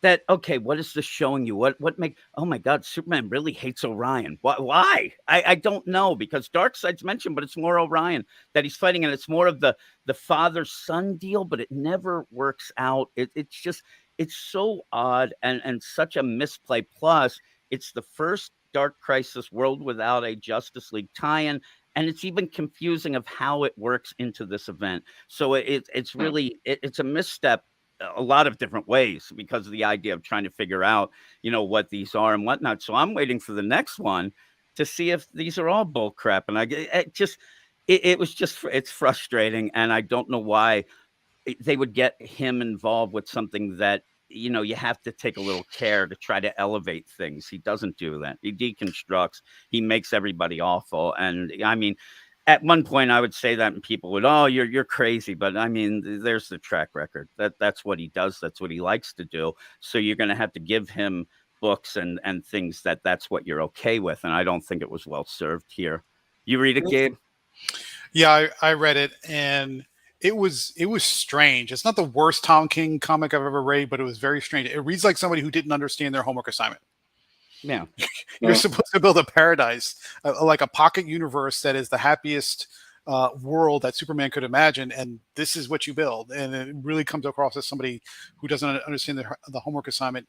Speaker 6: That, okay, what is this showing you? What make, oh my God, Superman really hates Orion. Why? I don't know, because Darkseid's mentioned, but it's more Orion that he's fighting, and it's more of the father-son deal, but it never works out. It's so odd and such a misplay. Plus, it's the first Dark Crisis World Without a Justice League tie-in, and it's even confusing of how it works into this event. So it's really, it's a misstep a lot of different ways because of the idea of trying to figure out, what these are and whatnot. So I'm waiting for the next one to see if these are all bull crap. And it's frustrating. And I don't know why they would get him involved with something that, you have to take a little care to try to elevate things. He doesn't do that. He deconstructs, he makes everybody awful. And I mean, at one point, I would say that, and people would, oh, you're crazy. But I mean, there's the track record. That's what he does. That's what he likes to do. So you're going to have to give him books and things that's what you're okay with. And I don't think it was well served here. You read it, Gabe?
Speaker 2: Yeah, I read it, and it was strange. It's not the worst Tom King comic I've ever read, but it was very strange. It reads like somebody who didn't understand their homework assignment.
Speaker 6: Yeah,
Speaker 2: you're supposed to build a paradise, like a pocket universe that is the happiest world that Superman could imagine, and this is what you build. And it really comes across as somebody who doesn't understand the homework assignment.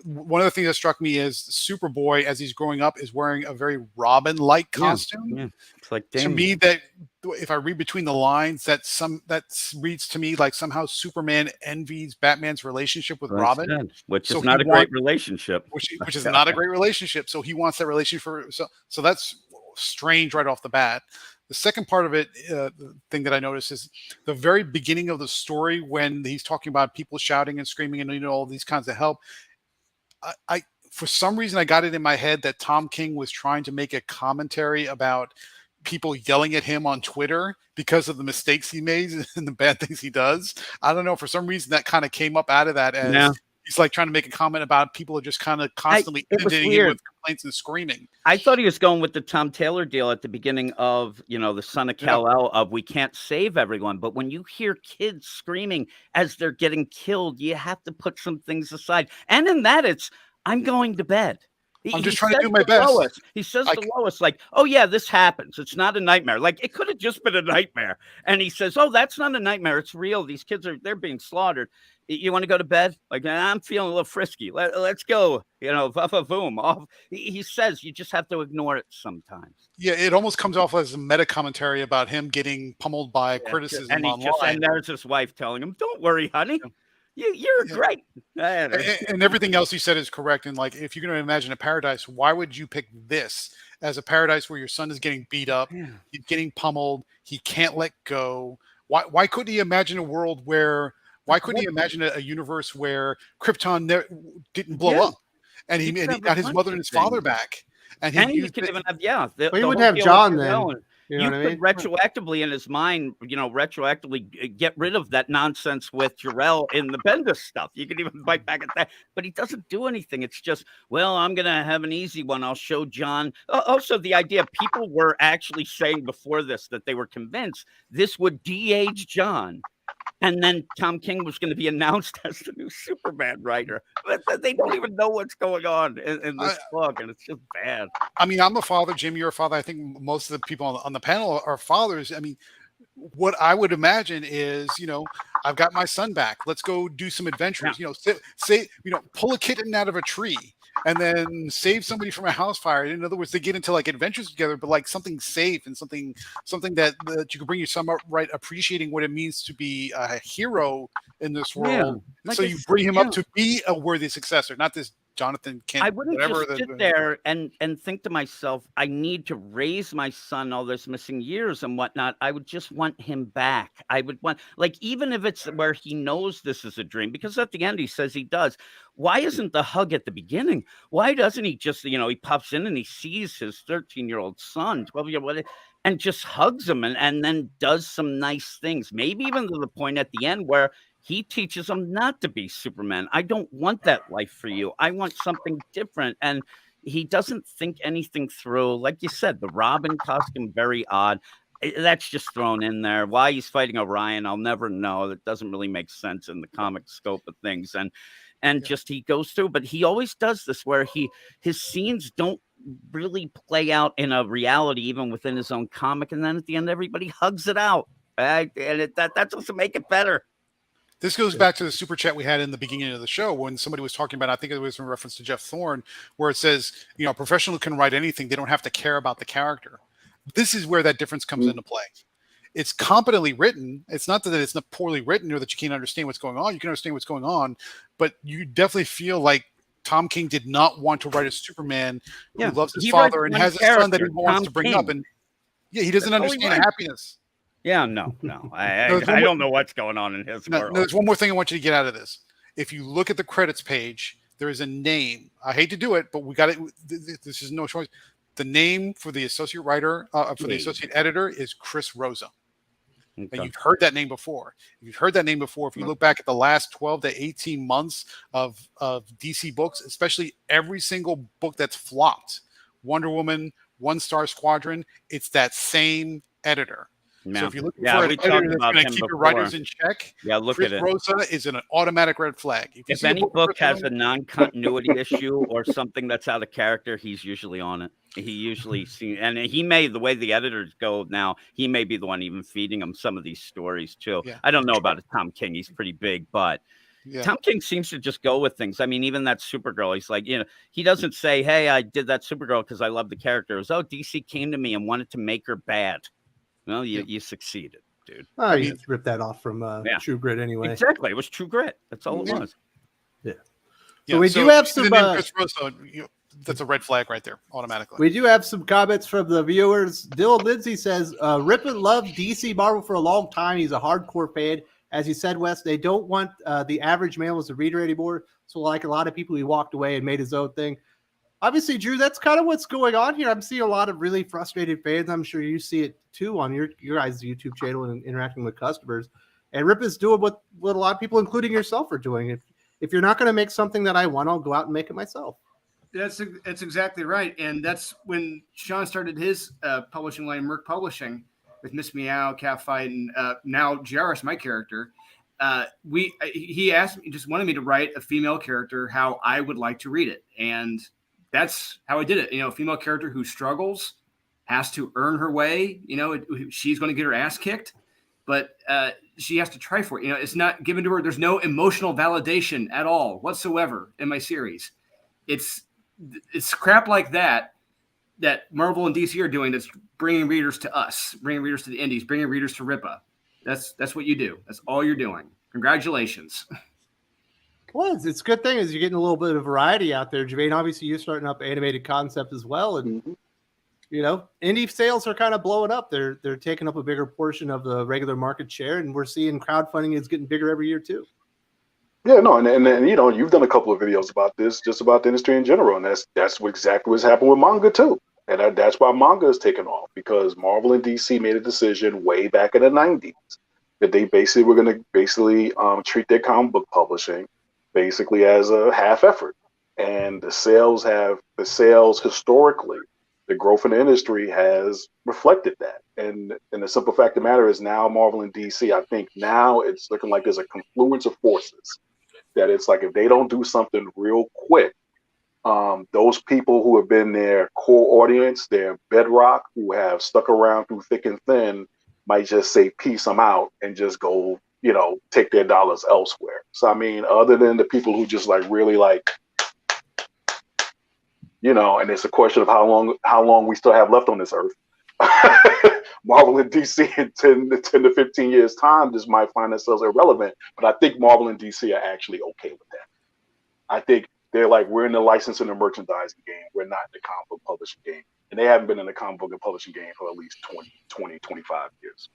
Speaker 2: One of the things that struck me is Superboy, as he's growing up, is wearing a very Robin-like costume.
Speaker 6: Yeah. It's like,
Speaker 2: to me, that if I read between the lines, that reads to me like somehow Superman envies Batman's relationship with Robin,
Speaker 6: which is not a great relationship.
Speaker 2: Which is not a great relationship. So he wants that relationship so that's strange right off the bat. The second part of it, the thing that I noticed is the very beginning of the story when he's talking about people shouting and screaming and all these kinds of help. I for some reason I got it in my head that Tom King was trying to make a commentary about people yelling at him on Twitter because of the mistakes he made and the bad things he does. I don't know. For some reason that kind of came up out of that as he's like trying to make a comment about people are just kind of constantly inundating him with complaints and screaming.
Speaker 6: I thought he was going with the Tom Taylor deal at the beginning of, the Son of Kal-El of we can't save everyone. But when you hear kids screaming as they're getting killed, you have to put some things aside. And in that, it's, I'm going to bed.
Speaker 2: I'm just trying to do my best.
Speaker 6: Lois, he says to Lois, like, oh, yeah, this happens. It's not a nightmare. Like, it could have just been a nightmare. And he says, oh, that's not a nightmare. It's real. These kids they're being slaughtered. You want to go to bed? Like, I'm feeling a little frisky. Let's go. Boom. Off. He says you just have to ignore it sometimes.
Speaker 2: Yeah, it almost comes off as a meta commentary about him getting pummeled by criticism online.
Speaker 6: And there's his wife telling him, don't worry, honey. You're great.
Speaker 2: And everything else he said is correct. And like, if you're going to imagine a paradise, why would you pick this as a paradise where your son is getting beat up, he's getting pummeled, he can't let go? Why couldn't he imagine a world where? Why couldn't he imagine a universe where Krypton didn't blow up, and he got his mother and his father back, and he could
Speaker 1: even have he would have John then.
Speaker 6: You could retroactively in his mind, retroactively get rid of that nonsense with Jor-El in the Bendis stuff. You can even bite back at that, but he doesn't do anything. It's just, well, I'm going to have an easy one. I'll show John. Also, the idea people were actually saying before this that they were convinced this would de-age John. And then Tom King was going to be announced as the new Superman writer. But they don't even know what's going on in this book, and it's just bad.
Speaker 2: I mean, I'm a father. Jim, you're a father. I think most of the people on the panel are fathers. I mean, what I would imagine is, I've got my son back. Let's go do some adventures. Pull a kitten out of a tree and then save somebody from a house fire. In other words, they get into like adventures together, but like something safe and something that you can bring your son up right, appreciating what it means to be a hero in this world. Like so you bring him up to be a worthy successor, not this Jonathan Kent.
Speaker 6: I wouldn't just sit there and think to myself, I need to raise my son all this missing years and whatnot. I would just want him back. I would want, like, even if it's where he knows this is a dream, because at the end he says he does. Why isn't the hug at the beginning? Why doesn't he just, you know, he pops in and he sees his 13-year-old son, 12-year-old, and just hugs him and then does some nice things, maybe even to the point at the end where he teaches him not to be Superman. I don't want that life for you. I want something different. And he doesn't think anything through. Like you said, the Robin costume, very odd. That's just thrown in there. Why he's fighting Orion, I'll never know. That doesn't really make sense in the comic scope of things. And just he goes through, but he always does this where his scenes don't really play out in a reality, even within his own comic. And then at the end, everybody hugs it out. And that doesn't make it better.
Speaker 2: This goes back to the super chat we had in the beginning of the show when somebody was talking about, I think it was in reference to Jeff Thorne, where it says, you know, a professional can write anything. They don't have to care about the character. This is where that difference comes into play. It's competently written. It's not that it's not poorly written or that you can't understand what's going on. You can understand what's going on, but you definitely feel like Tom King did not want to write a Superman who loves his father and has a son that he wants to bring up. And he doesn't understand happiness.
Speaker 6: Yeah, no. I don't know what's going on in his world.
Speaker 2: There's one more thing I want you to get out of this. If you look at the credits page, there is a name. I hate to do it, but we got it. This is no choice. The name for the associate writer, the associate editor is Chris Rosa. Okay. And you've heard that name before. If you look back at the last 12 to 18 months of DC books, especially every single book that's flopped, Wonder Woman, One Star Squadron, it's that same editor. So if you're looking for an editor that's going to keep your writers in check, Chris Rosa is an automatic red flag.
Speaker 6: If any book has a non-continuity issue or something that's out of character, he's usually on it. He usually sees, and he may, the way the editors go now, he may be the one even feeding them some of these stories too. Yeah. I don't know about Tom King. He's pretty big, but Tom King seems to just go with things. I mean, even that Supergirl, he's like, you know, he doesn't say, hey, I did that Supergirl because I love the character. It was, oh, DC came to me and wanted to make her bad. Well, you succeeded, dude.
Speaker 1: Oh, you ripped that off from True Grit anyway.
Speaker 6: Exactly. It was True Grit. That's all it was.
Speaker 1: Yeah. So we do have some...
Speaker 2: that's a red flag right there, automatically.
Speaker 1: We do have some comments from the viewers. Dylan Lindsay says, Rippin loved DC Marvel for a long time. He's a hardcore fan. As you said, Wes, they don't want the average male as a reader anymore. So like a lot of people, he walked away and made his own thing. Obviously, Drew, that's kind of what's going on here. I'm seeing a lot of really frustrated fans. I'm sure you see it too on your guys' YouTube channel and interacting with customers. And Rip is doing what a lot of people, including yourself, are doing. If you're not going to make something that I want, I'll go out and make it myself.
Speaker 5: That's exactly right. And that's when Sean started his publishing line, Merc Publishing, with Miss Meow, Catfight, and now Jairus, my character. He asked me, just wanted me to write a female character how I would like to read it. And that's how I did it. You know, a female character who struggles, has to earn her way. You know, she's going to get her ass kicked, but she has to try for it. You know, it's not given to her. There's no emotional validation at all whatsoever in my series. It's crap like that Marvel and DC are doing. That's bringing readers to us, bringing readers to the indies, bringing readers to Rippa. That's what you do. That's all you're doing. Congratulations.
Speaker 1: Well, it's a good thing is you're getting a little bit of variety out there, Jermaine. Obviously, you're starting up animated concept as well, and you know, indie sales are kind of blowing up. They're taking up a bigger portion of the regular market share, and we're seeing crowdfunding is getting bigger every year too.
Speaker 3: Yeah, no, and you know, you've done a couple of videos about this, just about the industry in general, and that's exactly what's happened with manga too, and that's why manga is taking off, because Marvel and DC made a decision way back in the 90s that they basically were going to treat their comic book publishing basically as a half effort, and the sales historically, the growth in the industry has reflected that. And the simple fact of the matter is now Marvel and DC, I think now it's looking like there's a confluence of forces that it's like if they don't do something real quick, those people who have been their core audience, their bedrock, who have stuck around through thick and thin, might just say, peace, I'm out, and just go, you know, take their dollars elsewhere. So, I mean, other than the people who just like really like, you know, and it's a question of how long we still have left on this earth. Marvel and DC in 10 to 15 years time just might find themselves irrelevant, but I think Marvel and DC are actually okay with that. I think they're like, we're in the licensing and merchandising game. We're not in the comic book publishing game. And they haven't been in the comic book and publishing game for at least 20, 25 years.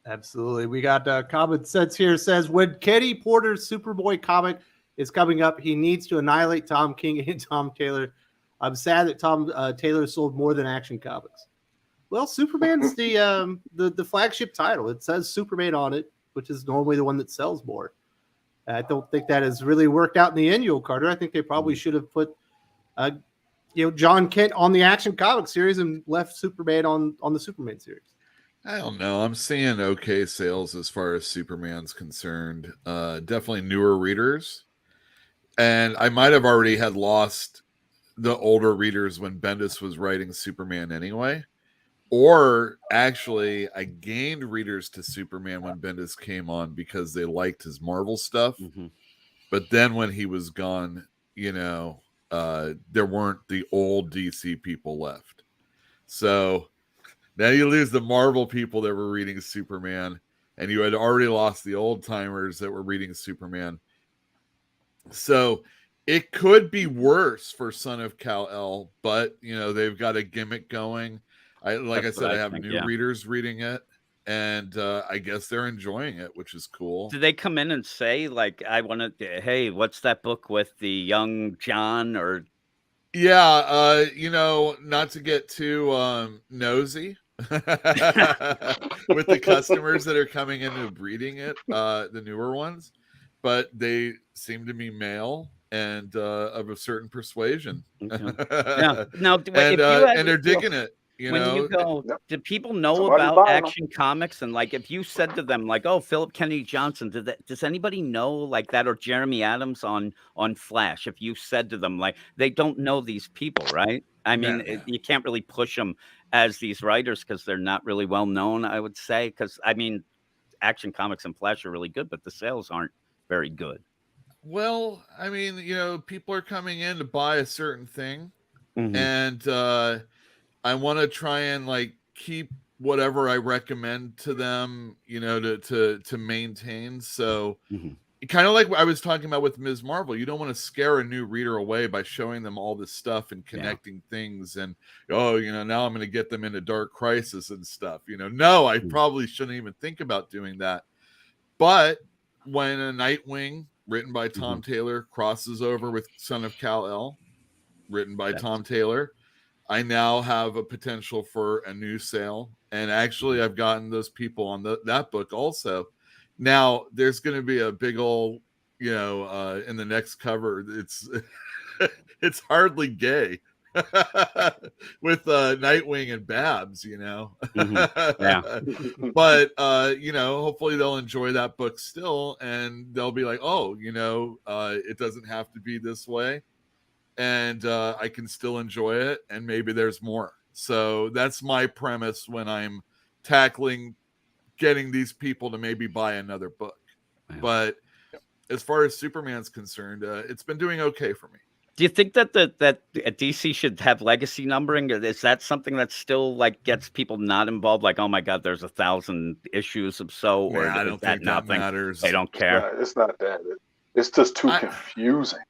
Speaker 1: Absolutely. We got Common Sense here says, when Kenny Porter's Superboy comic is coming up, he needs to annihilate Tom King and Tom Taylor. I'm sad that Tom Taylor sold more than Action Comics. Well, Superman's the flagship title. It says Superman on it, which is normally the one that sells more. I don't think that has really worked out in the annual, Carter. I think they probably should have put John Kent on the Action Comics series and left Superman on the Superman series.
Speaker 4: I don't know. I'm seeing okay sales as far as Superman's concerned. Definitely newer readers. And I might have already had lost the older readers when Bendis was writing Superman anyway. Or actually, I gained readers to Superman when Bendis came on because they liked his Marvel stuff.
Speaker 6: Mm-hmm.
Speaker 4: But then when he was gone, there weren't the old DC people left. So now you lose the Marvel people that were reading Superman, and you had already lost the old timers that were reading Superman. So it could be worse for Son of Kal-El, but they've got a gimmick going. I have new readers reading it, and I guess they're enjoying it, which is cool.
Speaker 6: Do they come in and say, like, hey, what's that book with the young John? Or
Speaker 4: yeah, not to get too nosy with the customers that are coming in and reading it, the newer ones, but they seem to be male and of a certain persuasion.
Speaker 6: Okay. Yeah. Now,
Speaker 4: and they're digging it.
Speaker 6: When you go, do people know
Speaker 3: Somebody's
Speaker 6: about
Speaker 3: buying
Speaker 6: Action Comics? And like, if you said to them, like, "Oh, Philip Kennedy Johnson," does anybody know like that, or Jeremy Adams on Flash? If you said to them, like, they don't know these people, right? I mean, you can't really push them as these writers because they're not really well known. I would say, because I mean, Action Comics and Flash are really good, but the sales aren't very good.
Speaker 4: Well, I mean, people are coming in to buy a certain thing,
Speaker 6: Mm-hmm.
Speaker 4: and I want to try and like keep whatever I recommend to them, to maintain. So kind of like I was talking about with Ms. Marvel, you don't want to scare a new reader away by showing them all this stuff and connecting things and, now I'm going to get them into Dark Crisis and stuff. No, I probably shouldn't even think about doing that. But when a Nightwing written by Tom Taylor crosses over with Son of Kal-El written by Tom Taylor, I now have a potential for a new sale. And actually, I've gotten those people on that book also. Now, there's going to be a big old, in the next cover, it's hardly gay with Nightwing and Babs, Yeah. But, hopefully they'll enjoy that book still. And they'll be like, oh, it doesn't have to be this way. And I can still enjoy it, and maybe there's more. So that's my premise when I'm tackling getting these people to maybe buy another book. Yeah. But as far as Superman's concerned, it's been doing okay for me.
Speaker 6: Do you think that that DC should have legacy numbering? Is that something that still like gets people not involved? Like, oh my God, there's 1,000 issues of so, or
Speaker 4: I don't think that matters.
Speaker 6: They don't care.
Speaker 3: It's not that. It's just too confusing.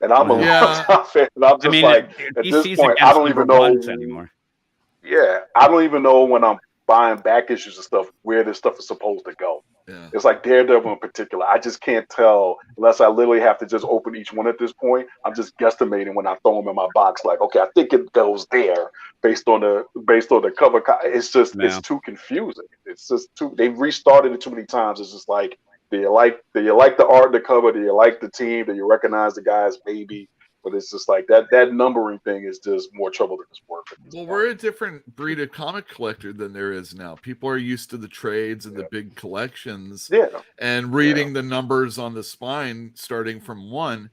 Speaker 3: And I'm a long-time fan, and I'm just at this point, I don't even know
Speaker 6: anymore.
Speaker 3: Yeah, I don't even know when I'm buying back issues and stuff where this stuff is supposed to go. Yeah. It's like Daredevil in particular. I just can't tell unless I literally have to just open each one at this point. I'm just guesstimating when I throw them in my box. Like, okay, I think it goes there based on the cover. It's just it's too confusing. It's just too. They've restarted it too many times. It's just like. Do you like the art, the cover? Do you like the team? Do you recognize the guys? Maybe, but it's just like that numbering thing is just more trouble than it's worth.
Speaker 4: Well, we're a different breed of comic collector than there is now. People are used to the trades and the big collections, and reading the numbers on the spine starting from 1.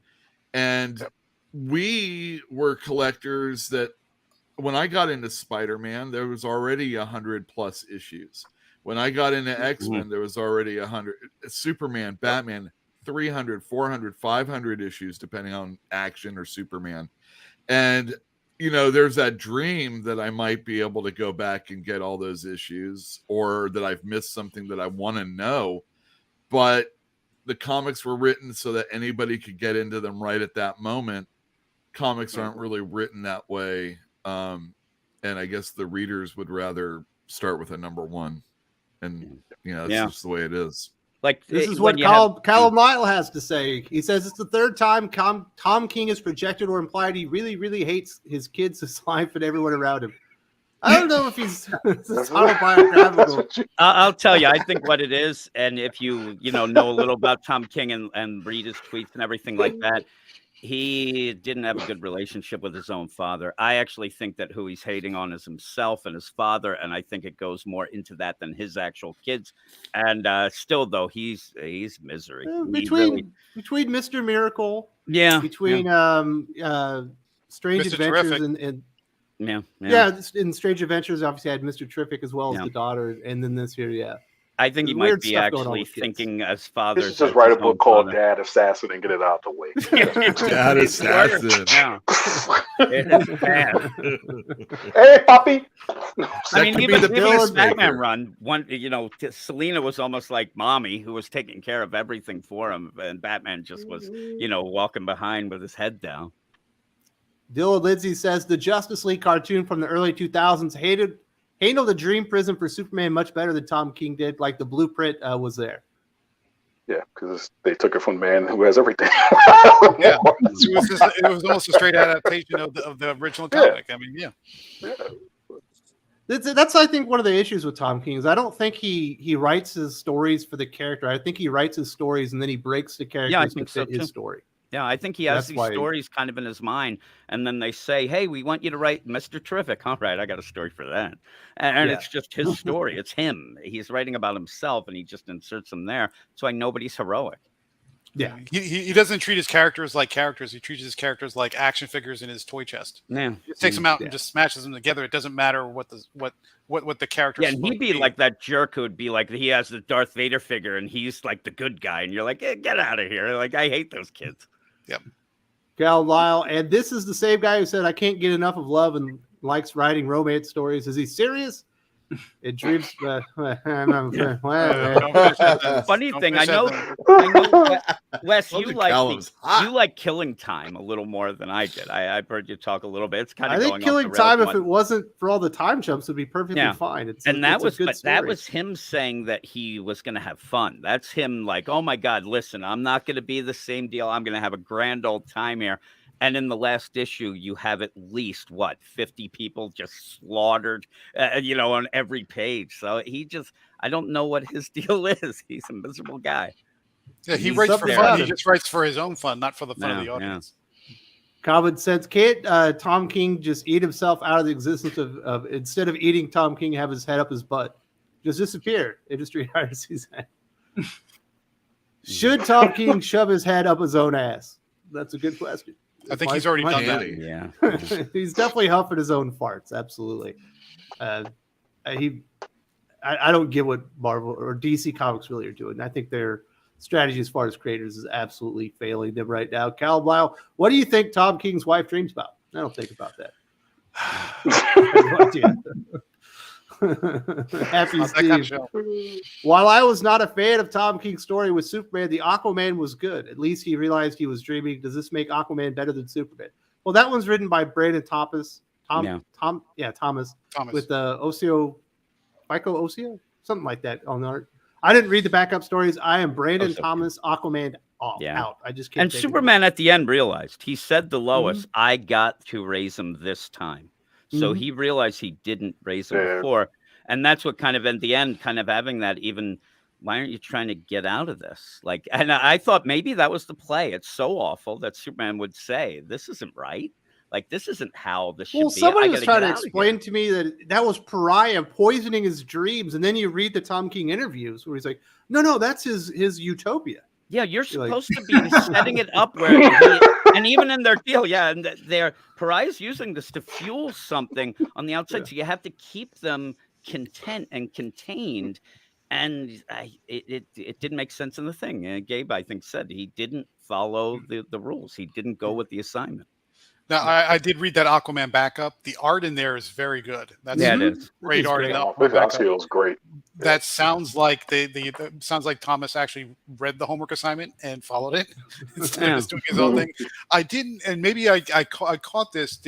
Speaker 4: And we were collectors that when I got into Spider-Man, there was already 100+ issues. When I got into X-Men, there was already 100. Superman, Batman, 300, 400, 500 issues, depending on Action or Superman. And, there's that dream that I might be able to go back and get all those issues, or that I've missed something that I want to know. But the comics were written so that anybody could get into them right at that moment. Comics aren't really written that way. And I guess the readers would rather start with a number one. And, it's just the way it is.
Speaker 6: Like
Speaker 1: this is what Callum Lyle has to say. He says it's the third time Tom King has projected or implied he really, really hates his kids, his life, and everyone around him. I don't know if he's autobiographical.
Speaker 6: I'll tell you, I think what it is, and if you know a little about Tom King and read his tweets and everything like that, he didn't have a good relationship with his own father. I actually think that who he's hating on is himself and his father, and I think it goes more into that than his actual kids. And still, though, he's misery.
Speaker 1: Between Mr. Miracle, between Strange
Speaker 2: Mr.
Speaker 1: Adventures
Speaker 2: Terrific.
Speaker 1: In Strange Adventures, obviously had Mr. Terrific as well as the daughter, and then this here,
Speaker 6: I think he might be actually thinking as father.
Speaker 3: He should just write a book called Dad Assassin and get it out the way.
Speaker 4: Dad Assassin.
Speaker 6: It is bad.
Speaker 3: Hey, puppy.
Speaker 6: I mean, even his Batman run, Selena was almost like mommy who was taking care of everything for him, and Batman just was, walking behind with his head down.
Speaker 1: Dylan Lindsay says the Justice League cartoon from the early 2000s handled the dream prison for Superman much better than Tom King did. Like the blueprint was there.
Speaker 3: Yeah, because they took it from the man who has everything.
Speaker 2: Yeah, it was almost a straight adaptation of the original comic. I mean,
Speaker 1: That's I think one of the issues with Tom King is I don't think he writes his stories for the character. I think he writes his stories and then he breaks the characters to fit his story.
Speaker 6: Yeah, I think he has these stories kind of in his mind, and then they say, "Hey, we want you to write Mr. Terrific." All right, I got a story for that, and it's just his story. It's him. He's writing about himself, and he just inserts them there. That's why nobody's heroic.
Speaker 1: Yeah,
Speaker 2: he doesn't treat his characters like characters. He treats his characters like action figures in his toy chest.
Speaker 6: Yeah,
Speaker 2: he takes them out and just smashes them together. It doesn't matter what the character.
Speaker 6: Yeah, and he'd be like that jerk who would be like he has the Darth Vader figure, and he's like the good guy, and you're like, hey, get out of here! Like I hate those kids.
Speaker 2: Yep.
Speaker 1: Gal Lyle, and this is the same guy who said, I can't get enough of love and likes writing romance stories. Is he serious? It dreams.
Speaker 6: Funny thing, I know, Wes, you like Killing Time a little more than I did. I've heard you talk a little bit. It's kind of.
Speaker 1: I think Killing Time, if it wasn't for all the time jumps, would be perfectly fine.
Speaker 6: That was him saying that he was going to have fun. That's him like, oh my God, listen, I'm not going to be the same deal. I'm going to have a grand old time here. And in the last issue, you have at least 50 people just slaughtered, on every page. So I don't know what his deal is. He's a miserable guy.
Speaker 2: Yeah, he writes for fun. He just writes for his own fun, not for the fun of the audience.
Speaker 1: Common sense. Can't Tom King just eat himself out of the existence of instead of eating Tom King, have his head up his butt? Just disappear. Industry hires his head. Should Tom King shove his head up his own ass? That's a good question.
Speaker 2: I think he's already done that.
Speaker 6: Yeah,
Speaker 1: he's definitely huffing his own farts. Absolutely. I don't get what Marvel or DC Comics really are doing. I think their strategy as far as creators is absolutely failing them right now. Cal Blau, what do you think Tom King's wife dreams about? I don't think about that. I have no idea. Happy Steve. While I was not a fan of Tom King's story with Superman, the Aquaman was good. At least he realized he was dreaming. Does this make Aquaman better than Superman? Well, that one's written by Brandon Thomas. Thomas with Osio, something like that on art. I didn't read the backup stories. I am Brandon Thomas, Aquaman out. I just can't.
Speaker 6: And Superman at the end realized, he said to Lois, I got to raise him this time. So he realized he didn't raise him before. And that's what kind of, at the end, kind of having that even, why aren't you trying to get out of this? Like, and I thought maybe that was the play. It's so awful that Superman would say, this isn't right. Like, this isn't how this should be. Well,
Speaker 1: somebody was trying to explain to me that was Pariah poisoning his dreams. And then you read the Tom King interviews where he's like, no, that's his utopia.
Speaker 6: Yeah, you're supposed to be setting it up where, and even in their deal, and their Pariah's using this to fuel something on the outside. So you have to keep them content and contained. And it didn't make sense in the thing. Gabe, I think, said he didn't follow the rules. He didn't go with the assignment.
Speaker 2: Now, I did read that Aquaman backup. The art in there is very good. That's
Speaker 6: Yeah, it is.
Speaker 2: great art.
Speaker 1: Great.
Speaker 2: In the
Speaker 3: Oh,
Speaker 2: Aquaman backup.
Speaker 3: Axios is great.
Speaker 2: That sounds like sounds like Thomas actually read the homework assignment and followed it instead of just doing his own thing. I didn't, and maybe I caught this.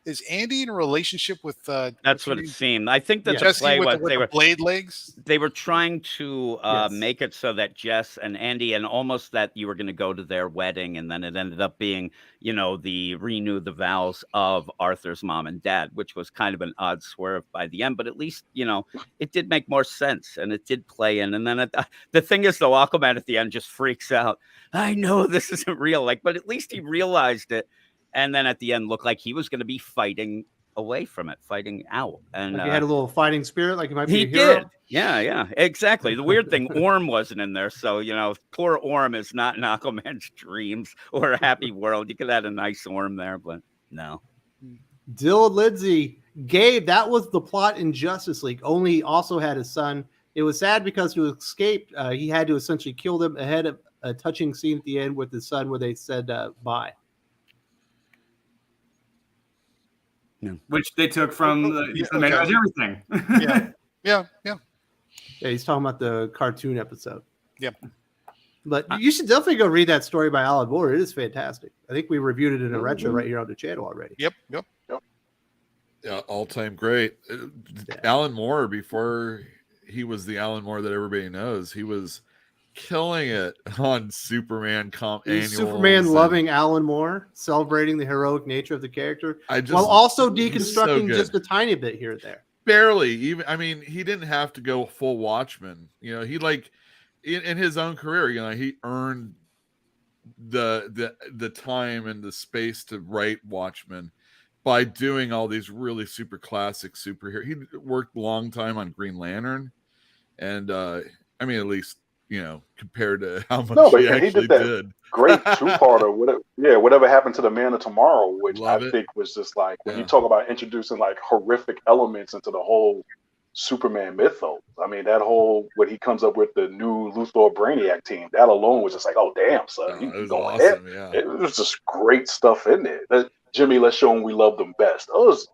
Speaker 2: Is Andy in a relationship with?
Speaker 6: That's what it seemed. I think that the
Speaker 2: Jesse
Speaker 6: play
Speaker 2: with
Speaker 6: was
Speaker 2: the blade legs.
Speaker 6: They were trying to
Speaker 1: Yes.
Speaker 6: make it so that Jess and Andy, and almost that you were going to go to their wedding, and then it ended up being, the renew the vows of Arthur's mom and dad, which was kind of an odd swerve by the end, but at least it did make more sense and it did play in. And then the thing is, though, Aquaman at the end just freaks out. I know this isn't real, but at least he realized it. And then at the end, looked like he was going to be fighting away from it, fighting out. And
Speaker 1: he had a little fighting spirit, like he might be
Speaker 6: he
Speaker 1: a hero.
Speaker 6: did. Yeah, exactly. The weird thing, Orm wasn't in there. So, poor Orm is not in Aquaman's dreams or a happy world. You could have had a nice Orm there, but no.
Speaker 1: Dylan Lindsay, Gabe, that was the plot in Justice League. Only also had his son. It was sad because to escape, he had to essentially kill them ahead of a touching scene at the end with his son where they said bye.
Speaker 5: Which they took from the Man Who Has Everything.
Speaker 2: Yeah,
Speaker 1: he's talking about the cartoon episode.
Speaker 2: Yep.
Speaker 1: But you should definitely go read that story by Alan Moore. It is fantastic. I think we reviewed it in a retro right here on the channel already.
Speaker 2: Yep.
Speaker 4: Yeah, all-time great. Alan Moore, before he was the Alan Moore that everybody knows, he was killing it on Superman annuals.
Speaker 1: Superman loving Alan Moore, celebrating the heroic nature of the character, while also deconstructing just a tiny bit here and there.
Speaker 4: Barely. Even, I mean, he didn't have to go full Watchmen. He in his own career, he earned the time and the space to write Watchmen by doing all these really super classic superhero. He worked a long time on Green Lantern, and at least compared to how much he actually did.
Speaker 3: Great two-parter. Whatever happened to the Man of Tomorrow, which think was just like when you talk about introducing like horrific elements into the whole Superman mythos. I mean, that whole when he comes up with the new Luthor Brainiac team, that alone was just like, oh damn, son, you
Speaker 4: it was
Speaker 3: going
Speaker 4: awesome.
Speaker 3: ahead.
Speaker 4: Yeah,
Speaker 3: it was just great stuff in there. Jimmy, let's show him we love them best. It was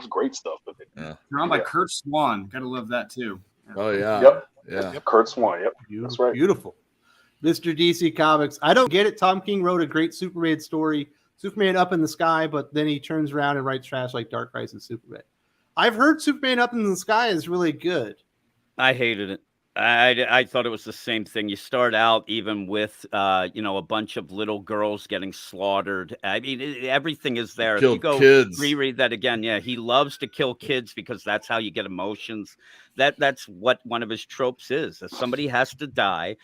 Speaker 3: great stuff in it.
Speaker 4: Yeah.
Speaker 5: Drawn by Kurt Swan. Gotta love that too.
Speaker 4: Oh yeah.
Speaker 3: Yep.
Speaker 4: Yeah.
Speaker 3: Kurt Swan. Yep. That's right.
Speaker 1: Beautiful. Mr. DC Comics. I don't get it. Tom King wrote a great Superman story, Superman up in the sky, but then he turns around and writes trash like Dark Crisis Superman. I've heard Superman up in the sky is really good.
Speaker 6: I hated it. I thought it was the same thing. You start out even with, a bunch of little girls getting slaughtered. I mean, everything is there. If you go reread that again, he loves to kill kids because that's how you get emotions. That's what one of his tropes is. Somebody has to die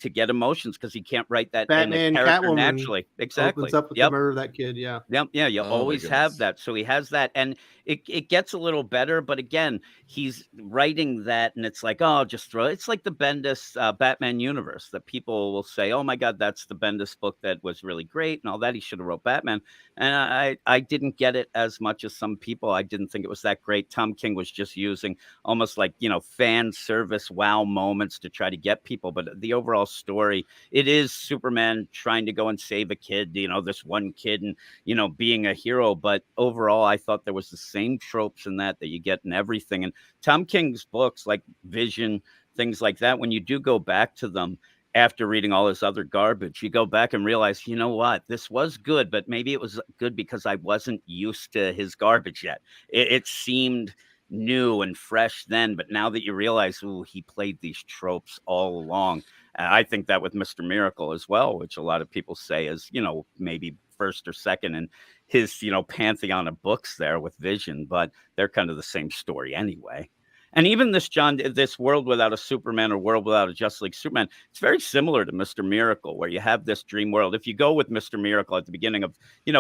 Speaker 6: to get emotions because he can't write that
Speaker 1: Batman,
Speaker 6: in a character
Speaker 1: Catwoman
Speaker 6: naturally. Exactly.
Speaker 1: Opens up with the murder of that kid. Yeah.
Speaker 6: Yeah. You always have that. So he has that, and it gets a little better. But again, he's writing that, and it's like, oh, just throw it. It's like the Bendis Batman universe that people will say, oh my God, that's the Bendis book that was really great and all that. He should have wrote Batman. And I didn't get it as much as some people. I didn't think it was that great. Tom King was just using almost like, fan service wow moments to try to get people. But the overall story, it is Superman trying to go and save a kid, this one kid and, being a hero. But overall, I thought there was the same tropes in that you get in everything. And Tom King's books like Vision, things like that, when you do go back to them after reading all this other garbage, you go back and realize, you know what, this was good, but maybe it was good because I wasn't used to his garbage yet. It seemed new and fresh then, but now that you realize, he played these tropes all along. I think that with Mr. Miracle as well, which a lot of people say is, maybe first or second in his, pantheon of books there with Vision, but they're kind of the same story anyway. And even this World Without a Superman or World Without a Justice League Superman, it's very similar to Mr. Miracle, where you have this dream world. If you go with Mr. Miracle at the beginning of,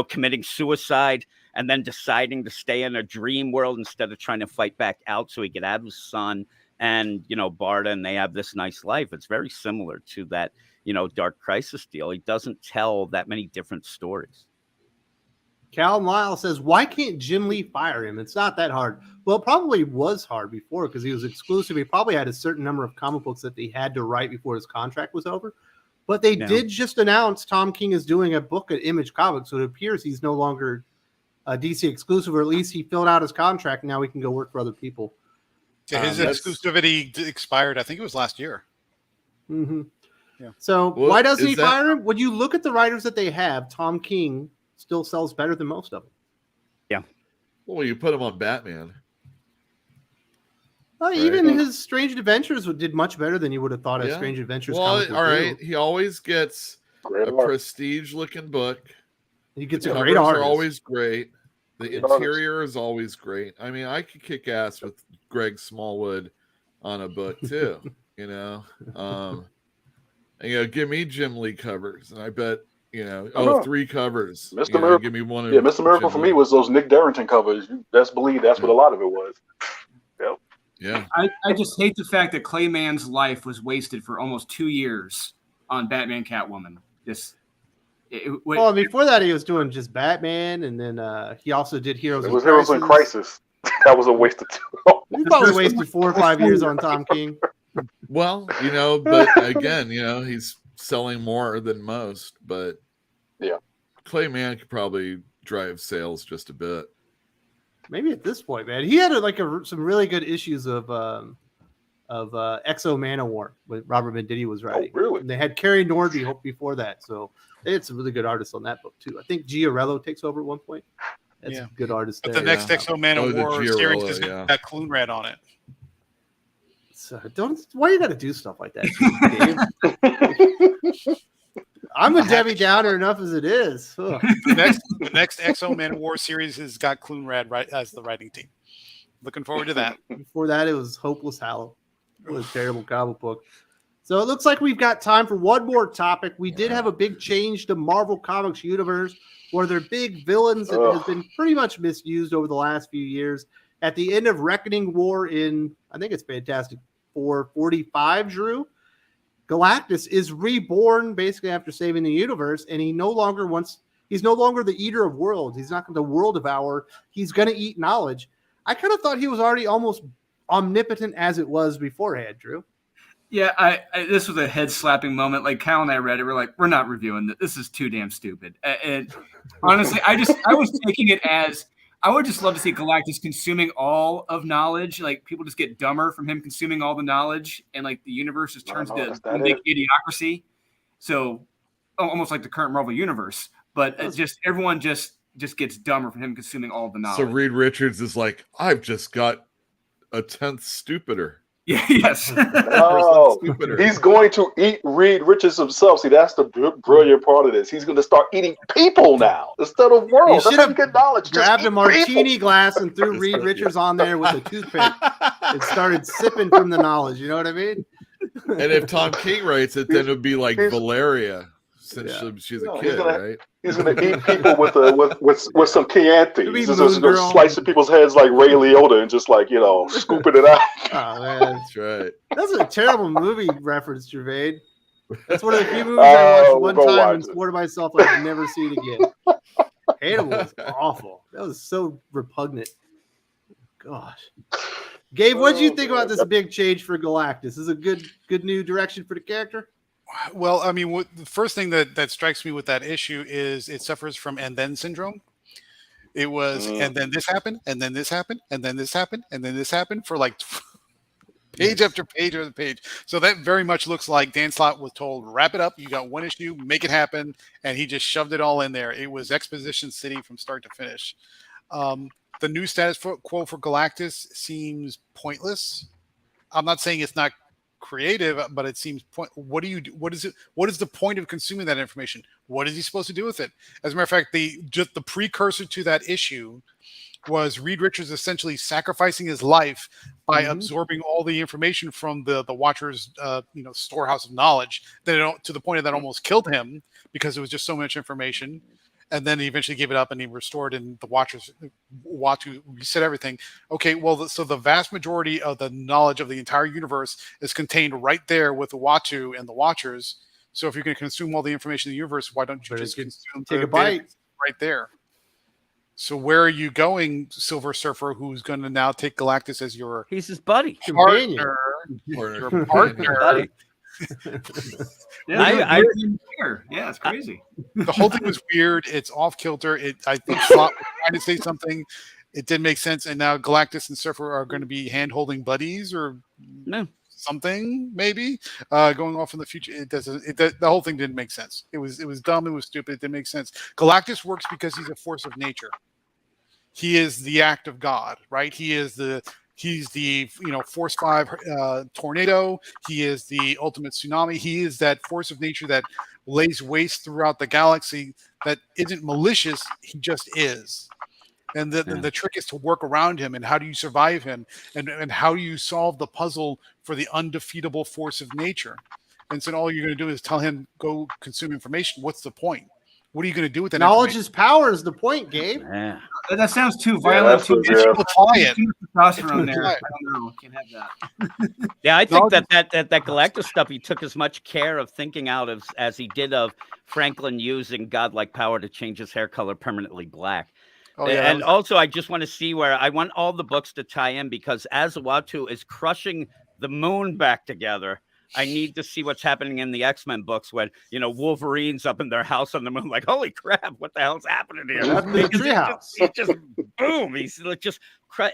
Speaker 6: committing suicide and then deciding to stay in a dream world instead of trying to fight back out so he could have his son and, Barda, and they have this nice life. It's very similar to that, Dark Crisis deal. He doesn't tell that many different stories.
Speaker 1: Cal Lyle says, why can't Jim Lee fire him? It's not that hard. Well, it probably was hard before because he was exclusive. He probably had a certain number of comic books that he had to write before his contract was over. But they did just announce Tom King is doing a book at Image Comics, so it appears he's no longer a DC exclusive, or at least he filled out his contract. And now he can go work for other people.
Speaker 2: His exclusivity expired, I think it was last year.
Speaker 1: Mm-hmm.
Speaker 2: Yeah.
Speaker 1: So why doesn't he fire him? When you look at the writers that they have, Tom King still sells better than most of them.
Speaker 6: Yeah.
Speaker 4: Well, you put him on Batman.
Speaker 1: Even his Strange Adventures did much better than you would have thought a Strange Adventures comic would
Speaker 4: all right.
Speaker 1: do.
Speaker 4: He always gets a prestige-looking book.
Speaker 1: He gets a
Speaker 4: covers
Speaker 1: great artist.
Speaker 4: Are always great. The interior is always great. I mean, I could kick ass with Greg Smallwood on a book too. You know, give me Jim Lee covers, and I bet 3 covers.
Speaker 3: Mr. Miracle,
Speaker 4: give me one.
Speaker 3: Yeah, Mr. Miracle for me was those Nick Darrington covers. You best believe that's what a lot of it was. Yep.
Speaker 4: Yeah.
Speaker 5: I just hate the fact that Clayman's life was wasted for almost 2 years on Batman Catwoman.
Speaker 1: Well, before that, he was doing just Batman, and then he also did Heroes in Crisis.
Speaker 3: Heroes in Crisis. That was a waste of 2.
Speaker 1: He probably wasted 4 or 5 years on Tom King.
Speaker 4: Well, but again, he's selling more than most, but Clayman could probably drive sales just a bit.
Speaker 1: Maybe at this point, man. He had some really good issues of Exo Manowar with Robert Venditti was writing.
Speaker 3: Oh, really?
Speaker 1: And they had Kerry Nordby before that, so they had some really good artists on that book too. I think Giorello takes over at one point. That's a good artist there.
Speaker 2: But the next Exo Manowar series has got Clunrad on it.
Speaker 1: So why you got to do stuff like that, Dave? I'm a Debbie Downer enough as it is.
Speaker 2: The next Exo Manowar series has got Clunrad as the writing team. Looking forward to that.
Speaker 1: Before that, it was Hopeless Hollow. It was a terrible comic book. So it looks like we've got time for one more topic. We did have a big change to Marvel Comics universe, where their big villains that has been pretty much misused over the last few years. At the end of Reckoning War in, I think it's Fantastic Four 45, Drew, Galactus is reborn basically after saving the universe, and he's no longer the eater of worlds. He's not the world devourer. He's going to eat knowledge. I kind of thought he was already almost omnipotent as it was beforehand, Drew.
Speaker 5: Yeah, this was a head-slapping moment. Like, Cal and I read it. We're like, we're not reviewing this. This is too damn stupid. And honestly, I was taking it as I would just love to see Galactus consuming all of knowledge. Like, people just get dumber from him consuming all the knowledge, and like the universe just turns to big idiocracy. So almost like the current Marvel universe, but everyone just gets dumber from him consuming all the knowledge.
Speaker 4: So Reed Richards is like, I've just got a 10th stupider.
Speaker 5: Yeah, yes.
Speaker 3: Oh, he's going to eat Reed Richards himself. See, that's the brilliant part of this. He's going to start eating people now instead of worlds.
Speaker 1: He should have
Speaker 3: good knowledge.
Speaker 1: Grabbed a martini glass and threw Reed Richards on there with a toothpick and started sipping from the knowledge. You know what I mean?
Speaker 4: And if Tom King writes it, then it would be like Valeria, since she's a kid, right? He's going to eat people with some Chianti. He's just going to slicing people's heads like Ray Liotta and just scooping it out.
Speaker 1: Oh, man.
Speaker 4: That's right.
Speaker 1: That's a terrible movie reference, Gervain. That's one of the few movies I watched one time and swore to myself I'd never see it again. Hannibal was awful. That was so repugnant. Gosh. Gabe, what did you think about this big change for Galactus? Is it a good new direction for the character?
Speaker 2: Well, I mean, the first thing that strikes me with that issue is it suffers from and then syndrome. It was, and then this happened, and then this happened, and then this happened, and then this happened for like page after page after page. So that very much looks like Dan Slott was told, wrap it up. You got one issue, make it happen. And he just shoved it all in there. It was Exposition City from start to finish. The new status quo for Galactus seems pointless. I'm not saying it's not creative, but it seems what do you do? What is the point of consuming that information? What is he supposed to do with it? As a matter of fact, the precursor to that issue was Reed Richards essentially sacrificing his life by absorbing all the information from the Watchers storehouse of knowledge to the point that almost killed him because it was just so much information. And then he eventually gave it up and he restored, and the Watu reset everything. Okay, well, so the vast majority of the knowledge of the entire universe is contained right there with the Watu and the Watchers. So if you're going to consume all the information in the universe, why don't you just
Speaker 1: take a bite
Speaker 2: right there? So where are you going, Silver Surfer, who's going to now take Galactus as your
Speaker 6: He's his buddy.
Speaker 2: partner? Your partner.
Speaker 5: Yeah, it's crazy.
Speaker 2: The whole thing was weird. It's off kilter. I think Slott was trying to say something. It didn't make sense. And now Galactus and Surfer are going to be hand-holding buddies or something, maybe going off in the future. The whole thing didn't make sense. It was dumb. It was stupid. It didn't make sense. Galactus works because he's a force of nature. He is the act of God, right? He's the Force 5 tornado. He is the ultimate tsunami. He is that force of nature that lays waste throughout the galaxy, that isn't malicious. He just is. And the trick is to work around him. And how do you survive him? And how do you solve the puzzle for the undefeatable force of nature? And so all you're going to do is tell him, go consume information. What's the point? What are you going to do with that?
Speaker 1: Knowledge is power is the point, Gabe.
Speaker 6: Yeah.
Speaker 5: That sounds too violent. Too testosterone there. I don't know. Can't have that.
Speaker 6: Yeah, I think that Galactus stuff, he took as much care of thinking out as he did of Franklin using godlike power to change his hair color permanently black. Oh, yeah, and also, I just want to see where I want all the books to tie in, because as Uatu is crushing the moon back together, I need to see what's happening in the X-Men books when, Wolverine's up in their house on the moon, like, holy crap, what the hell's happening here? It just boom. He's just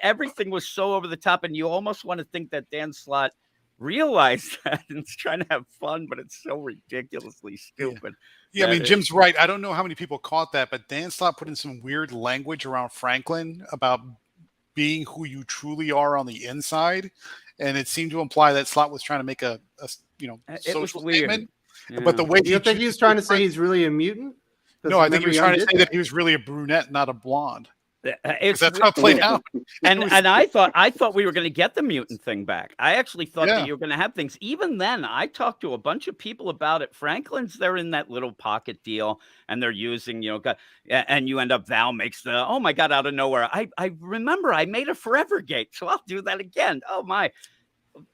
Speaker 6: everything was so over the top, and you almost want to think that Dan Slott realized that and is trying to have fun, but it's so ridiculously stupid.
Speaker 2: Yeah, I mean, Jim's right. I don't know how many people caught that, but Dan Slott put in some weird language around Franklin about being who you truly are on the inside. And it seemed to imply that Slott was trying to make a social statement. Yeah. But the way
Speaker 1: you think he was trying to say he's really a mutant?
Speaker 2: No, I think he was trying to say that he was really a brunette, not a blonde. That's how it played out.
Speaker 6: And I thought we were going to get the mutant thing back. I actually thought that you were going to have things. Even then, I talked to a bunch of people about it. Franklin's, they're in that little pocket deal, and they're using, and you end up, Val makes the, oh my God, out of nowhere. I remember I made a Forever Gate, so I'll do that again. Oh my.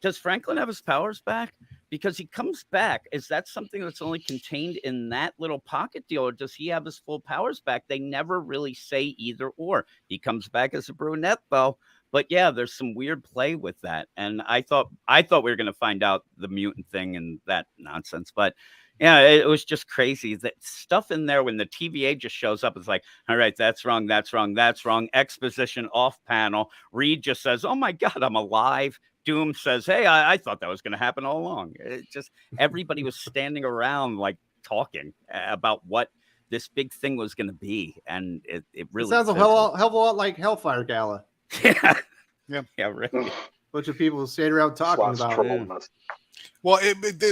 Speaker 6: Does Franklin have his powers back? Because he comes back. Is that something that's only contained in that little pocket deal, or does he have his full powers back? They never really say either or. He comes back as a brunette, though. But yeah, there's some weird play with that. And I thought we were going to find out the mutant thing and that nonsense. But yeah, it was just crazy. That stuff in there when the TVA just shows up, it's like, all right, that's wrong, that's wrong, that's wrong. Exposition off panel. Reed just says, oh my God, I'm alive. Doom says, hey, I thought that was going to happen all along. It just, everybody was standing around like talking about what this big thing was going to be. And it really
Speaker 1: sounds a hell of a lot like Hellfire Gala.
Speaker 6: Yeah, really.
Speaker 1: Bunch of people standing around talking about it.
Speaker 2: Well,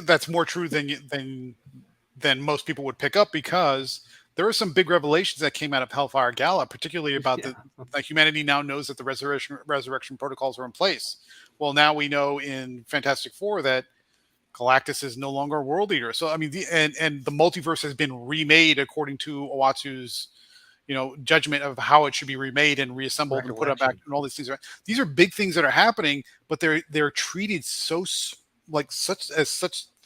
Speaker 2: that's more true than most people would pick up, because there were some big revelations that came out of Hellfire Gala, particularly about the humanity now knows that the resurrection protocols are in place. Well, now we know in Fantastic Four that Galactus is no longer a world eater. So, I mean, and the multiverse has been remade according to Uatu's, judgment of how it should be remade and reassembled and put up back, and all these things. These are big things that are happening, but they're treated such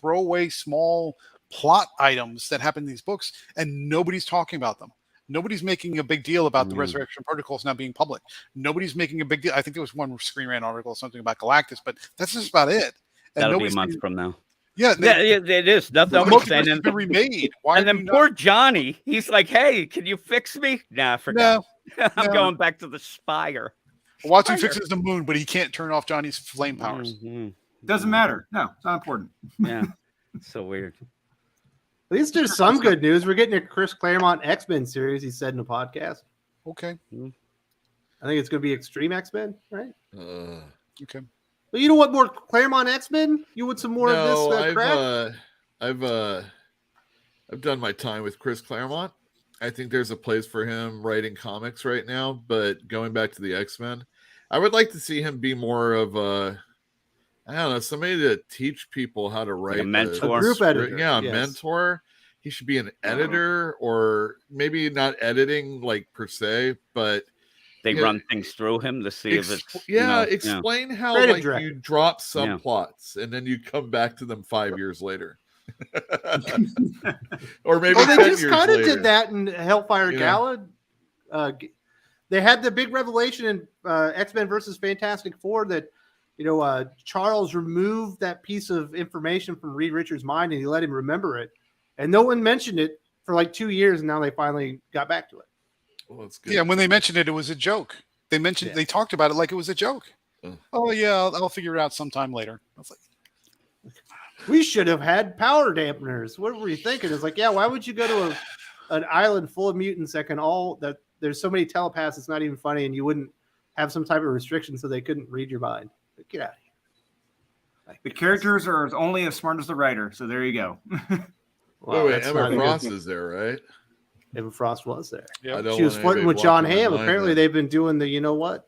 Speaker 2: throwaway small plot items that happen in these books, and nobody's talking about them. Nobody's making a big deal about the resurrection protocols not being public. Nobody's making a big deal. I think there was one Screen Rant article or something about Galactus, but that's just about it. And
Speaker 6: that'll be a month from now.
Speaker 2: Yeah,
Speaker 6: it is. Nobody's saying
Speaker 2: it's been remade.
Speaker 6: And then poor Johnny, he's like, "Hey, can you fix me?" Nah, I forgot. No, I'm going back to the Spire.
Speaker 2: Uatu fixes the moon, but he can't turn off Johnny's flame powers.
Speaker 5: Doesn't matter. No, it's not important.
Speaker 6: Yeah, so weird.
Speaker 1: At least there's some good news. We're getting a Chris Claremont X-Men series, he said in a podcast.
Speaker 2: Okay.
Speaker 1: I think it's going to be Extreme X-Men, right?
Speaker 2: Okay.
Speaker 1: Well, you know what more Claremont X-Men? You want some more of this crap?
Speaker 4: I've done my time with Chris Claremont. I think there's a place for him writing comics right now, but going back to the X-Men, I would like to see him be more of somebody to teach people how to write.
Speaker 6: Like a mentor.
Speaker 1: A group editor.
Speaker 4: Yeah, a mentor. He should be an editor, or maybe not editing like per se, but
Speaker 6: they run things through him to see if it's
Speaker 4: explain how you drop subplots and then you come back to them 5 years later. Or maybe
Speaker 1: they just kind of did that in Hellfire Gala. They had the big revelation in X-Men versus Fantastic Four that Charles removed that piece of information from Reed Richards' mind and he let him remember it. And no one mentioned it for like 2 years, and now they finally got back to it.
Speaker 4: Well, that's good.
Speaker 2: Yeah, when they mentioned it, it was a joke. They talked about it like it was a joke. Oh yeah, I'll figure it out sometime later. I was like,
Speaker 1: we should have had power dampeners. What were you thinking? It's like, yeah, why would you go to an island full of mutants that there's so many telepaths, it's not even funny, and you wouldn't have some type of restriction so they couldn't read your mind? But get out of here.
Speaker 5: The characters are only as smart as the writer, so there you go.
Speaker 1: Wow,
Speaker 4: wait, Emma Frost is there, right?
Speaker 1: Emma Frost was there.
Speaker 2: Yep.
Speaker 1: She was flirting with John Hamm. Apparently, they've been doing the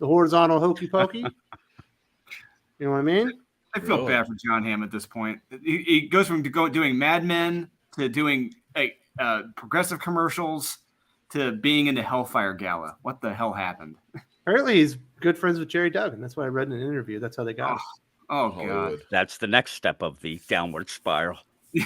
Speaker 1: horizontal hokey pokey. You know what I mean?
Speaker 5: I feel bad for John Hamm at this point. He goes from doing Mad Men to doing progressive commercials to being in the Hellfire Gala. What the hell happened?
Speaker 1: Apparently, he's good friends with Jerry Duggan. That's what I read in an interview. That's how they got him.
Speaker 5: Oh God!
Speaker 6: That's the next step of the downward spiral.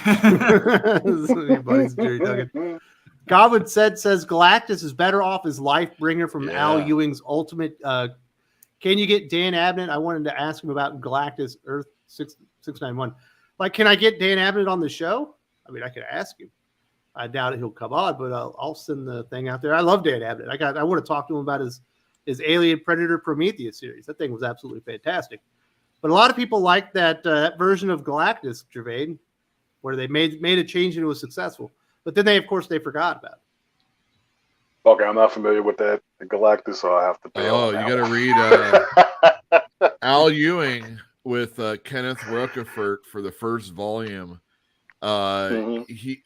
Speaker 1: Buddies, Jerry Duggan. Godwin says Galactus is better off as life bringer from Al Ewing's Ultimate. Can you get Dan Abnett? I wanted to ask him about Galactus Earth 691. Like, can I get Dan Abnett on the show? I mean, I could ask him. I doubt he'll come on, but I'll send the thing out there. I love Dan Abnett. I want to talk to him about his Alien Predator Prometheus series. That thing was absolutely fantastic. But a lot of people like that version of Galactus, Gervain, where they made a change and it was successful. But then they forgot about it.
Speaker 3: Okay, I'm not familiar with that Galactus, so I have to pay.
Speaker 4: Oh, you got to read Al Ewing with Kenneth Rockefort for the first volume. He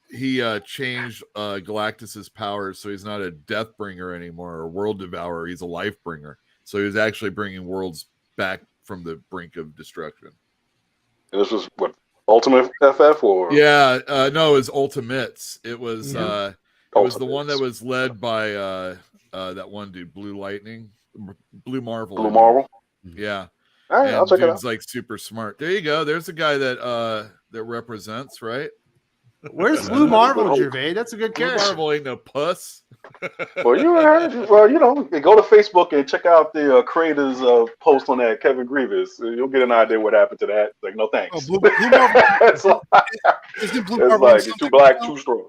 Speaker 4: changed Galactus's powers, so he's not a death bringer anymore or world devourer. He's a life bringer. So he was actually bringing worlds back from the brink of destruction.
Speaker 3: And this was what, Ultimate FF or?
Speaker 4: Yeah, no, it was Ultimates. It was it was the one that was led by that one dude, Blue Marvel.
Speaker 3: Blue Marvel.
Speaker 4: Yeah.
Speaker 3: All right, I'll check it out.
Speaker 4: Dude's like super smart. There you go. There's a guy that represents, right?
Speaker 1: Where's Blue Marvel, Gervais? That's a good
Speaker 4: Blue
Speaker 1: character.
Speaker 4: Marvel ain't no puss.
Speaker 3: Well, go to Facebook and check out the creators' post on that Kevin Grievous. You'll get an idea what happened to that. Like, no thanks.
Speaker 2: Blue Marvel. Isn't Blue Marvel
Speaker 3: like too black, too strong.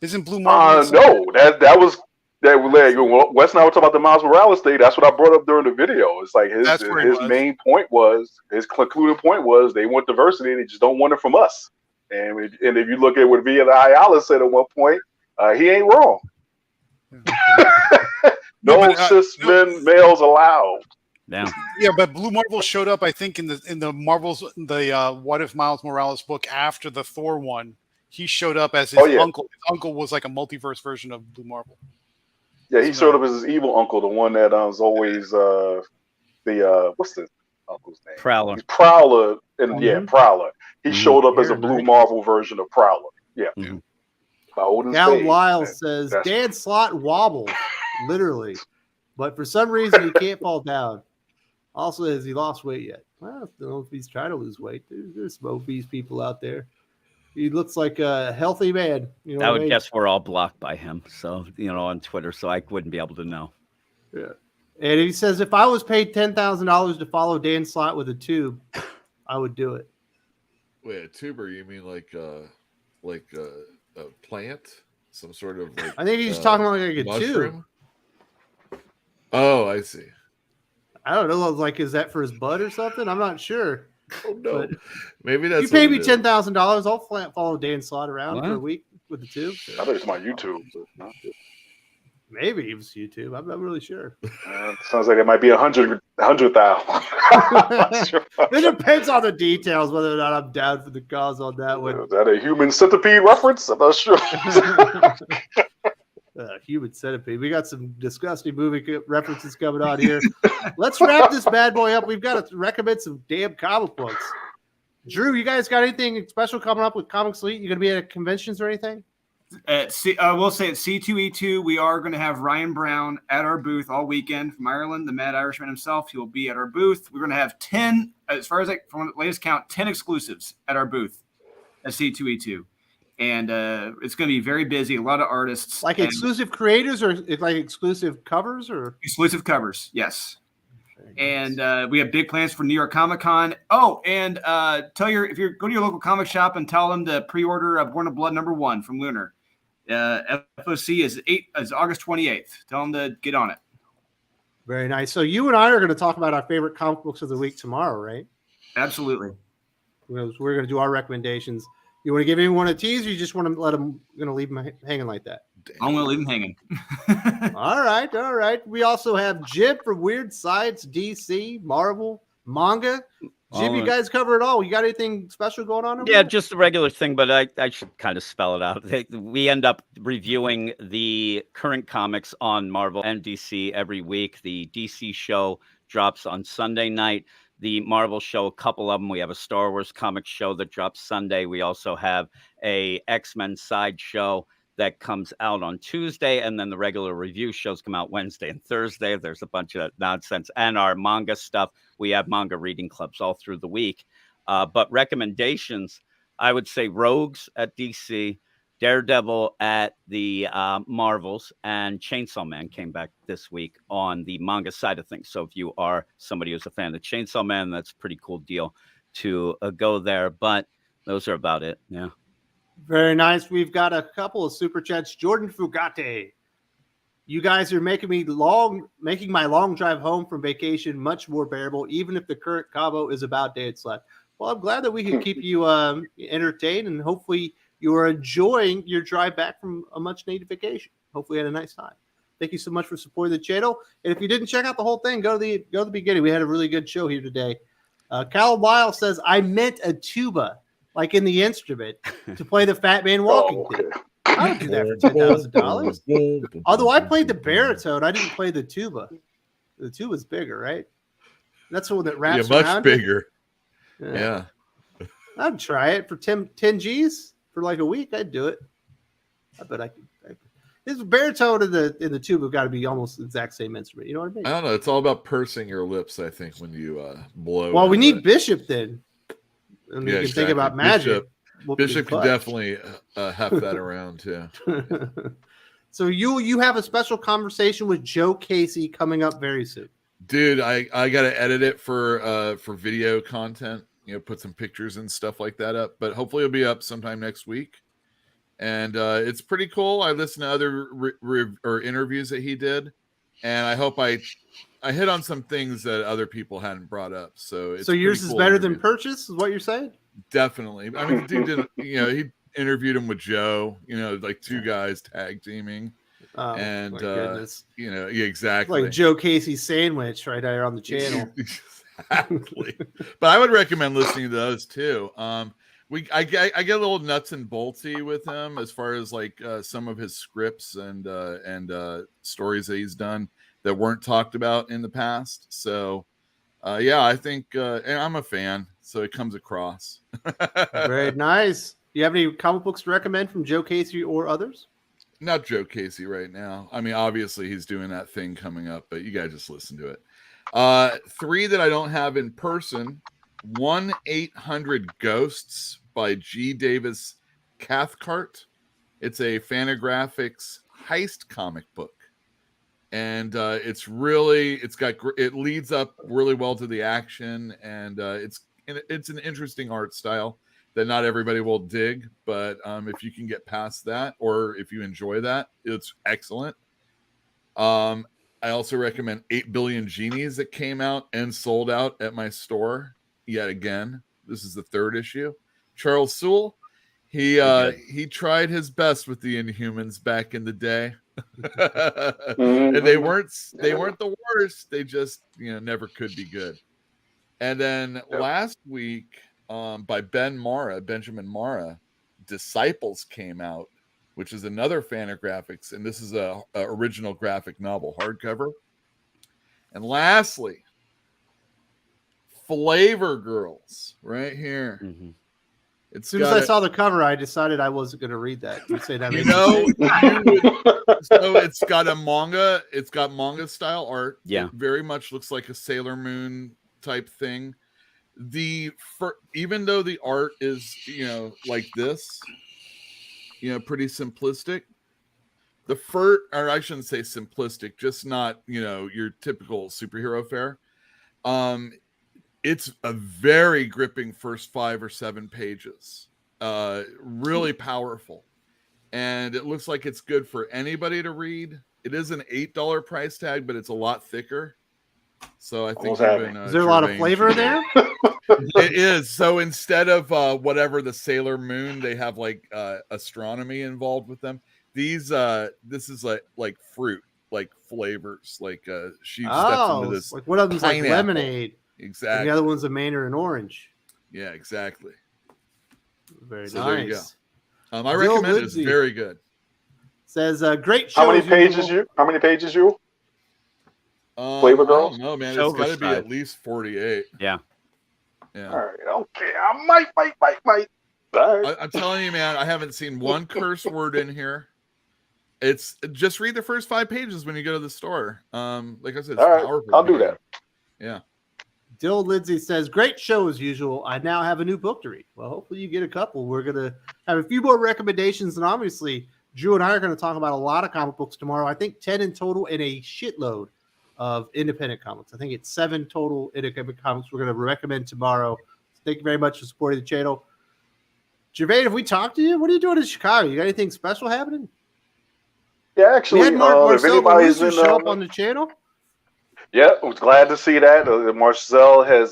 Speaker 2: Isn't Blue Marvel?
Speaker 3: No, that was Wes and I were talking about the Miles Morales thing. That's what I brought up during the video. It's like his main point was, his concluding point was, they want diversity, they just don't want it from us. And if you look at what Via Ayala said at one point, he ain't wrong. No cis men males allowed.
Speaker 6: Yeah,
Speaker 2: but Blue Marvel showed up, I think, in the Marvel's What If Miles Morales book after the Thor one. He showed up as his uncle. His uncle was like a multiverse version of Blue Marvel.
Speaker 3: Yeah, he showed up as his evil uncle, the one that was always what's the uncle's name?
Speaker 6: Prowler.
Speaker 3: He's Prowler, and Prowler. He showed up as a Blue Marvel version of Prowler. Yeah.
Speaker 1: Cal Lyle says Dan Slott wobbles, literally, but for some reason he can't fall down. Also, has he lost weight yet? Well, I don't know if he's trying to lose weight. There's obese people out there. He looks like a healthy man. You know,
Speaker 6: I would guess we're all blocked by him. So, on Twitter, so I wouldn't be able to know.
Speaker 1: Yeah. And he says, if I was paid $10,000 to follow Dan Slott with a tube, I would do it.
Speaker 4: Wait, a tuber? You mean like a plant? Some sort of like?
Speaker 1: I think he's talking like a mushroom?
Speaker 4: Tube. Oh, I see.
Speaker 1: I don't know. Like, is that for his butt or something? I'm not sure.
Speaker 4: Oh no,
Speaker 1: but
Speaker 4: maybe that's.
Speaker 1: You pay me $10,000, I'll follow Dan Slott around for a week with the tube.
Speaker 3: I think it's my YouTube. But
Speaker 1: maybe it was YouTube. I'm not really sure.
Speaker 3: Sounds like it might be 100,000.
Speaker 1: It depends on the details whether or not I'm down for the cause on that one.
Speaker 3: Is that a Human Centipede reference? I'm not sure.
Speaker 1: Human Centipede. We got some disgusting movie references coming on here. Let's wrap this bad boy up. We've got to recommend some damn comic books. Drew, you guys got anything special coming up with Comics Elite? You going to be at conventions or anything?
Speaker 5: I will say at C2E2, we are going to have Ryan Brown at our booth all weekend from Ireland, the Mad Irishman himself. He will be at our booth. We're going to have 10, as far as from the latest count, 10 exclusives at our booth at C2E2. And it's going to be very busy. A lot of artists.
Speaker 1: Like exclusive creators or like exclusive covers or?
Speaker 5: Exclusive covers, yes. And we have big plans for New York Comic Con. Oh, and if you go to your local comic shop and tell them to pre-order Born of Blood #1 from Lunar. FOC is August 28th. Tell them to get on it.
Speaker 1: Very nice. So you and I are going to talk about our favorite comic books of the week tomorrow, right?
Speaker 5: Absolutely.
Speaker 1: We're going to do our recommendations. You want to give anyone a tease, or you just want to let them, leave them hanging like that?
Speaker 5: I'm going to leave them hanging.
Speaker 1: All right. We also have Jib from Weird Science, DC, Marvel, manga. Jib, you guys cover it all. You got anything special going on over
Speaker 6: Yeah,
Speaker 1: there?
Speaker 6: just the regular thing, but I should kind of spell it out. We end up reviewing the current comics on Marvel and DC every week. The DC show drops on Sunday night. The Marvel show, a couple of them. We have a Star Wars comic show that drops Sunday. We also have a X-Men side show that comes out on Tuesday, and then the regular review shows come out Wednesday and Thursday. There's a bunch of nonsense. And our manga stuff, we have manga reading clubs all through the week. But recommendations, I would say Rogues at DC, Daredevil at the Marvels, and Chainsaw Man came back this week on the manga side of things. So if you are somebody who's a fan of Chainsaw Man, that's a pretty cool deal to go there. But those are about it. Yeah.
Speaker 1: Very nice. We've got a couple of super chats. Jordan Fugate. You guys are making my long drive home from vacation much more bearable, even if the current Cabo is about dead slept. Well, I'm glad that we can keep you entertained, and hopefully you are enjoying your drive back from a much needed vacation. Hopefully you had a nice time. Thank you so much for supporting the channel. And if you didn't check out the whole thing, go to the beginning. We had a really good show here today. Cal Weil says, I meant a tuba, like in the instrument, to play the Fat Man Walking thing. I would do that for $10,000. Although I played the baritone, I didn't play the tuba. The tuba's bigger, right? That's the one that wraps around.
Speaker 4: Much bigger. Yeah.
Speaker 1: I'd try it for 10 G's for like a week. I'd do it. I bet I could. This baritone and the tuba have got to be almost the exact same instrument. You know what I mean?
Speaker 4: I don't know. It's all about pursing your lips, I think, when you blow.
Speaker 1: Well, we need Bishop then. And we can think about magic.
Speaker 4: Bishop can definitely have that around too.
Speaker 1: So you have a special conversation with Joe Casey coming up very soon.
Speaker 4: Dude, I got to edit it for video content. Put some pictures and stuff like that up. But hopefully it'll be up sometime next week. And it's pretty cool. I listened to other interviews that he did, and I hope I hit on some things that other people hadn't brought up. So
Speaker 1: yours is better than Purchase, is what you're saying?
Speaker 4: Definitely. I mean, dude did, he interviewed him with Joe. Like two guys tag teaming.
Speaker 1: Oh, and my goodness.
Speaker 4: Yeah, exactly.
Speaker 1: Like Joe Casey's sandwich right there on the channel.
Speaker 4: Exactly. But I would recommend listening to those too. I get a little nuts and boltsy with him as far as like some of his scripts and stories that he's done that weren't talked about in the past. So yeah, I think and I'm a fan, so it comes across.
Speaker 1: Very nice. Do you have any comic books to recommend from Joe Casey or others?
Speaker 4: Not Joe Casey right now. I mean, obviously he's doing that thing coming up, but you guys just listen to it. 3 that I don't have in person. 1-800 by G. Davis Cathcart. It's a Fantagraphics heist comic book, and it leads up really well to the action, and it's an interesting art style that not everybody will dig, but if you can get past that, or if you enjoy that, it's excellent. I also recommend 8 Billion Genies that came out and sold out at my store yet again. This is the 3rd issue. Charles Soule, he tried his best with the Inhumans back in the day. And they weren't the worst. They just never could be good. And then last week, by Benjamin Mara, Disciples came out, which is another Fantagraphics, and this is a original graphic novel hardcover. And lastly, Flavor Girls, right here.
Speaker 1: Mm-hmm. As soon as I saw the cover, I decided I wasn't going to read that. You say that,
Speaker 4: so it's got a manga. It's got manga style art.
Speaker 6: Yeah,
Speaker 4: it very much looks like a Sailor Moon type thing. Even though the art is like this, pretty simplistic. Or I shouldn't say simplistic, just not your typical superhero fare. It's a very gripping first 5 or 7 pages. Really powerful. And it looks like it's good for anybody to read. It is an $8 price tag, but it's a lot thicker. So I think
Speaker 1: is there a lot of flavor there?
Speaker 4: It is. So instead of whatever the Sailor Moon, they have like astronomy involved with them. This is like fruit, like flavors. Like she steps into this.
Speaker 1: Like one of them's like lemonade.
Speaker 4: Exactly.
Speaker 1: And the other one's a mandarin and orange.
Speaker 4: Yeah, exactly.
Speaker 1: Very nice.
Speaker 4: There you go. I recommend it. It's very good.
Speaker 1: Says great show.
Speaker 3: How many pages you? Flavor Girls?
Speaker 4: I don't know, man. It's got to be at least 48.
Speaker 6: Yeah.
Speaker 3: All right. Okay. I might. All right.
Speaker 4: I'm telling you, man. I haven't seen one curse word in here. It's just read the first 5 pages when you go to the store. Like I said, it's powerful.
Speaker 3: I'll do that.
Speaker 4: Yeah.
Speaker 1: Dill Lindsay says, great show as usual. I now have a new book to read. Well, hopefully you get a couple. We're going to have a few more recommendations. And obviously, Drew and I are going to talk about a lot of comic books tomorrow. I think 10 in total and a shitload of independent comics. I think it's 7 total independent comics we're going to recommend tomorrow. So thank you very much for supporting the channel. Gervais, have we talked to you? What are you doing in Chicago? You got anything special happening?
Speaker 3: Yeah, actually,
Speaker 1: we had if anybody's
Speaker 3: show
Speaker 1: up on the channel.
Speaker 3: Yeah, I was glad to see that. Marcel has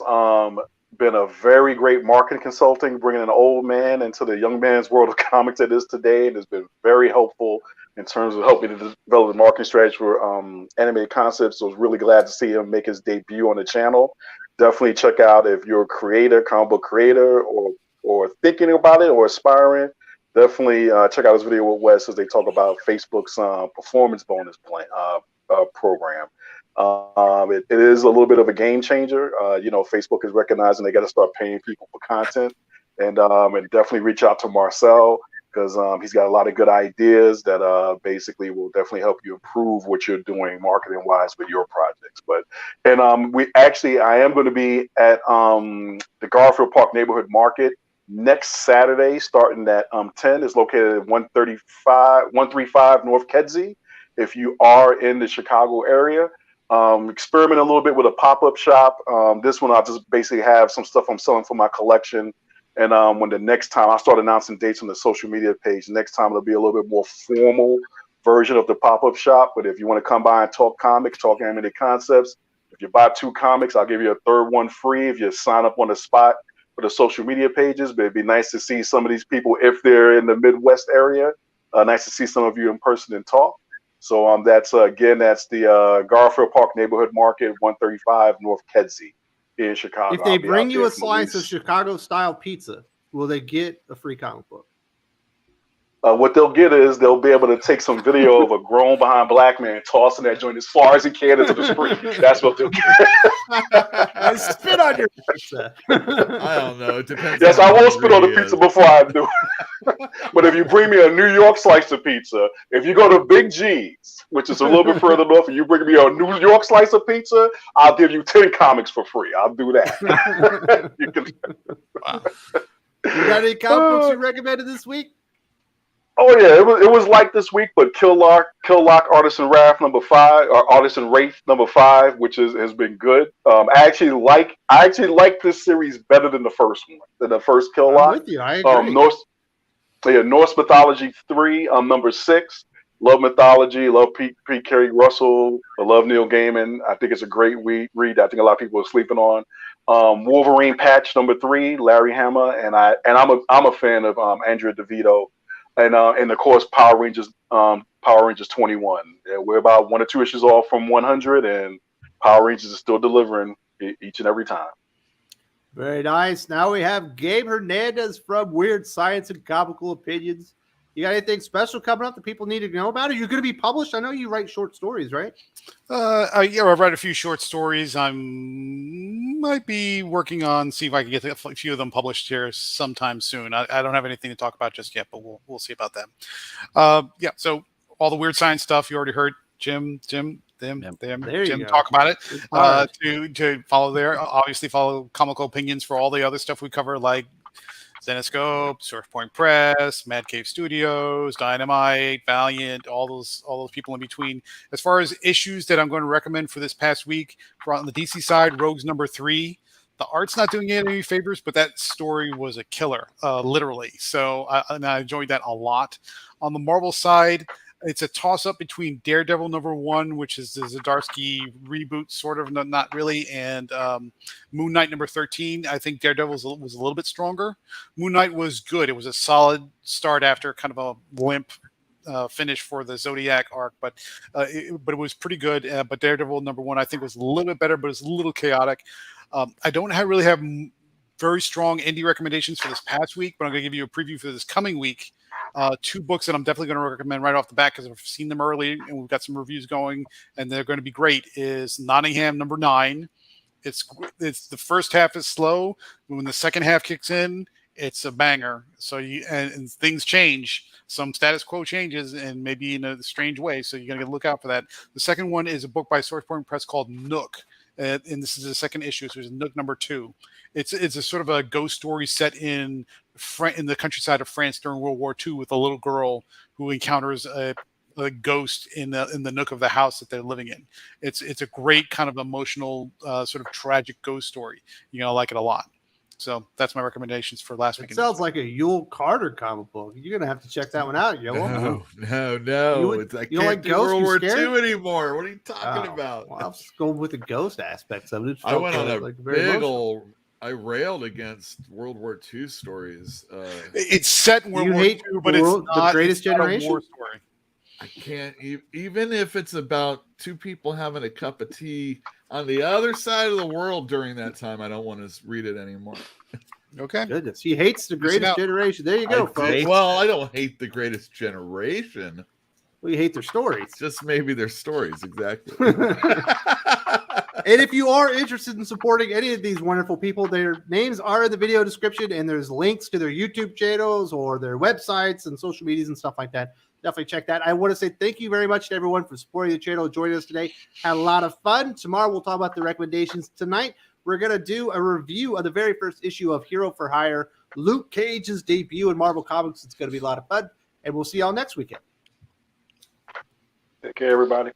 Speaker 3: been a very great marketing consulting, bringing an old man into the young man's world of comics that is today, and has been very helpful in terms of helping to develop the marketing strategy for animated concepts. So I was really glad to see him make his debut on the channel. Definitely check out if you're a creator, comic book creator, or thinking about it or aspiring. Definitely check out this video with Wes as they talk about Facebook's performance bonus plan program. It is a little bit of a game changer. Facebook is recognizing they got to start paying people for content, and definitely reach out to Marcel because he's got a lot of good ideas that basically will definitely help you improve what you're doing marketing wise with your projects. I am going to be at the Garfield Park Neighborhood Market next Saturday, starting at 10. It's located at 135 North Kedzie. If you are in the Chicago area. Experiment a little bit with a pop-up shop. This one I'll just basically have some stuff I'm selling for my collection, and when the next time I'll start announcing dates on the social media page. Next time it'll be a little bit more formal version of the pop-up shop. But if you want to come by and talk comics, talk animated concepts, if you buy 2 comics, I'll give you a third one free if you sign up on the spot for the social media pages. But it'd be nice to see some of these people if they're in the Midwest area. Nice to see some of you in person and talk. So that's the Garfield Park Neighborhood Market, 135 North Kedzie in Chicago.
Speaker 1: If they bring you a slice of Chicago-style pizza, will they get a free comic book?
Speaker 3: What they'll get is they'll be able to take some video of a grown behind black man tossing that joint as far as he can into the street. That's what they'll get.
Speaker 1: Spit on your pizza.
Speaker 4: I don't know. It depends.
Speaker 3: Yes, I won't spit on the pizza before I do. But if you bring me a New York slice of pizza, if you go to Big G's, which is a little bit further north, and you bring me a New York slice of pizza, I'll give you 10 comics for free. I'll do that. You
Speaker 1: got any comic books you recommended this week?
Speaker 3: Oh yeah, it was like this week, but Kill Lock Artisan Wrath #5 or Artisan Wraith #5, which has been good. I actually like this series better than the first one, than the first Kill Lock.
Speaker 1: I'm with you. I agree.
Speaker 3: Norse Mythology 3, #6. Love mythology. Love Pete Carey Russell. I love Neil Gaiman. I think it's a great read. I think a lot of people are sleeping on. Wolverine Patch #3, Larry Hama, and I'm a fan of Andrea DeVito. And of course, Power Rangers 21. Yeah, we're about 1 or 2 issues off from 100, and Power Rangers is still delivering each and every time.
Speaker 1: Very nice. Now we have Gabe Hernandez from Weird Science and Comical Opinions. You got anything special coming up that people need to know about? Are you going to be published? I know you write short stories, right?
Speaker 2: Yeah, I've read a few short stories. I might be working on see if I can get a few of them published here sometime soon. I don't have anything to talk about just yet, but we'll see about them. Yeah, so all the Weird Science stuff you already heard. Jim Jim talk about it. To follow there, obviously follow Comical Opinions for all the other stuff we cover, like Zenescope, Source Point Press, Mad Cave Studios, Dynamite, Valiant, all those people in between. As far as issues that I'm going to recommend for this past week, on the DC side, Rogues #3. The art's not doing it any favors, but that story was a killer, literally. So I enjoyed that a lot. On the Marvel side, it's a toss-up between Daredevil #1, which is the Zdarsky reboot, sort of, not really, and Moon Knight #13. I think Daredevil was a little bit stronger. Moon Knight was good. It was a solid start after kind of a limp finish for the Zodiac arc, but it was pretty good. But Daredevil #1, I think, was a little bit better, but it's a little chaotic. I don't really have very strong indie recommendations for this past week, but I'm going to give you a preview for this coming week. 2 books that I'm definitely going to recommend right off the bat because I've seen them early and we've got some reviews going and they're going to be great. Is Nottingham #9. It's the first half is slow, but when the second half kicks in, it's a banger. So and things change. Some status quo changes, and maybe in a strange way. So you're going to look out for that. The second one is a book by Source Point Press called Nook. And this is the second issue, so it's Nook #2. It's a sort of a ghost story set in the countryside of France during World War II with a little girl who encounters a ghost in the nook of the house that they're living in. It's a great kind of emotional, sort of tragic ghost story. You're gonna like it a lot. So that's my recommendations for last week.
Speaker 1: It sounds like a Yule Carter comic book. You're gonna have to check that one out, yo.
Speaker 4: No. I
Speaker 1: you
Speaker 4: can't
Speaker 1: like
Speaker 4: do
Speaker 1: ghosts?
Speaker 4: World War
Speaker 1: Scared?
Speaker 4: II anymore. What are you talking about?
Speaker 1: Well, I was going with the ghost aspects of it.
Speaker 4: I went on a
Speaker 1: very
Speaker 4: big
Speaker 1: emotional.
Speaker 4: old. I railed against World War II stories.
Speaker 2: It's set in World War II, but
Speaker 1: the
Speaker 2: it's not
Speaker 1: the Greatest
Speaker 2: it's not
Speaker 1: Generation.
Speaker 2: a war story.
Speaker 4: I can't even if it's about 2 people having a cup of tea on the other side of the world during that time. I don't want to read it anymore.
Speaker 2: Okay.
Speaker 1: Goodness, he hates the Greatest Generation. There you go, folks.
Speaker 4: Well, I don't hate the Greatest Generation.
Speaker 1: Well, you hate their stories.
Speaker 4: Just maybe their stories, exactly.
Speaker 1: And if you are interested in supporting any of these wonderful people, their names are in the video description, and there's links to their YouTube channels or their websites and social medias and stuff like that. Definitely check that. I want to say thank you very much to everyone for supporting the channel, joining us today. Had a lot of fun. Tomorrow we'll talk about the recommendations. Tonight we're going to do a review of the very first issue of Hero for Hire, Luke Cage's debut in Marvel Comics. It's going to be a lot of fun, and we'll see y'all next weekend.
Speaker 3: Take care, everybody.